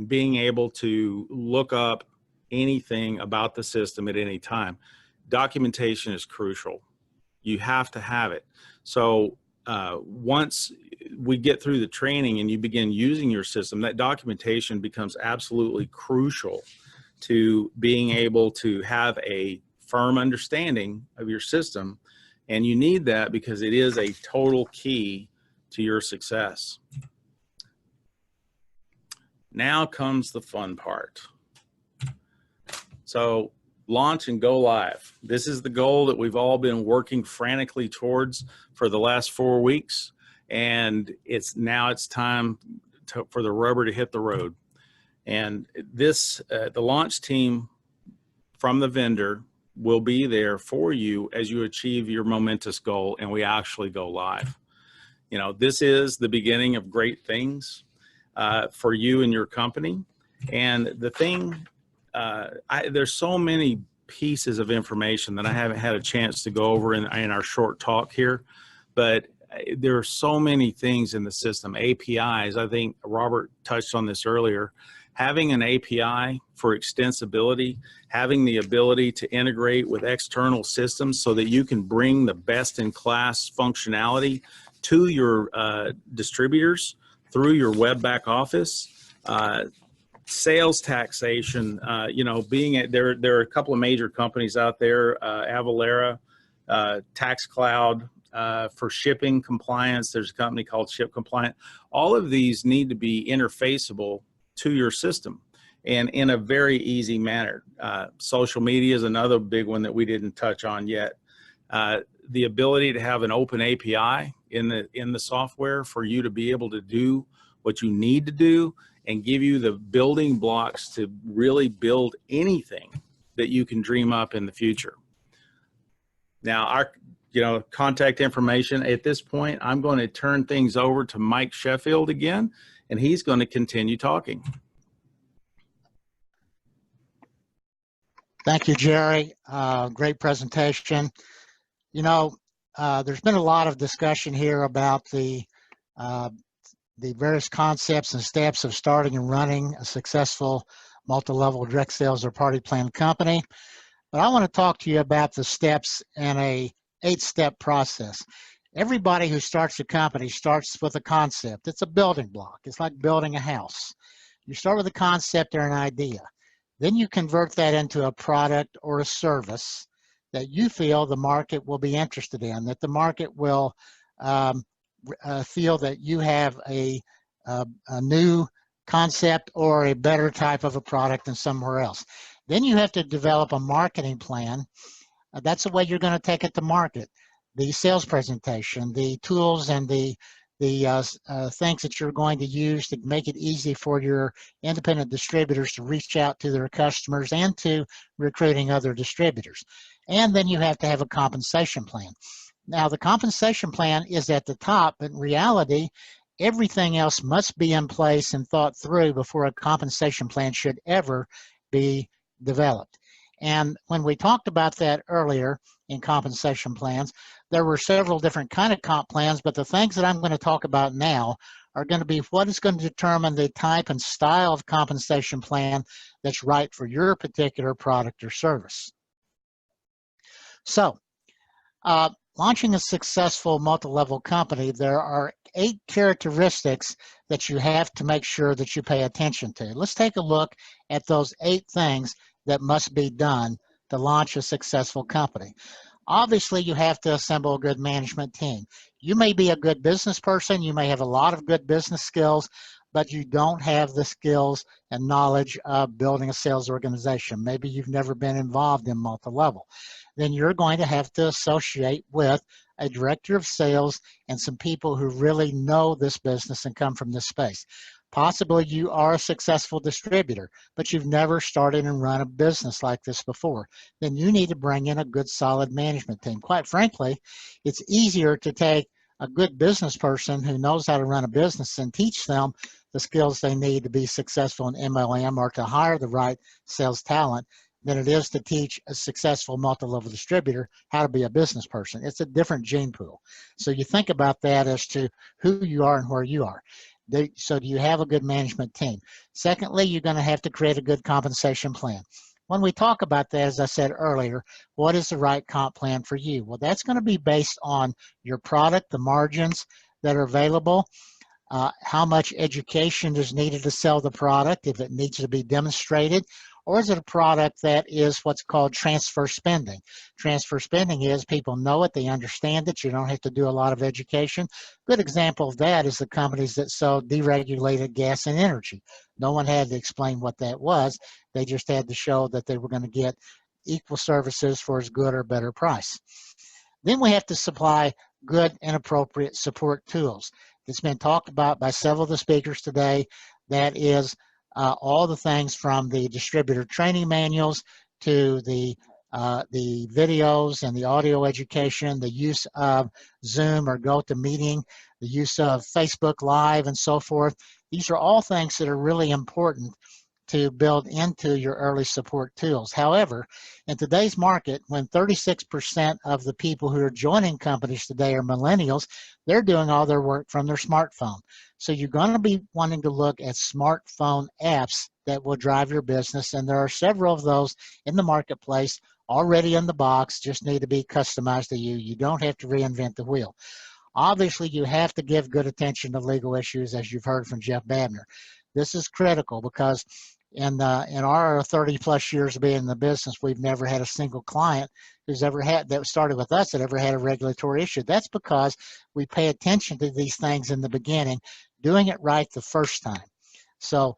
Speaker 6: being able to look up anything about the system at any time. Documentation is crucial. You have to have it. So once we get through the training and you begin using your system, that documentation becomes absolutely crucial to being able to have a firm understanding of your system. And you need that because it is a total key to your success. Now comes the fun part. So launch and go live. This is the goal that we've all been working frantically towards for the last 4 weeks. And it's time for the rubber to hit the road. And this, the launch team from the vendor will be there for you as you achieve your momentous goal and we actually go live. You know, this is the beginning of great things for you and your company. And the thing, there's so many pieces of information that I haven't had a chance to go over in our short talk here, but there are so many things in the system. APIs, I think Robert touched on this earlier. Having an API for extensibility, having the ability to integrate with external systems so that you can bring the best-in-class functionality to your distributors through your web back office. Sales taxation, you know, there are a couple of major companies out there, Avalara, TaxCloud, for shipping compliance. There's a company called Ship Compliant. All of these need to be interfaceable to your system and in a very easy manner. Social media is another big one that we didn't touch on yet. The ability to have an open API in the software for you to be able to do what you need to do and give you the building blocks to really build anything that you can dream up in the future. Now, our contact information at this point, I'm going to turn things over to Mike Sheffield again, and he's going to continue talking.
Speaker 3: Thank you, Jerry. Great presentation. You know, there's been a lot of discussion here about the various concepts and steps of starting and running a successful multi-level direct sales or party plan company. But I want to talk to you about the steps in a 8-step process. Everybody who starts a company starts with a concept. It's a building block. It's like building a house. You start with a concept or an idea. Then you convert that into a product or a service that you feel the market will be interested in, that the market will feel that you have a new concept or a better type of a product than somewhere else. Then you have to develop a marketing plan. That's the way you're going to take it to market. The sales presentation, the tools and the things that you're going to use to make it easy for your independent distributors to reach out to their customers and to recruiting other distributors. And then you have to have a compensation plan. Now, the compensation plan is at the top, but in reality, everything else must be in place and thought through before a compensation plan should ever be developed. And when we talked about that earlier in compensation plans, there were several different kind of comp plans, but the things that I'm going to talk about now are going to be what is going to determine the type and style of compensation plan that's right for your particular product or service. So, launching a successful multi-level company, there are 8 characteristics that you have to make sure that you pay attention to. Let's take a look at those 8 things that must be done to launch a successful company. Obviously, you have to assemble a good management team. You may be a good business person, you may have a lot of good business skills, but you don't have the skills and knowledge of building a sales organization. Maybe you've never been involved in multi-level. Then you're going to have to associate with a director of sales and some people who really know this business and come from this space. Possibly you are a successful distributor, but you've never started and run a business like this before. Then you need to bring in a good, solid management team. Quite frankly, it's easier to take a good business person who knows how to run a business and teach them the skills they need to be successful in MLM or to hire the right sales talent than it is to teach a successful multi-level distributor how to be a business person. It's a different gene pool. So you think about that as to who you are and where you are. So do you have a good management team? Secondly, you're going to have to create a good compensation plan. When we talk about that, as I said earlier, what is the right comp plan for you? Well, that's going to be based on your product, the margins that are available, how much education is needed to sell the product, if it needs to be demonstrated, or is it a product that is what's called transfer spending? Transfer spending is people know it, they understand it, you don't have to do a lot of education. Good example of that is the companies that sell deregulated gas and energy. No one had to explain what that was. They just had to show that they were going to get equal services for as good or better price. Then we have to supply good and appropriate support tools. It's been talked about by several of the speakers today. That is all the things from the distributor training manuals to the videos and the audio education, the use of Zoom or GoToMeeting, the use of Facebook Live and so forth. These are all things that are really important to build into your early support tools. However, in today's market, when 36% of the people who are joining companies today are millennials, they're doing all their work from their smartphone. So you're going to be wanting to look at smartphone apps that will drive your business, and there are several of those in the marketplace already in the box, just need to be customized to you. You don't have to reinvent the wheel. Obviously, you have to give good attention to legal issues, as you've heard from Jeff Babener. This is critical because in our 30 plus years of being in the business, we've never had a single client who's ever had, that started with us, that ever had a regulatory issue. That's because we pay attention to these things in the beginning, doing it right the first time. So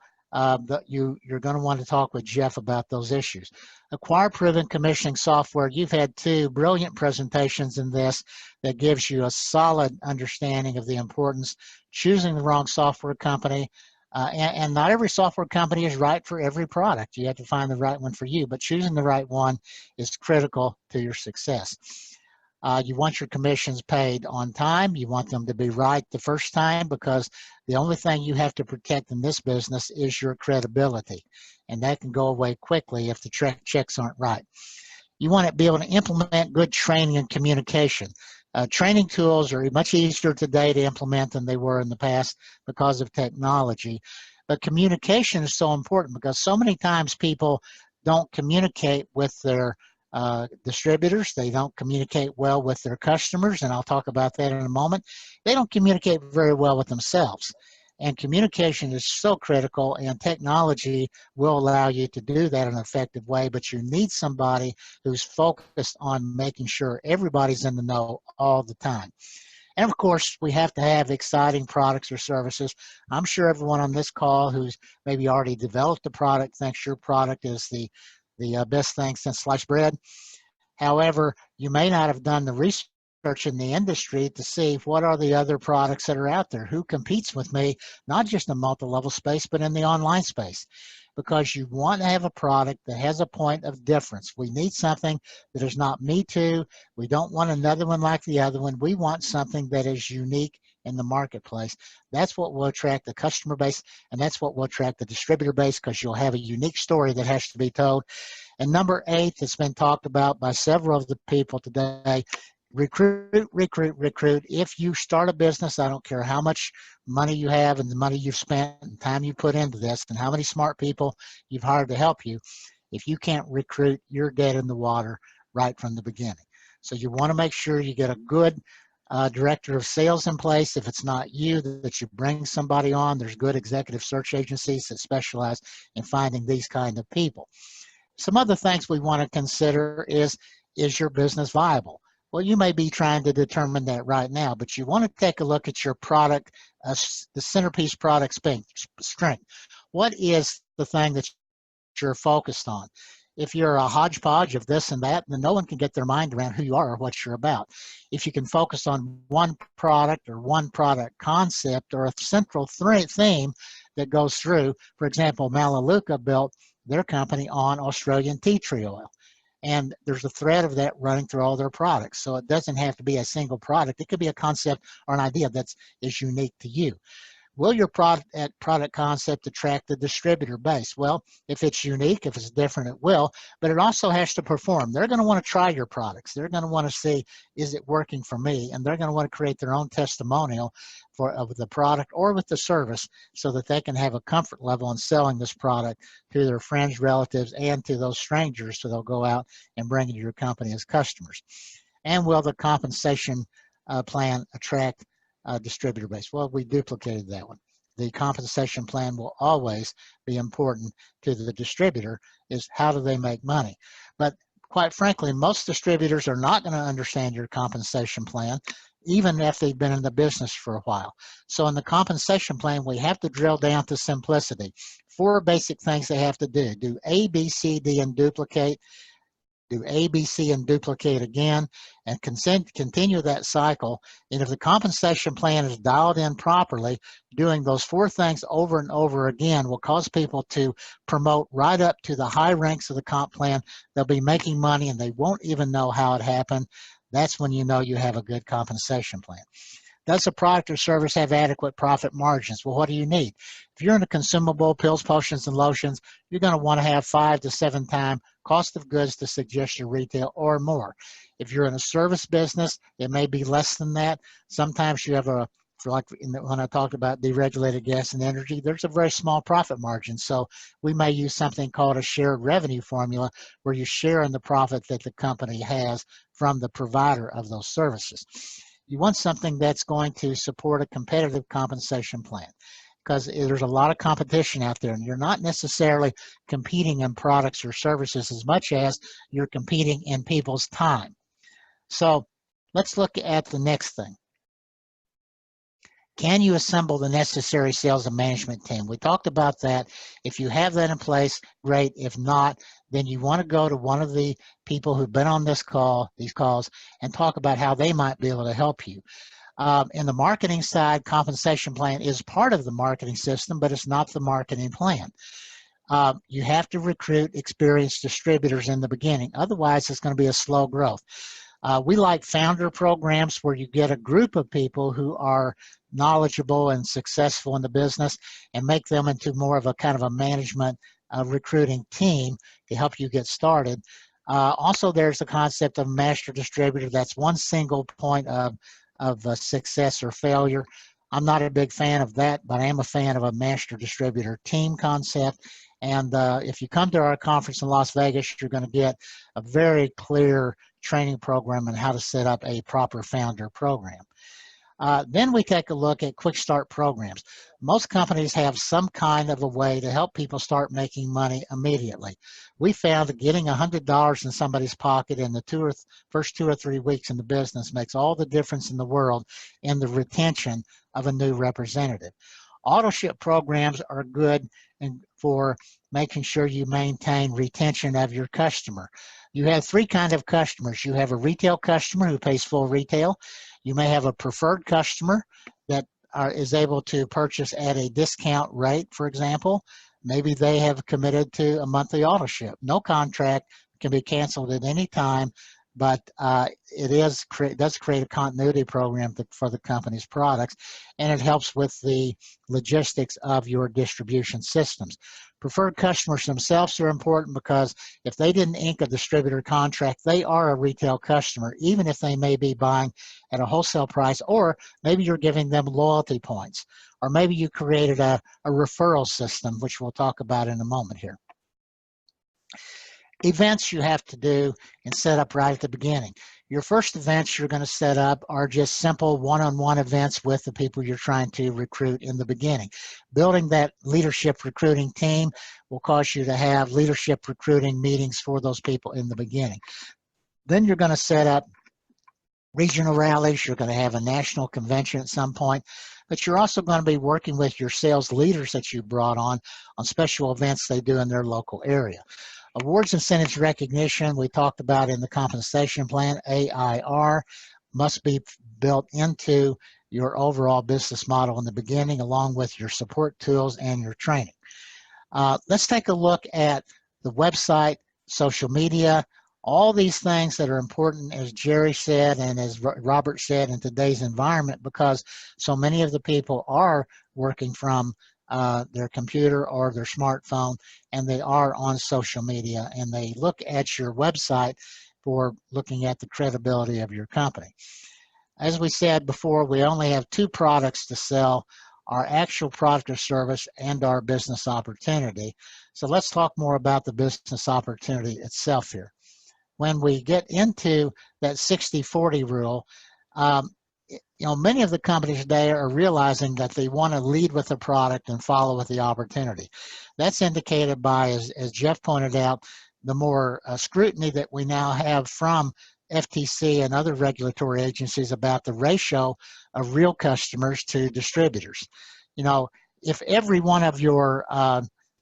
Speaker 3: you're going to want to talk with Jeff about those issues. Acquire proven commissioning software. You've had two brilliant presentations in this that gives you a solid understanding of the importance. Choosing the wrong software company, and not every software company is right for every product. You have to find the right one for you, but choosing the right one is critical to your success. You want your commissions paid on time. You want them to be right the first time, because the only thing you have to protect in this business is your credibility, and that can go away quickly if the checks aren't right. You want to be able to implement good training and communication. Training tools are much easier today to implement than they were in the past because of technology. But communication is so important because so many times people don't communicate with their distributors. They don't communicate well with their customers, and I'll talk about that in a moment. They don't communicate very well with themselves. And communication is so critical, and technology will allow you to do that in an effective way, but you need somebody who's focused on making sure everybody's in the know all the time. And of course, we have to have exciting products or services. I'm sure everyone on this call who's maybe already developed a product thinks your product is the best thing since sliced bread. However, you may not have done the research in the industry to see what are the other products that are out there, who competes with me, not just in multi-level space, but in the online space, because you want to have a product that has a point of difference. We need something that is not me too. We don't want another one like the other one. We want something that is unique in the marketplace. That's what will attract the customer base, and that's what will attract the distributor base, because you'll have a unique story that has to be told. And number 8, that's been talked about by several of the people today, recruit, recruit, recruit. If you start a business, I don't care how much money you have and the money you've spent and time you put into this and how many smart people you've hired to help you, if you can't recruit, you're dead in the water right from the beginning. So you want to make sure you get a good director of sales in place. If it's not you, that you bring somebody on. There's good executive search agencies that specialize in finding these kind of people. Some other things we want to consider is your business viable? Well, you may be trying to determine that right now, but you want to take a look at your product, the centerpiece product strength. What is the thing that you're focused on? If you're a hodgepodge of this and that, then no one can get their mind around who you are or what you're about. If you can focus on one product or one product concept or a central theme, that goes through. For example, Melaleuca built their company on Australian tea tree oil. And there's a thread of that running through all their products. So it doesn't have to be a single product. It could be a concept or an idea that is unique to you. Will your product concept attract the distributor base? Well, if it's unique, if it's different, it will, but it also has to perform. They're going to want to try your products. They're going to want to see, is it working for me? And they're going to want to create their own testimonial of the product or with the service so that they can have a comfort level in selling this product to their friends, relatives, and to those strangers, so they'll go out and bring it to your company as customers. And will the compensation plan attract distributor base? Well, we duplicated that one. The compensation plan will always be important to the distributor, is how do they make money? But quite frankly, most distributors are not going to understand your compensation plan, even if they've been in the business for a while. So in the compensation plan, we have to drill down to simplicity. 4 basic things they have to do. Do A, B, C, D, and duplicate. Do A, B, C, and duplicate again, and continue that cycle. And if the compensation plan is dialed in properly, doing those 4 things over and over again will cause people to promote right up to the high ranks of the comp plan. They'll be making money and they won't even know how it happened. That's when you know you have a good compensation plan. Does the product or service have adequate profit margins? Well, what do you need? If you're in a consumable, pills, potions, and lotions, you're going to want to have 5 to 7 times cost of goods to suggested retail or more. If you're in a service business, it may be less than that. Sometimes you have when I talked about deregulated gas and energy, there's a very small profit margin. So we may use something called a shared revenue formula, where you share in the profit that the company has from the provider of those services. You want something that's going to support a competitive compensation plan, because there's a lot of competition out there, and you're not necessarily competing in products or services as much as you're competing in people's time. So let's look at the next thing. Can you assemble the necessary sales and management team? We talked about that. If you have that in place, great. If not, then you want to go to one of the people who've been on these calls, and talk about how they might be able to help you. In the marketing side, compensation plan is part of the marketing system, but it's not the marketing plan. You have to recruit experienced distributors in the beginning. Otherwise, it's going to be a slow growth. We like founder programs where you get a group of people who are knowledgeable and successful in the business and make them into more of a kind of a management recruiting team to help you get started. Also, there's the concept of master distributor. That's one single point of success or failure. I'm not a big fan of that, but I am a fan of a master distributor team concept. And if you come to our conference in Las Vegas, you're going to get a very clear training program on how to set up a proper founder program. Then we take a look at quick start programs. Most companies have some kind of a way to help people start making money immediately. We found that getting $100 in somebody's pocket in the first 2 or 3 weeks in the business makes all the difference in the world in the retention of a new representative. Auto ship programs are good for making sure you maintain retention of your customer. You have 3 kinds of customers. You have a retail customer who pays full retail. You may have a preferred customer that is able to purchase at a discount rate, for example. Maybe they have committed to a monthly auto ship. No contract, can be canceled at any time, but it does create a continuity program for the company's products, and it helps with the logistics of your distribution systems. Preferred customers themselves are important because if they didn't ink a distributor contract, they are a retail customer, even if they may be buying at a wholesale price, or maybe you're giving them loyalty points, or maybe you created a referral system, which we'll talk about in a moment here. Events you have to do and set up right at the beginning. Your first events you're going to set up are just simple one-on-one events with the people you're trying to recruit in the beginning. Building that leadership recruiting team will cause you to have leadership recruiting meetings for those people in the beginning. Then you're going to set up regional rallies. You're going to have a national convention at some point, but you're also going to be working with your sales leaders that you brought on special events they do in their local area. Awards, incentives, recognition, we talked about in the compensation plan. AIR must be built into your overall business model in the beginning, along with your support tools and your training. Let's take a look at the website, social media, all these things that are important, as Jerry said and as Robert said, in today's environment, because so many of the people are working from their computer or their smartphone, and they are on social media, and they look at your website for looking at the credibility of your company. As we said before, we only have 2 products to sell: our actual product or service and our business opportunity. So let's talk more about the business opportunity itself here. When we get into that 60-40 rule, many of the companies today are realizing that they want to lead with the product and follow with the opportunity. That's indicated by, as Jeff pointed out, the more scrutiny that we now have from FTC and other regulatory agencies about the ratio of real customers to distributors. If every one of your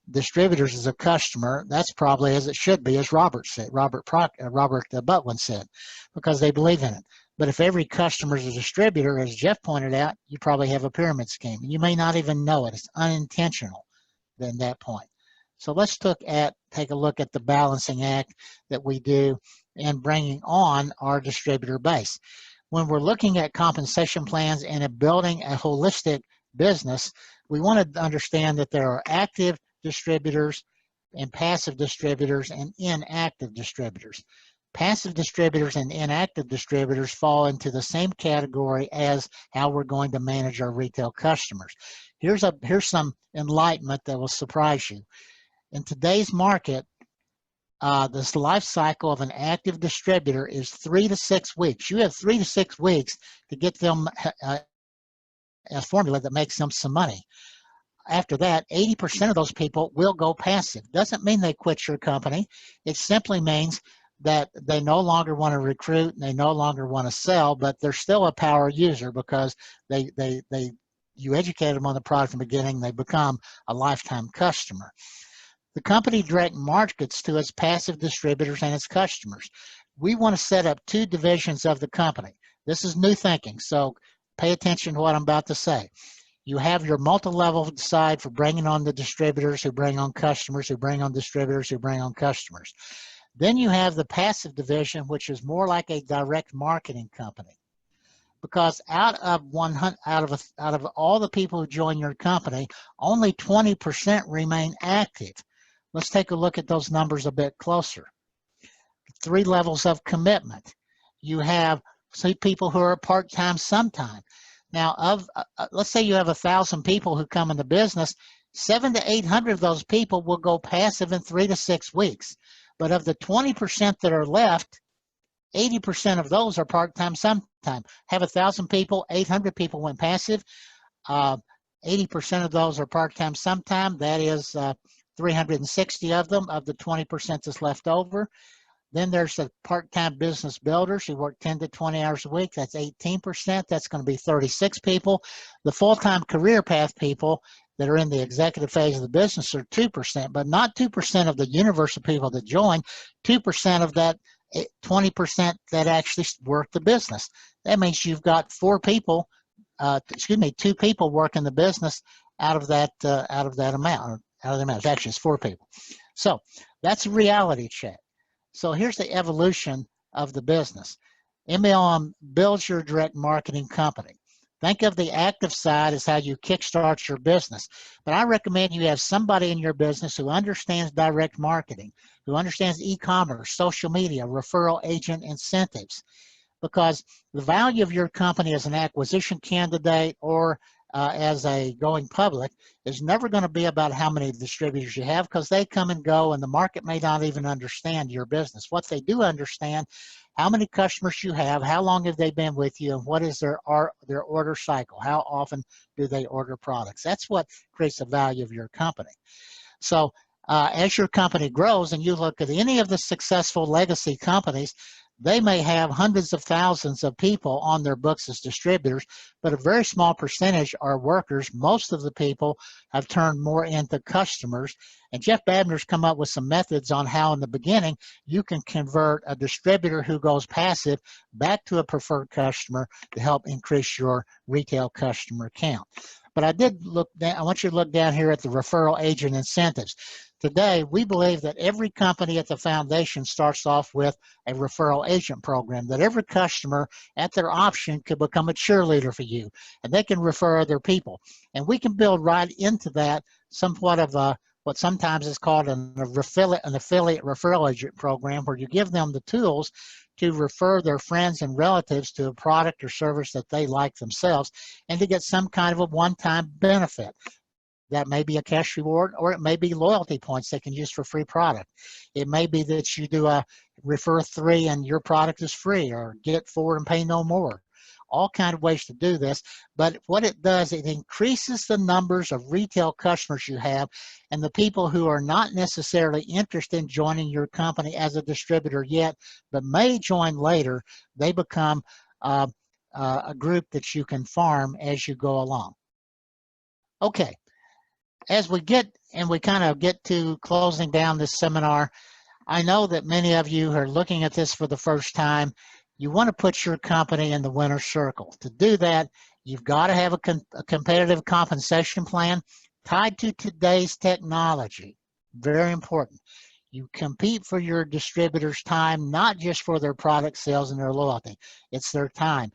Speaker 3: distributors is a customer, that's probably as it should be, as Robert said, Robert Butwin said, because they believe in it. But if every customer is a distributor, as Jeff pointed out, you probably have a pyramid scheme. You may not even know it. It's unintentional at that point. So let's take a look at the balancing act that we do in bringing on our distributor base. When we're looking at compensation plans and building a holistic business, we want to understand that there are active distributors and passive distributors and inactive distributors. Passive distributors and inactive distributors fall into the same category as how we're going to manage our retail customers. Here's some enlightenment that will surprise you. In today's market, this life cycle of an active distributor is 3 to 6 weeks. You have 3 to 6 weeks to get them a formula that makes them some money. After that, 80% of those people will go passive. Doesn't mean they quit your company. It simply means that they no longer want to recruit and they no longer want to sell, but they're still a power user because you educate them on the product in the beginning, they become a lifetime customer. The company direct markets to its passive distributors and its customers. We want to set up 2 divisions of the company. This is new thinking, so pay attention to what I'm about to say. You have your multi-level side for bringing on the distributors who bring on customers, who bring on distributors, who bring on customers. Then you have the passive division, which is more like a direct marketing company. Because out of all the people who join your company, only 20% remain active. Let's take a look at those numbers a bit closer. 3 levels of commitment. You have people who are part-time sometime. Now, let's say you have 1,000 people who come into business, 700 to 800 of those people will go passive in 3 to 6 weeks. But of the 20% that are left, 80% of those are part-time sometime. Have 1,000 people, 800 people went passive. 80% of those are part-time sometime. That is 360 of them, of the 20% that's left over. Then there's the part-time business builders who work 10 to 20 hours a week. That's 18%. That's going to be 36 people. The full-time career path people that are in the executive phase of the business are 2%, but not 2% of the universe of people that join, 2% of that 20% that actually work the business. That means you've got 2 people working the business out of that amount. Actually, it's 4 people. So that's a reality check. So here's the evolution of the business. MLM builds your direct marketing company. Think of the active side as how you kickstart your business. But I recommend you have somebody in your business who understands direct marketing, who understands e-commerce, social media, referral agent incentives. Because the value of your company as an acquisition candidate or as a going public is never going to be about how many distributors you have, because they come and go and the market may not even understand your business. What they do understand, how many customers you have, how long have they been with you, and what is their order cycle, how often do they order products. That's what creates the value of your company. So as your company grows and you look at any of the successful legacy companies, They may have hundreds of thousands of people on their books as distributors, but a very small percentage are workers. Most of the people have turned more into customers. And Jeff Babener's come up with some methods on how in the beginning you can convert a distributor who goes passive back to a preferred customer to help increase your retail customer count. But I did look down, I want you to look down here at the referral agent incentives. Today, we believe that every company at the foundation starts off with a referral agent program, that every customer at their option could become a cheerleader for you, and they can refer other people. And we can build right into that somewhat of a, what sometimes is called an affiliate referral agent program, where you give them the tools to refer their friends and relatives to a product or service that they like themselves, and to get some kind of a one-time benefit. That may be a cash reward, or it may be loyalty points they can use for free product. It may be that you do a refer 3 and your product is free, or get 4 and pay no more. All kind of ways to do this, but what it does, it increases the numbers of retail customers you have, and the people who are not necessarily interested in joining your company as a distributor yet, but may join later, they become a group that you can farm as you go along. Okay. As we get, and we kind of get to closing down this seminar, I know that many of you are looking at this for the first time. You want to put your company in the winner's circle. To do that, you've got to have a competitive compensation plan tied to today's technology. Very important. You compete for your distributor's time, not just for their product sales and their loyalty. It's their time.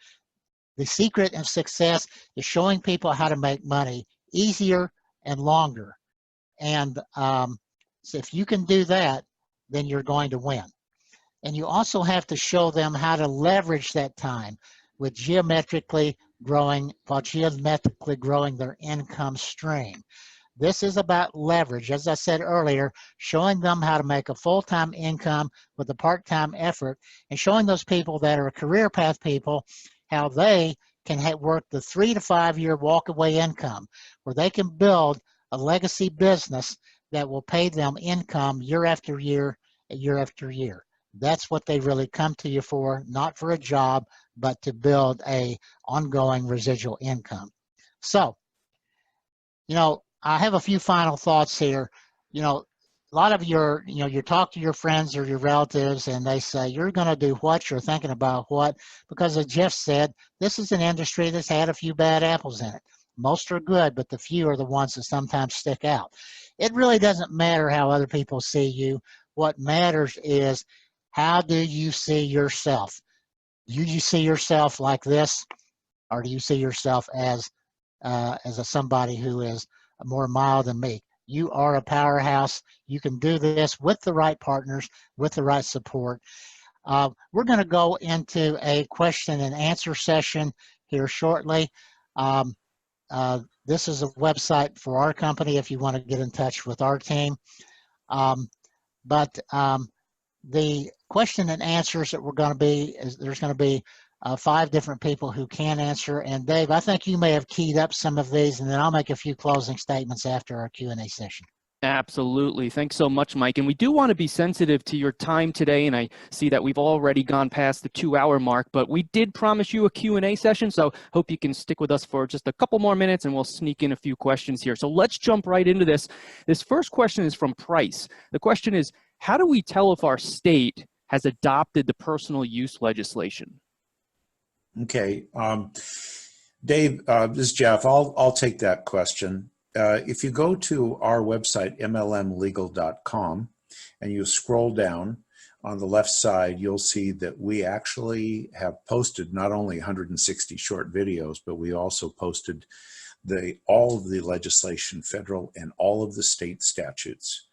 Speaker 3: The secret of success is showing people how to make money easier and longer. And so if you can do that, then you're going to win. And you also have to show them how to leverage that time with geometrically growing their income stream. This is about leverage. As I said earlier, showing them how to make a full-time income with a part-time effort, and showing those people that are career path people how they can work the 3 to 5 year walk-away income, where they can build a legacy business that will pay them income year after year, year after year. That's what they really come to you for, not for a job, but to build a ongoing residual income. So, I have a few final thoughts here. A lot of you talk to your friends or your relatives, and they say, you're going to do what? You're thinking about what? Because as Jeff said, this is an industry that's had a few bad apples in it. Most are good, but the few are the ones that sometimes stick out. It really doesn't matter how other people see you. What matters is, how do you see yourself? Do you see yourself like this, or do you see yourself as somebody who is more mild than meek? You are a powerhouse. You can do this with the right partners, with the right support. We're going to go into a question and answer session here shortly. This is a website for our company if you want to get in touch with our team. The question and answers that we're going to be, there's going to be 5 different people who can answer. And Dave, I think you may have keyed up some of these, and then I'll make a few closing statements after our Q&A session.
Speaker 1: Absolutely. Thanks so much, Mike. And we do want to be sensitive to your time today. And I see that we've already gone past the 2-hour mark, but we did promise you a Q&A session. So hope you can stick with us for just a couple more minutes, and we'll sneak in a few questions here. So let's jump right into this. This first question is from Price. The question is, how do we tell if our state has adopted the personal use legislation?
Speaker 2: Okay. Dave, this is Jeff. I'll take that question. If you go to our website, mlmlegal.com, and you scroll down on the left side, you'll see that we actually have posted not only 160 short videos, but we also posted all of the legislation, federal and all of the state statutes.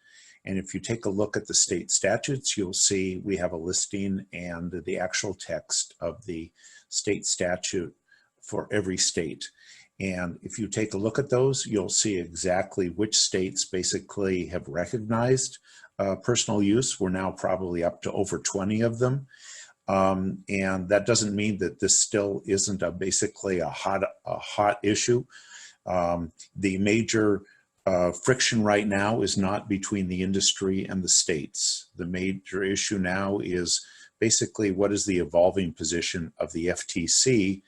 Speaker 2: And if you take a look at the state statutes, you'll see we have a listing and the actual text of the state statute for every state. And if you take a look at those, you'll see exactly which states basically have recognized personal use. We're now probably up to over 20 of them. And that doesn't mean that this still isn't basically a hot issue. The major friction right now is not between the industry and the states. The major issue now is basically what is the evolving position of the FTC.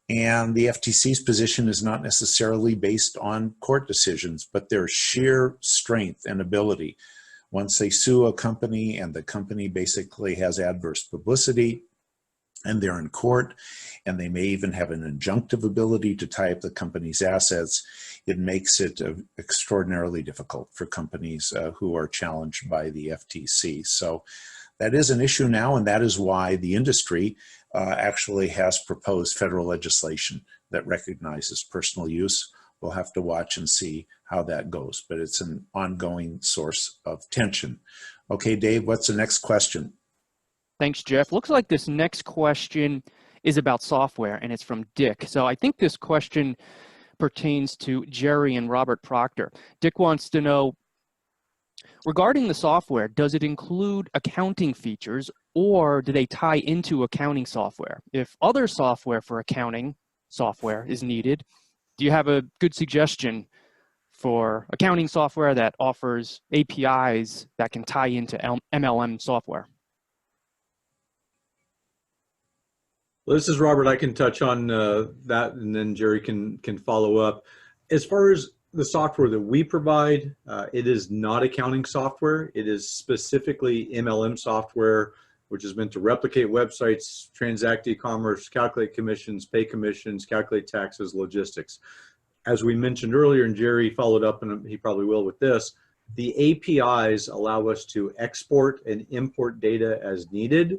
Speaker 2: And the FTC's position is not necessarily based on court decisions, but their sheer strength and ability. Once they sue a company and the company basically has adverse publicity and they're in court, and they may even have an injunctive ability to tie up the company's assets, it makes it extraordinarily difficult for companies who are challenged by the FTC. So that is an issue now, and that is why the industry actually has proposed federal legislation that recognizes personal use. We'll have to watch and see how that goes, but it's an ongoing source of tension. Okay, Dave, what's the next question?
Speaker 1: Thanks, Jeff. Looks like this next question is about software, and it's from Dick. So I think this question pertains to Jerry and Robert Proctor. Dick wants to know, regarding the software, does it include accounting features, or do they tie into accounting software? If other software for accounting software is needed, do you have a good suggestion for accounting software that offers APIs that can tie into MLM software?
Speaker 4: Well, this is Robert. I can touch on that, and then Jerry can follow up. As far as the software that we provide, it is not accounting software. It is specifically MLM software, which is meant to replicate websites, transact e-commerce, calculate commissions, pay commissions, calculate taxes, logistics. As we mentioned earlier, and Jerry followed up, and he probably will with this, the APIs allow us to export and import data as needed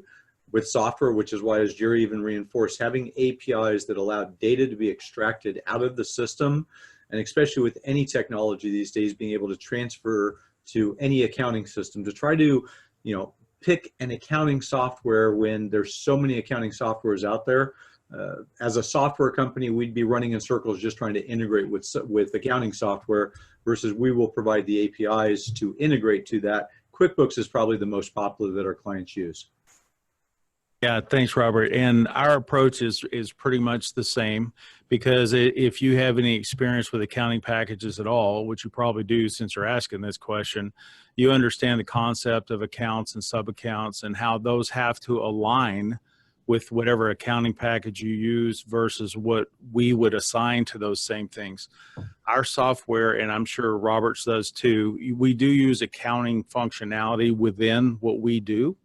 Speaker 4: with software, which is why, as Jerry even reinforced, having APIs that allow data to be extracted out of the system, and especially with any technology these days, being able to transfer to any accounting system to try to, pick an accounting software when there's so many accounting softwares out there. As a software company, we'd be running in circles just trying to integrate with accounting software, versus we will provide the APIs to integrate to that. QuickBooks is probably the most popular that our clients use.
Speaker 6: Yeah, thanks, Robert. And our approach is pretty much the same, because if you have any experience with accounting packages at all, which you probably do since you're asking this question, you understand the concept of accounts and sub-accounts and how those have to align with whatever accounting package you use versus what we would assign to those same things. Our software, and I'm sure Robert's does too, we do use accounting functionality within what we do.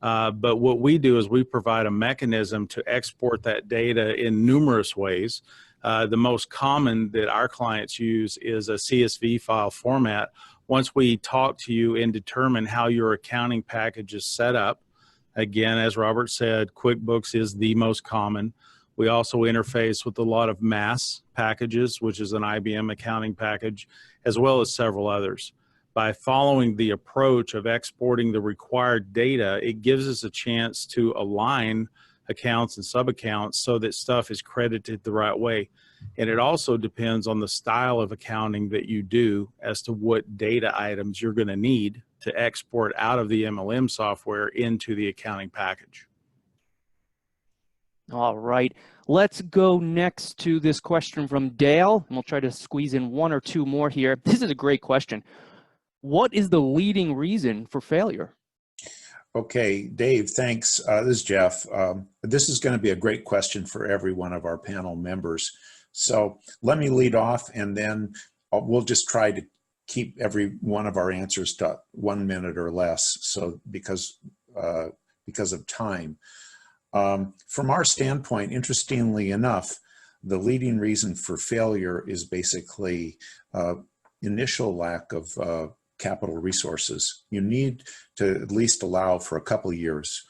Speaker 6: But what we do is we provide a mechanism to export that data in numerous ways. The most common that our clients use is a CSV file format. Once we talk to you and determine how your accounting package is set up, again, as Robert said, QuickBooks is the most common. We also interface with a lot of MAS packages, which is an IBM accounting package, as well as several others. By following the approach of exporting the required data, it gives us a chance to align accounts and sub-accounts so that stuff is credited the right way. And it also depends on the style of accounting that you do as to what data items you're going to need to export out of the MLM software into the accounting package.
Speaker 1: All right, let's go next to this question from Dale, and we'll try to squeeze in one or two more here. This is a great question. What is the leading reason for failure?
Speaker 2: Okay, Dave, thanks. This is Jeff. This is going to be a great question for every one of our panel members. So let me lead off, and then we'll just try to keep every one of our answers to 1 minute or less, so because of time. From our standpoint, interestingly enough, the leading reason for failure is basically initial lack of capital resources. You need to at least allow for a couple of years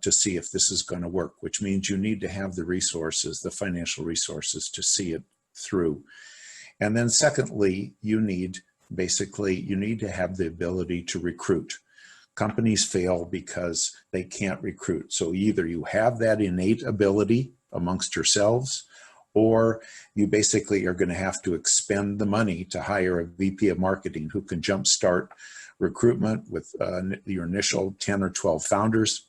Speaker 2: to see if this is going to work, which means you need to have the resources, the financial resources, to see it through. And then secondly, you need to have the ability to recruit. Companies fail because they can't recruit. So either you have that innate ability amongst yourselves, or you basically are going to have to expend the money to hire a VP of marketing who can jumpstart recruitment with your initial 10 or 12 founders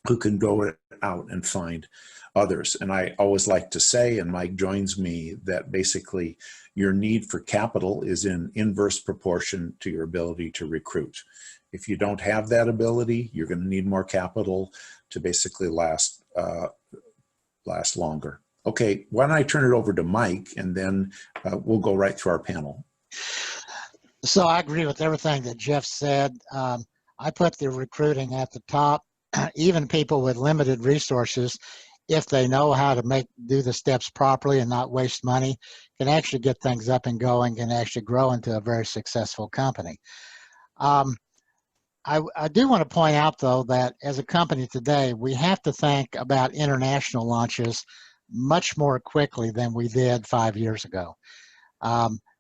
Speaker 2: who can go out and find others. And I always like to say, and Mike joins me, that basically your need for capital is in inverse proportion to your ability to recruit. If you don't have that ability, you're going to need more capital to basically last longer. Okay, why don't I turn it over to Mike, and then we'll go right through our panel.
Speaker 3: So I agree with everything that Jeff said. I put the recruiting at the top. Even people with limited resources, if they know how to do the steps properly and not waste money, can actually get things up and going and actually grow into a very successful company. I do want to point out, though, that as a company today, we have to think about international launches much more quickly than we did 5 years ago.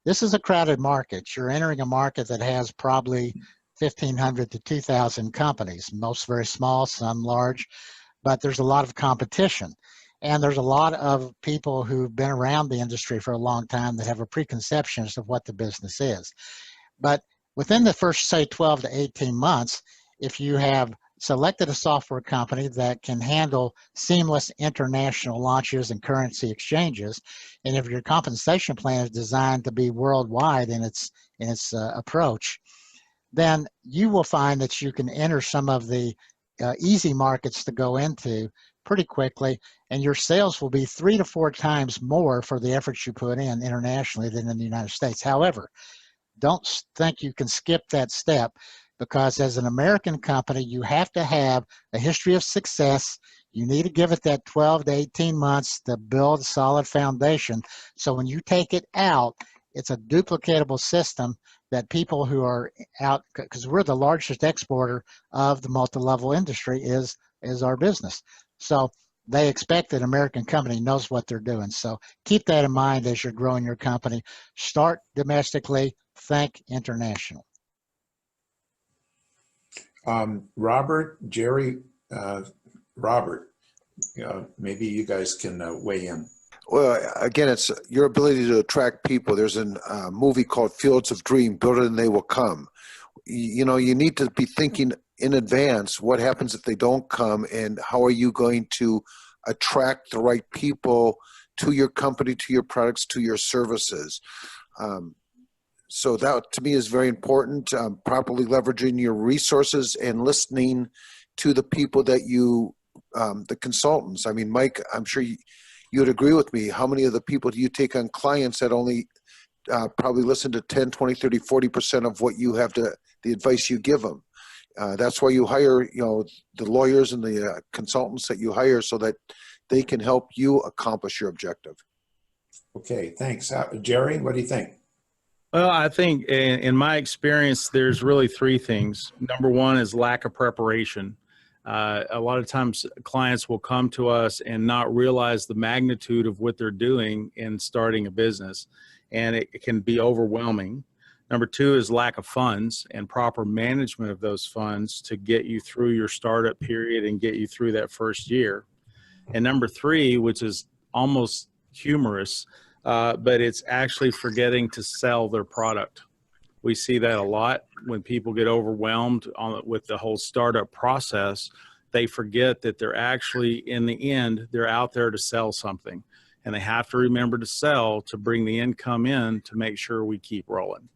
Speaker 3: This is a crowded market. You're entering a market that has probably 1,500 to 2,000 companies, most very small, some large, but there's a lot of competition. And there's a lot of people who've been around the industry for a long time that have a preconception as to what the business is. But within the first, say, 12 to 18 months, if you have selected a software company that can handle seamless international launches and currency exchanges, and if your compensation plan is designed to be worldwide in its approach, then you will find that you can enter some of the easy markets to go into pretty quickly, and your sales will be 3 to 4 times more for the efforts you put in internationally than in the United States. However, don't think you can skip that step, because as an American company, you have to have a history of success. You need to give it that 12 to 18 months to build a solid foundation. So when you take it out, it's a duplicatable system that people who are out, because we're the largest exporter of the multi-level industry is our business. So they expect that an American company knows what they're doing. So keep that in mind as you're growing your company. Start domestically, think international.
Speaker 2: Robert, Jerry, Robert, maybe you guys can weigh in.
Speaker 5: Well, again, it's your ability to attract people. There's a movie called Fields of Dream, Build It and They Will Come. You know, you need to be thinking in advance, what happens if they don't come, and how are you going to attract the right people to your company, to your products, to your services. So that to me is very important, properly leveraging your resources and listening to the people that you, the consultants. I mean, Mike, I'm sure you would agree with me. How many of the people do you take on clients that only probably listen to 10, 20, 30, 40% of what you have to, the advice you give them? That's why you hire, you know, the lawyers and the consultants that you hire, so that they can help you accomplish your objective.
Speaker 2: Okay, thanks. Jerry, what do you think?
Speaker 6: Well, I think in my experience, there's really 3 things. Number one is lack of preparation. A lot of times clients will come to us and not realize the magnitude of what they're doing in starting a business, and it can be overwhelming. Number 2 is lack of funds and proper management of those funds to get you through your startup period and get you through that first year. And number 3, which is almost humorous, but it's actually forgetting to sell their product. We see that a lot when people get overwhelmed with the whole startup process. They forget that they're actually, in the end, they're out there to sell something. And they have to remember to sell to bring the income in to make sure we keep rolling.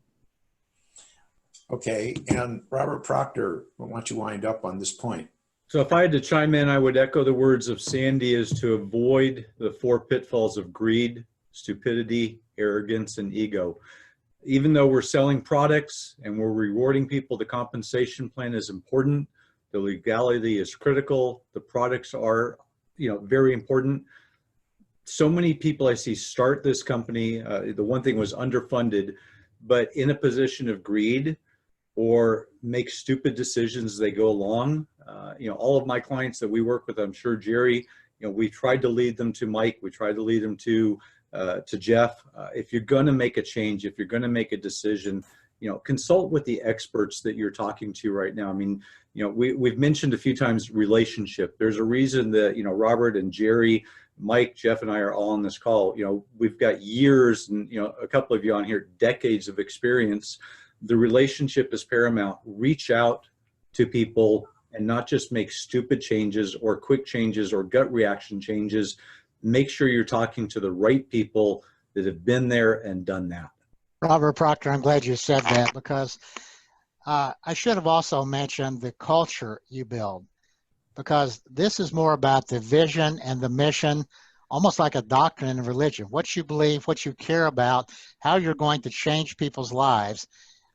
Speaker 2: Okay, and Robert Proctor, why don't you wind up on this point?
Speaker 4: So if I had to chime in, I would echo the words of Sandy, is to avoid the 4 pitfalls of greed, stupidity, arrogance, and ego. Even though we're selling products and we're rewarding people, the compensation plan is important. The legality is critical. The products are, very important. So many people I see start this company. The one thing was underfunded, but in a position of greed, or make stupid decisions as they go along. All of my clients that we work with, I'm sure Jerry, we tried to lead them to Mike. We tried to lead them to Jeff. If you're going to make a change, if you're going to make a decision, consult with the experts that you're talking to right now. I mean, we've mentioned a few times relationship. There's a reason that, Robert and Jerry, Mike, Jeff, and I are all on this call. We've got years and, a couple of you on here, decades of experience. The relationship is paramount. Reach out to people and not just make stupid changes or quick changes or gut reaction changes. Make sure you're talking to the right people that have been there and done that.
Speaker 3: Robert Proctor, I'm glad you said that, because I should have also mentioned the culture you build, because this is more about the vision and the mission, almost like a doctrine in religion. What you believe, what you care about, how you're going to change people's lives,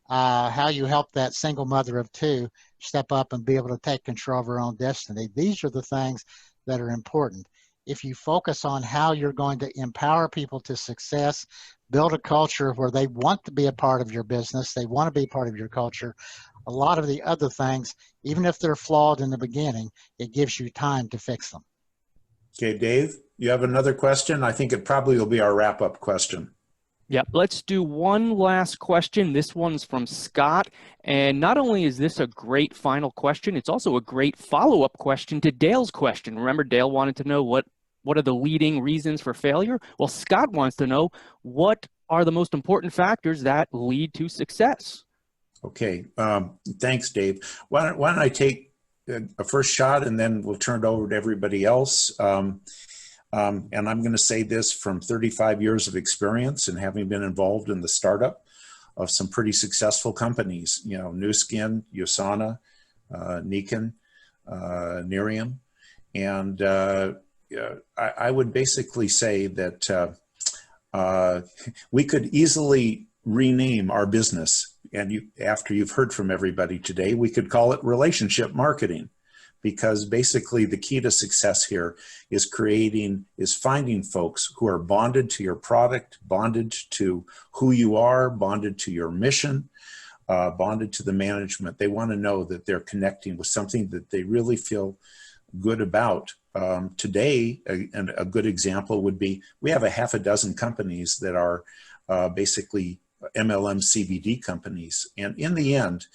Speaker 3: how you help that single mother of two step up and be able to take control of her own destiny. These are the things that are important. If you focus on how you're going to empower people to success, build a culture where they want to be a part of your business, they want to be part of your culture, a lot of the other things, even if they're flawed in the beginning, it gives you time to fix them.
Speaker 2: Okay, Dave, you have another question? I think it probably will be our wrap-up question.
Speaker 1: Yeah, let's do one last question. This one's from Scott. And not only is this a great final question, it's also a great follow-up question to Dale's question. Remember, Dale wanted to know what are the leading reasons for failure? Well, Scott wants to know, what are the most important factors that lead to success?
Speaker 2: Okay, thanks, Dave. Why don't I take a first shot, and then we'll turn it over to everybody else. And I'm going to say this from 35 years of experience and having been involved in the startup of some pretty successful companies, you know, New Skin, USANA, Uni-Gen, Nerium. And I would basically say that we could easily rename our business. And after you've heard from everybody today, we could call it relationship marketing. Because basically the key to success here is finding folks who are bonded to your product, bonded to who you are, bonded to your mission, bonded to the management. They want to know that they're connecting with something that they really feel good about. Today, a good example would be, we have a half a dozen companies that are basically MLM CBD companies. And in the end,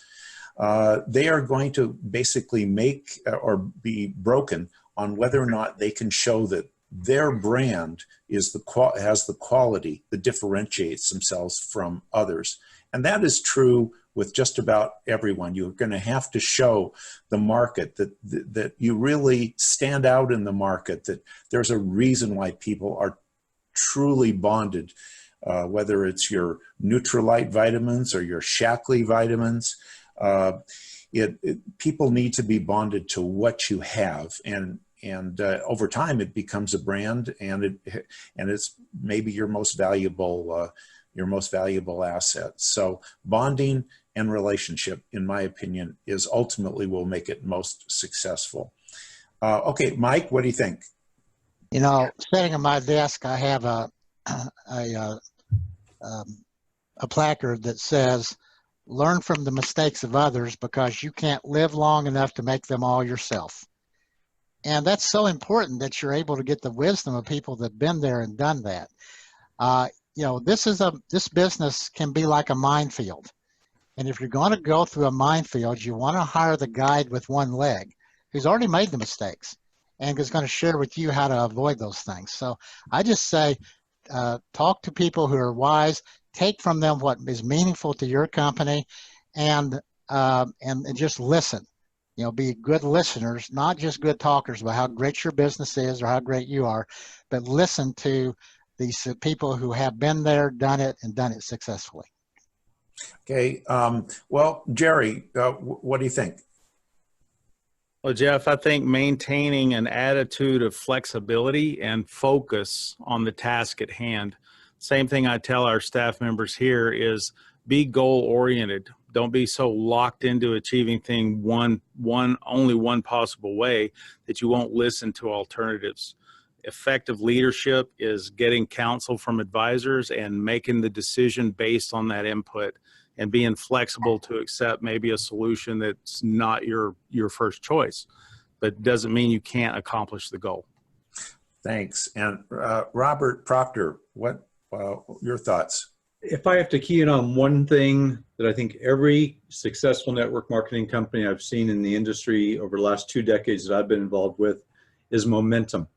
Speaker 2: they are going to basically make or be broken on whether or not they can show that their brand has the quality that differentiates themselves from others. And that is true with just about everyone. You're going to have to show the market that you really stand out in the market, that there's a reason why people are truly bonded, whether it's your Nutrilite vitamins or your Shaklee vitamins. People need to be bonded to what you have, and over time it becomes a brand, and it's maybe your most valuable asset. So bonding and relationship, in my opinion, is ultimately will make it most successful. Okay, Mike, what do you think?
Speaker 3: You know, sitting at my desk, I have a placard that says, "Learn from the mistakes of others, because you can't live long enough to make them all yourself." And that's so important, that you're able to get the wisdom of people that have been there and done that. You know, this business can be like a minefield. And if you're going to go through a minefield, you want to hire the guide with one leg who's already made the mistakes and is going to share with you how to avoid those things. So I just say, talk to people who are wise, take from them what is meaningful to your company, and just listen. You know, be good listeners, not just good talkers about how great your business is or how great you are, but listen to these people who have been there, done it, and done it successfully.
Speaker 2: Okay, well, Jerry, what do you think?
Speaker 6: Well, Jeff, I think maintaining an attitude of flexibility and focus on the task at hand. Same thing I tell our staff members here is be goal-oriented. Don't be so locked into achieving only one possible way that you won't listen to alternatives. Effective leadership is getting counsel from advisors and making the decision based on that input, and being flexible to accept maybe a solution that's not your first choice, but doesn't mean you can't accomplish the goal.
Speaker 2: Thanks. And Robert Proctor, what your thoughts?
Speaker 4: If I have to key in on one thing that I think every successful network marketing company I've seen in the industry over the last 2 decades that I've been involved with is momentum.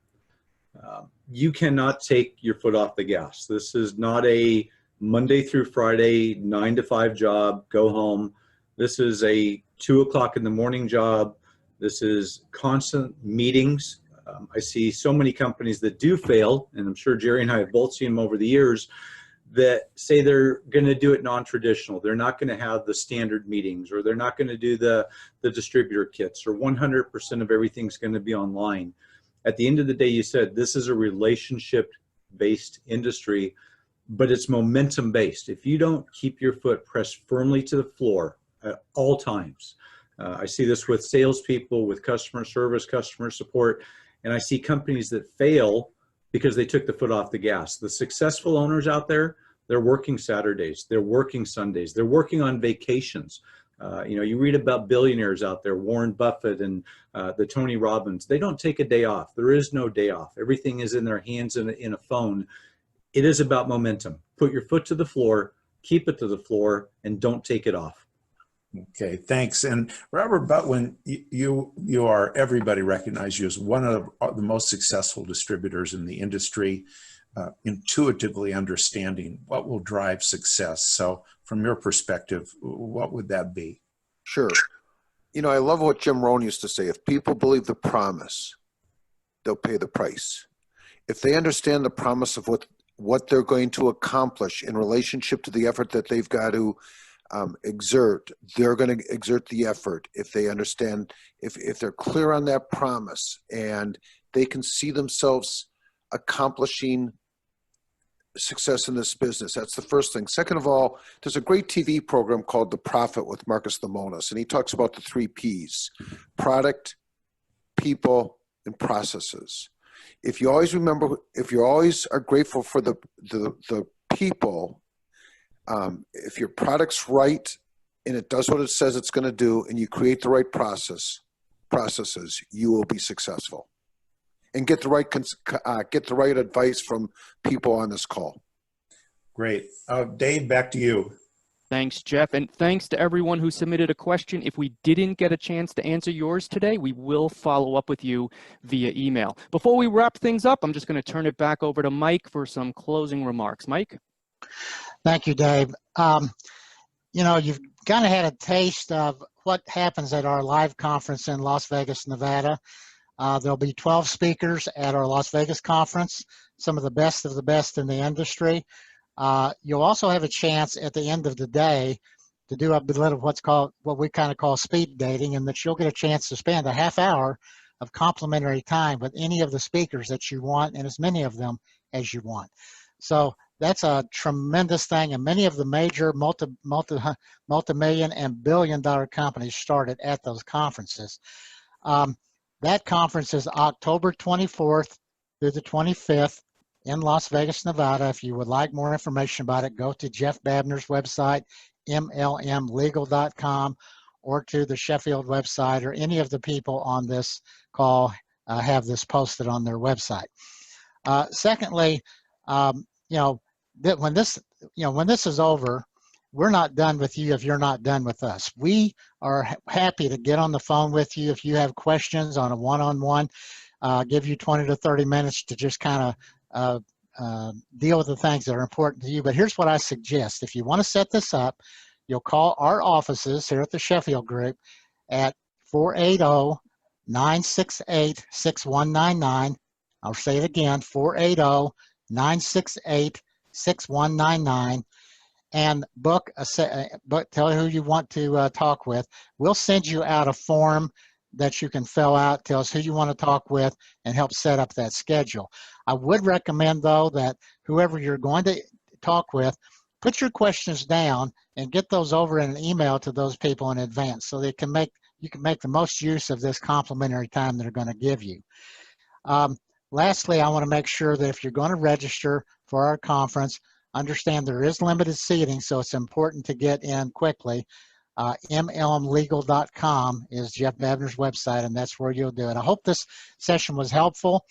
Speaker 4: You cannot take your foot off the gas. This is not a Monday through Friday, 9 to 5 job, go home. This is a 2 o'clock in the morning job. This is constant meetings. I see so many companies that do fail, and I'm sure Jerry and I have both seen them over the years, that say they're going to do it non-traditional. They're not going to have the standard meetings, or they're not going to do the distributor kits, or 100% of everything's going to be online. At the end of the day, you said this is a relationship-based industry, but it's momentum-based. If you don't keep your foot pressed firmly to the floor at all times, I see this with salespeople, with customer service, customer support, and I see companies that fail because they took the foot off the gas. The successful owners out there, they're working Saturdays, they're working Sundays, they're working on vacations. You read about billionaires out there, Warren Buffett and the Tony Robbins. They don't take a day off. There is no day off. Everything is in their hands in a phone. It is about momentum. Put your foot to the floor, keep it to the floor, and don't take it off.
Speaker 2: Okay, thanks. And Robert Butwin, you are, everybody recognizes you as one of the most successful distributors in the industry, intuitively understanding what will drive success. So from your perspective, what would that be?
Speaker 5: Sure. I love what Jim Rohn used to say. If people believe the promise, they'll pay the price. If they understand the promise of what they're going to accomplish in relationship to the effort that they've got to exert, they're going to exert the effort. If they understand, if they're clear on that promise, and they can see themselves accomplishing success in this business. That's the first thing. Second of all, there's a great TV program called The Profit with Marcus Lemonis, and he talks about the 3 Ps: product, people, and processes. If you always remember, if you always are grateful for the people, if your product's right and it does what it says it's going to do, and you create the right processes, you will be successful. And get the right advice from people on this call.
Speaker 2: Great. Dave, back to you.
Speaker 1: Thanks, Jeff, and thanks to everyone who submitted a question. If we didn't get a chance to answer yours today, we will follow up with you via email. Before we wrap things up, I'm just going to turn it back over to Mike for some closing remarks. Mike?
Speaker 3: Thank you, Dave. You've kind of had a taste of what happens at our live conference in Las Vegas, Nevada. There'll be 12 speakers at our Las Vegas conference, some of the best in the industry. You'll also have a chance at the end of the day to do a bit of what we kind of call speed dating, in that you'll get a chance to spend a half hour of complimentary time with any of the speakers that you want, and as many of them as you want. So that's a tremendous thing, and many of the major multi-million and billion-dollar companies started at those conferences. That conference is October 24th through the 25th in Las Vegas, Nevada. If you would like more information about it, go to Jeff Babener's website, mlmlegal.com, or to the Sheffield website, or any of the people on this call have this posted on their website. Secondly, when this is over, we're not done with you if you're not done with us. We are happy to get on the phone with you if you have questions on a one-on-one, give you 20 to 30 minutes to just kind of deal with the things that are important to you. But here's what I suggest. If you want to set this up, you'll call our offices here at the Sheffield Group at 480-968-6199. I'll say it again, 480-968-6199. And tell who you want to talk with. We'll send you out a form that you can fill out, tell us who you want to talk with, and help set up that schedule. I would recommend, though, that whoever you're going to talk with, put your questions down and get those over in an email to those people in advance, so you can make the most use of this complimentary time they're going to give you. Lastly, I want to make sure that if you're going to register for our conference, understand there is limited seating, so it's important to get in quickly. mlmlegal.com is Jeff Babener's website, and that's where you'll do it. I hope this session was helpful.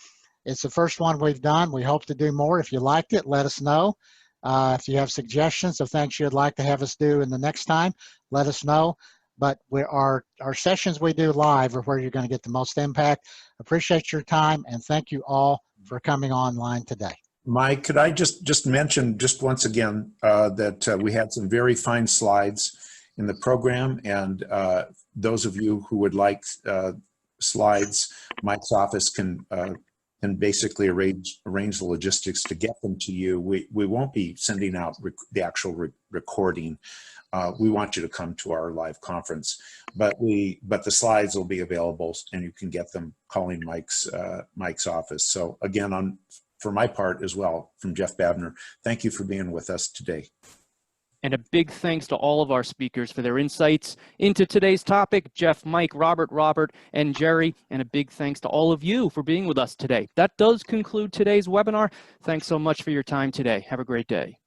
Speaker 3: It's the first one we've done. We hope to do more. If you liked it, let us know. If you have suggestions of things you'd like to have us do in the next time, let us know. But our sessions we do live are where you're going to get the most impact. Appreciate your time, and thank you all for coming online today.
Speaker 2: Mike, could I just mention just once again that we had some very fine slides in the program, and those of you who would like slides, Mike's office can and basically arrange the logistics to get them to you. We won't be sending out the actual recording. We want you to come to our live conference, but the slides will be available and you can get them calling Mike's office. So again, for my part as well, from Jeff Babener, thank you for being with us today.
Speaker 1: And a big thanks to all of our speakers for their insights into today's topic, Jeff, Mike, Robert, and Jerry. And a big thanks to all of you for being with us today. That does conclude today's webinar. Thanks so much for your time today. Have a great day.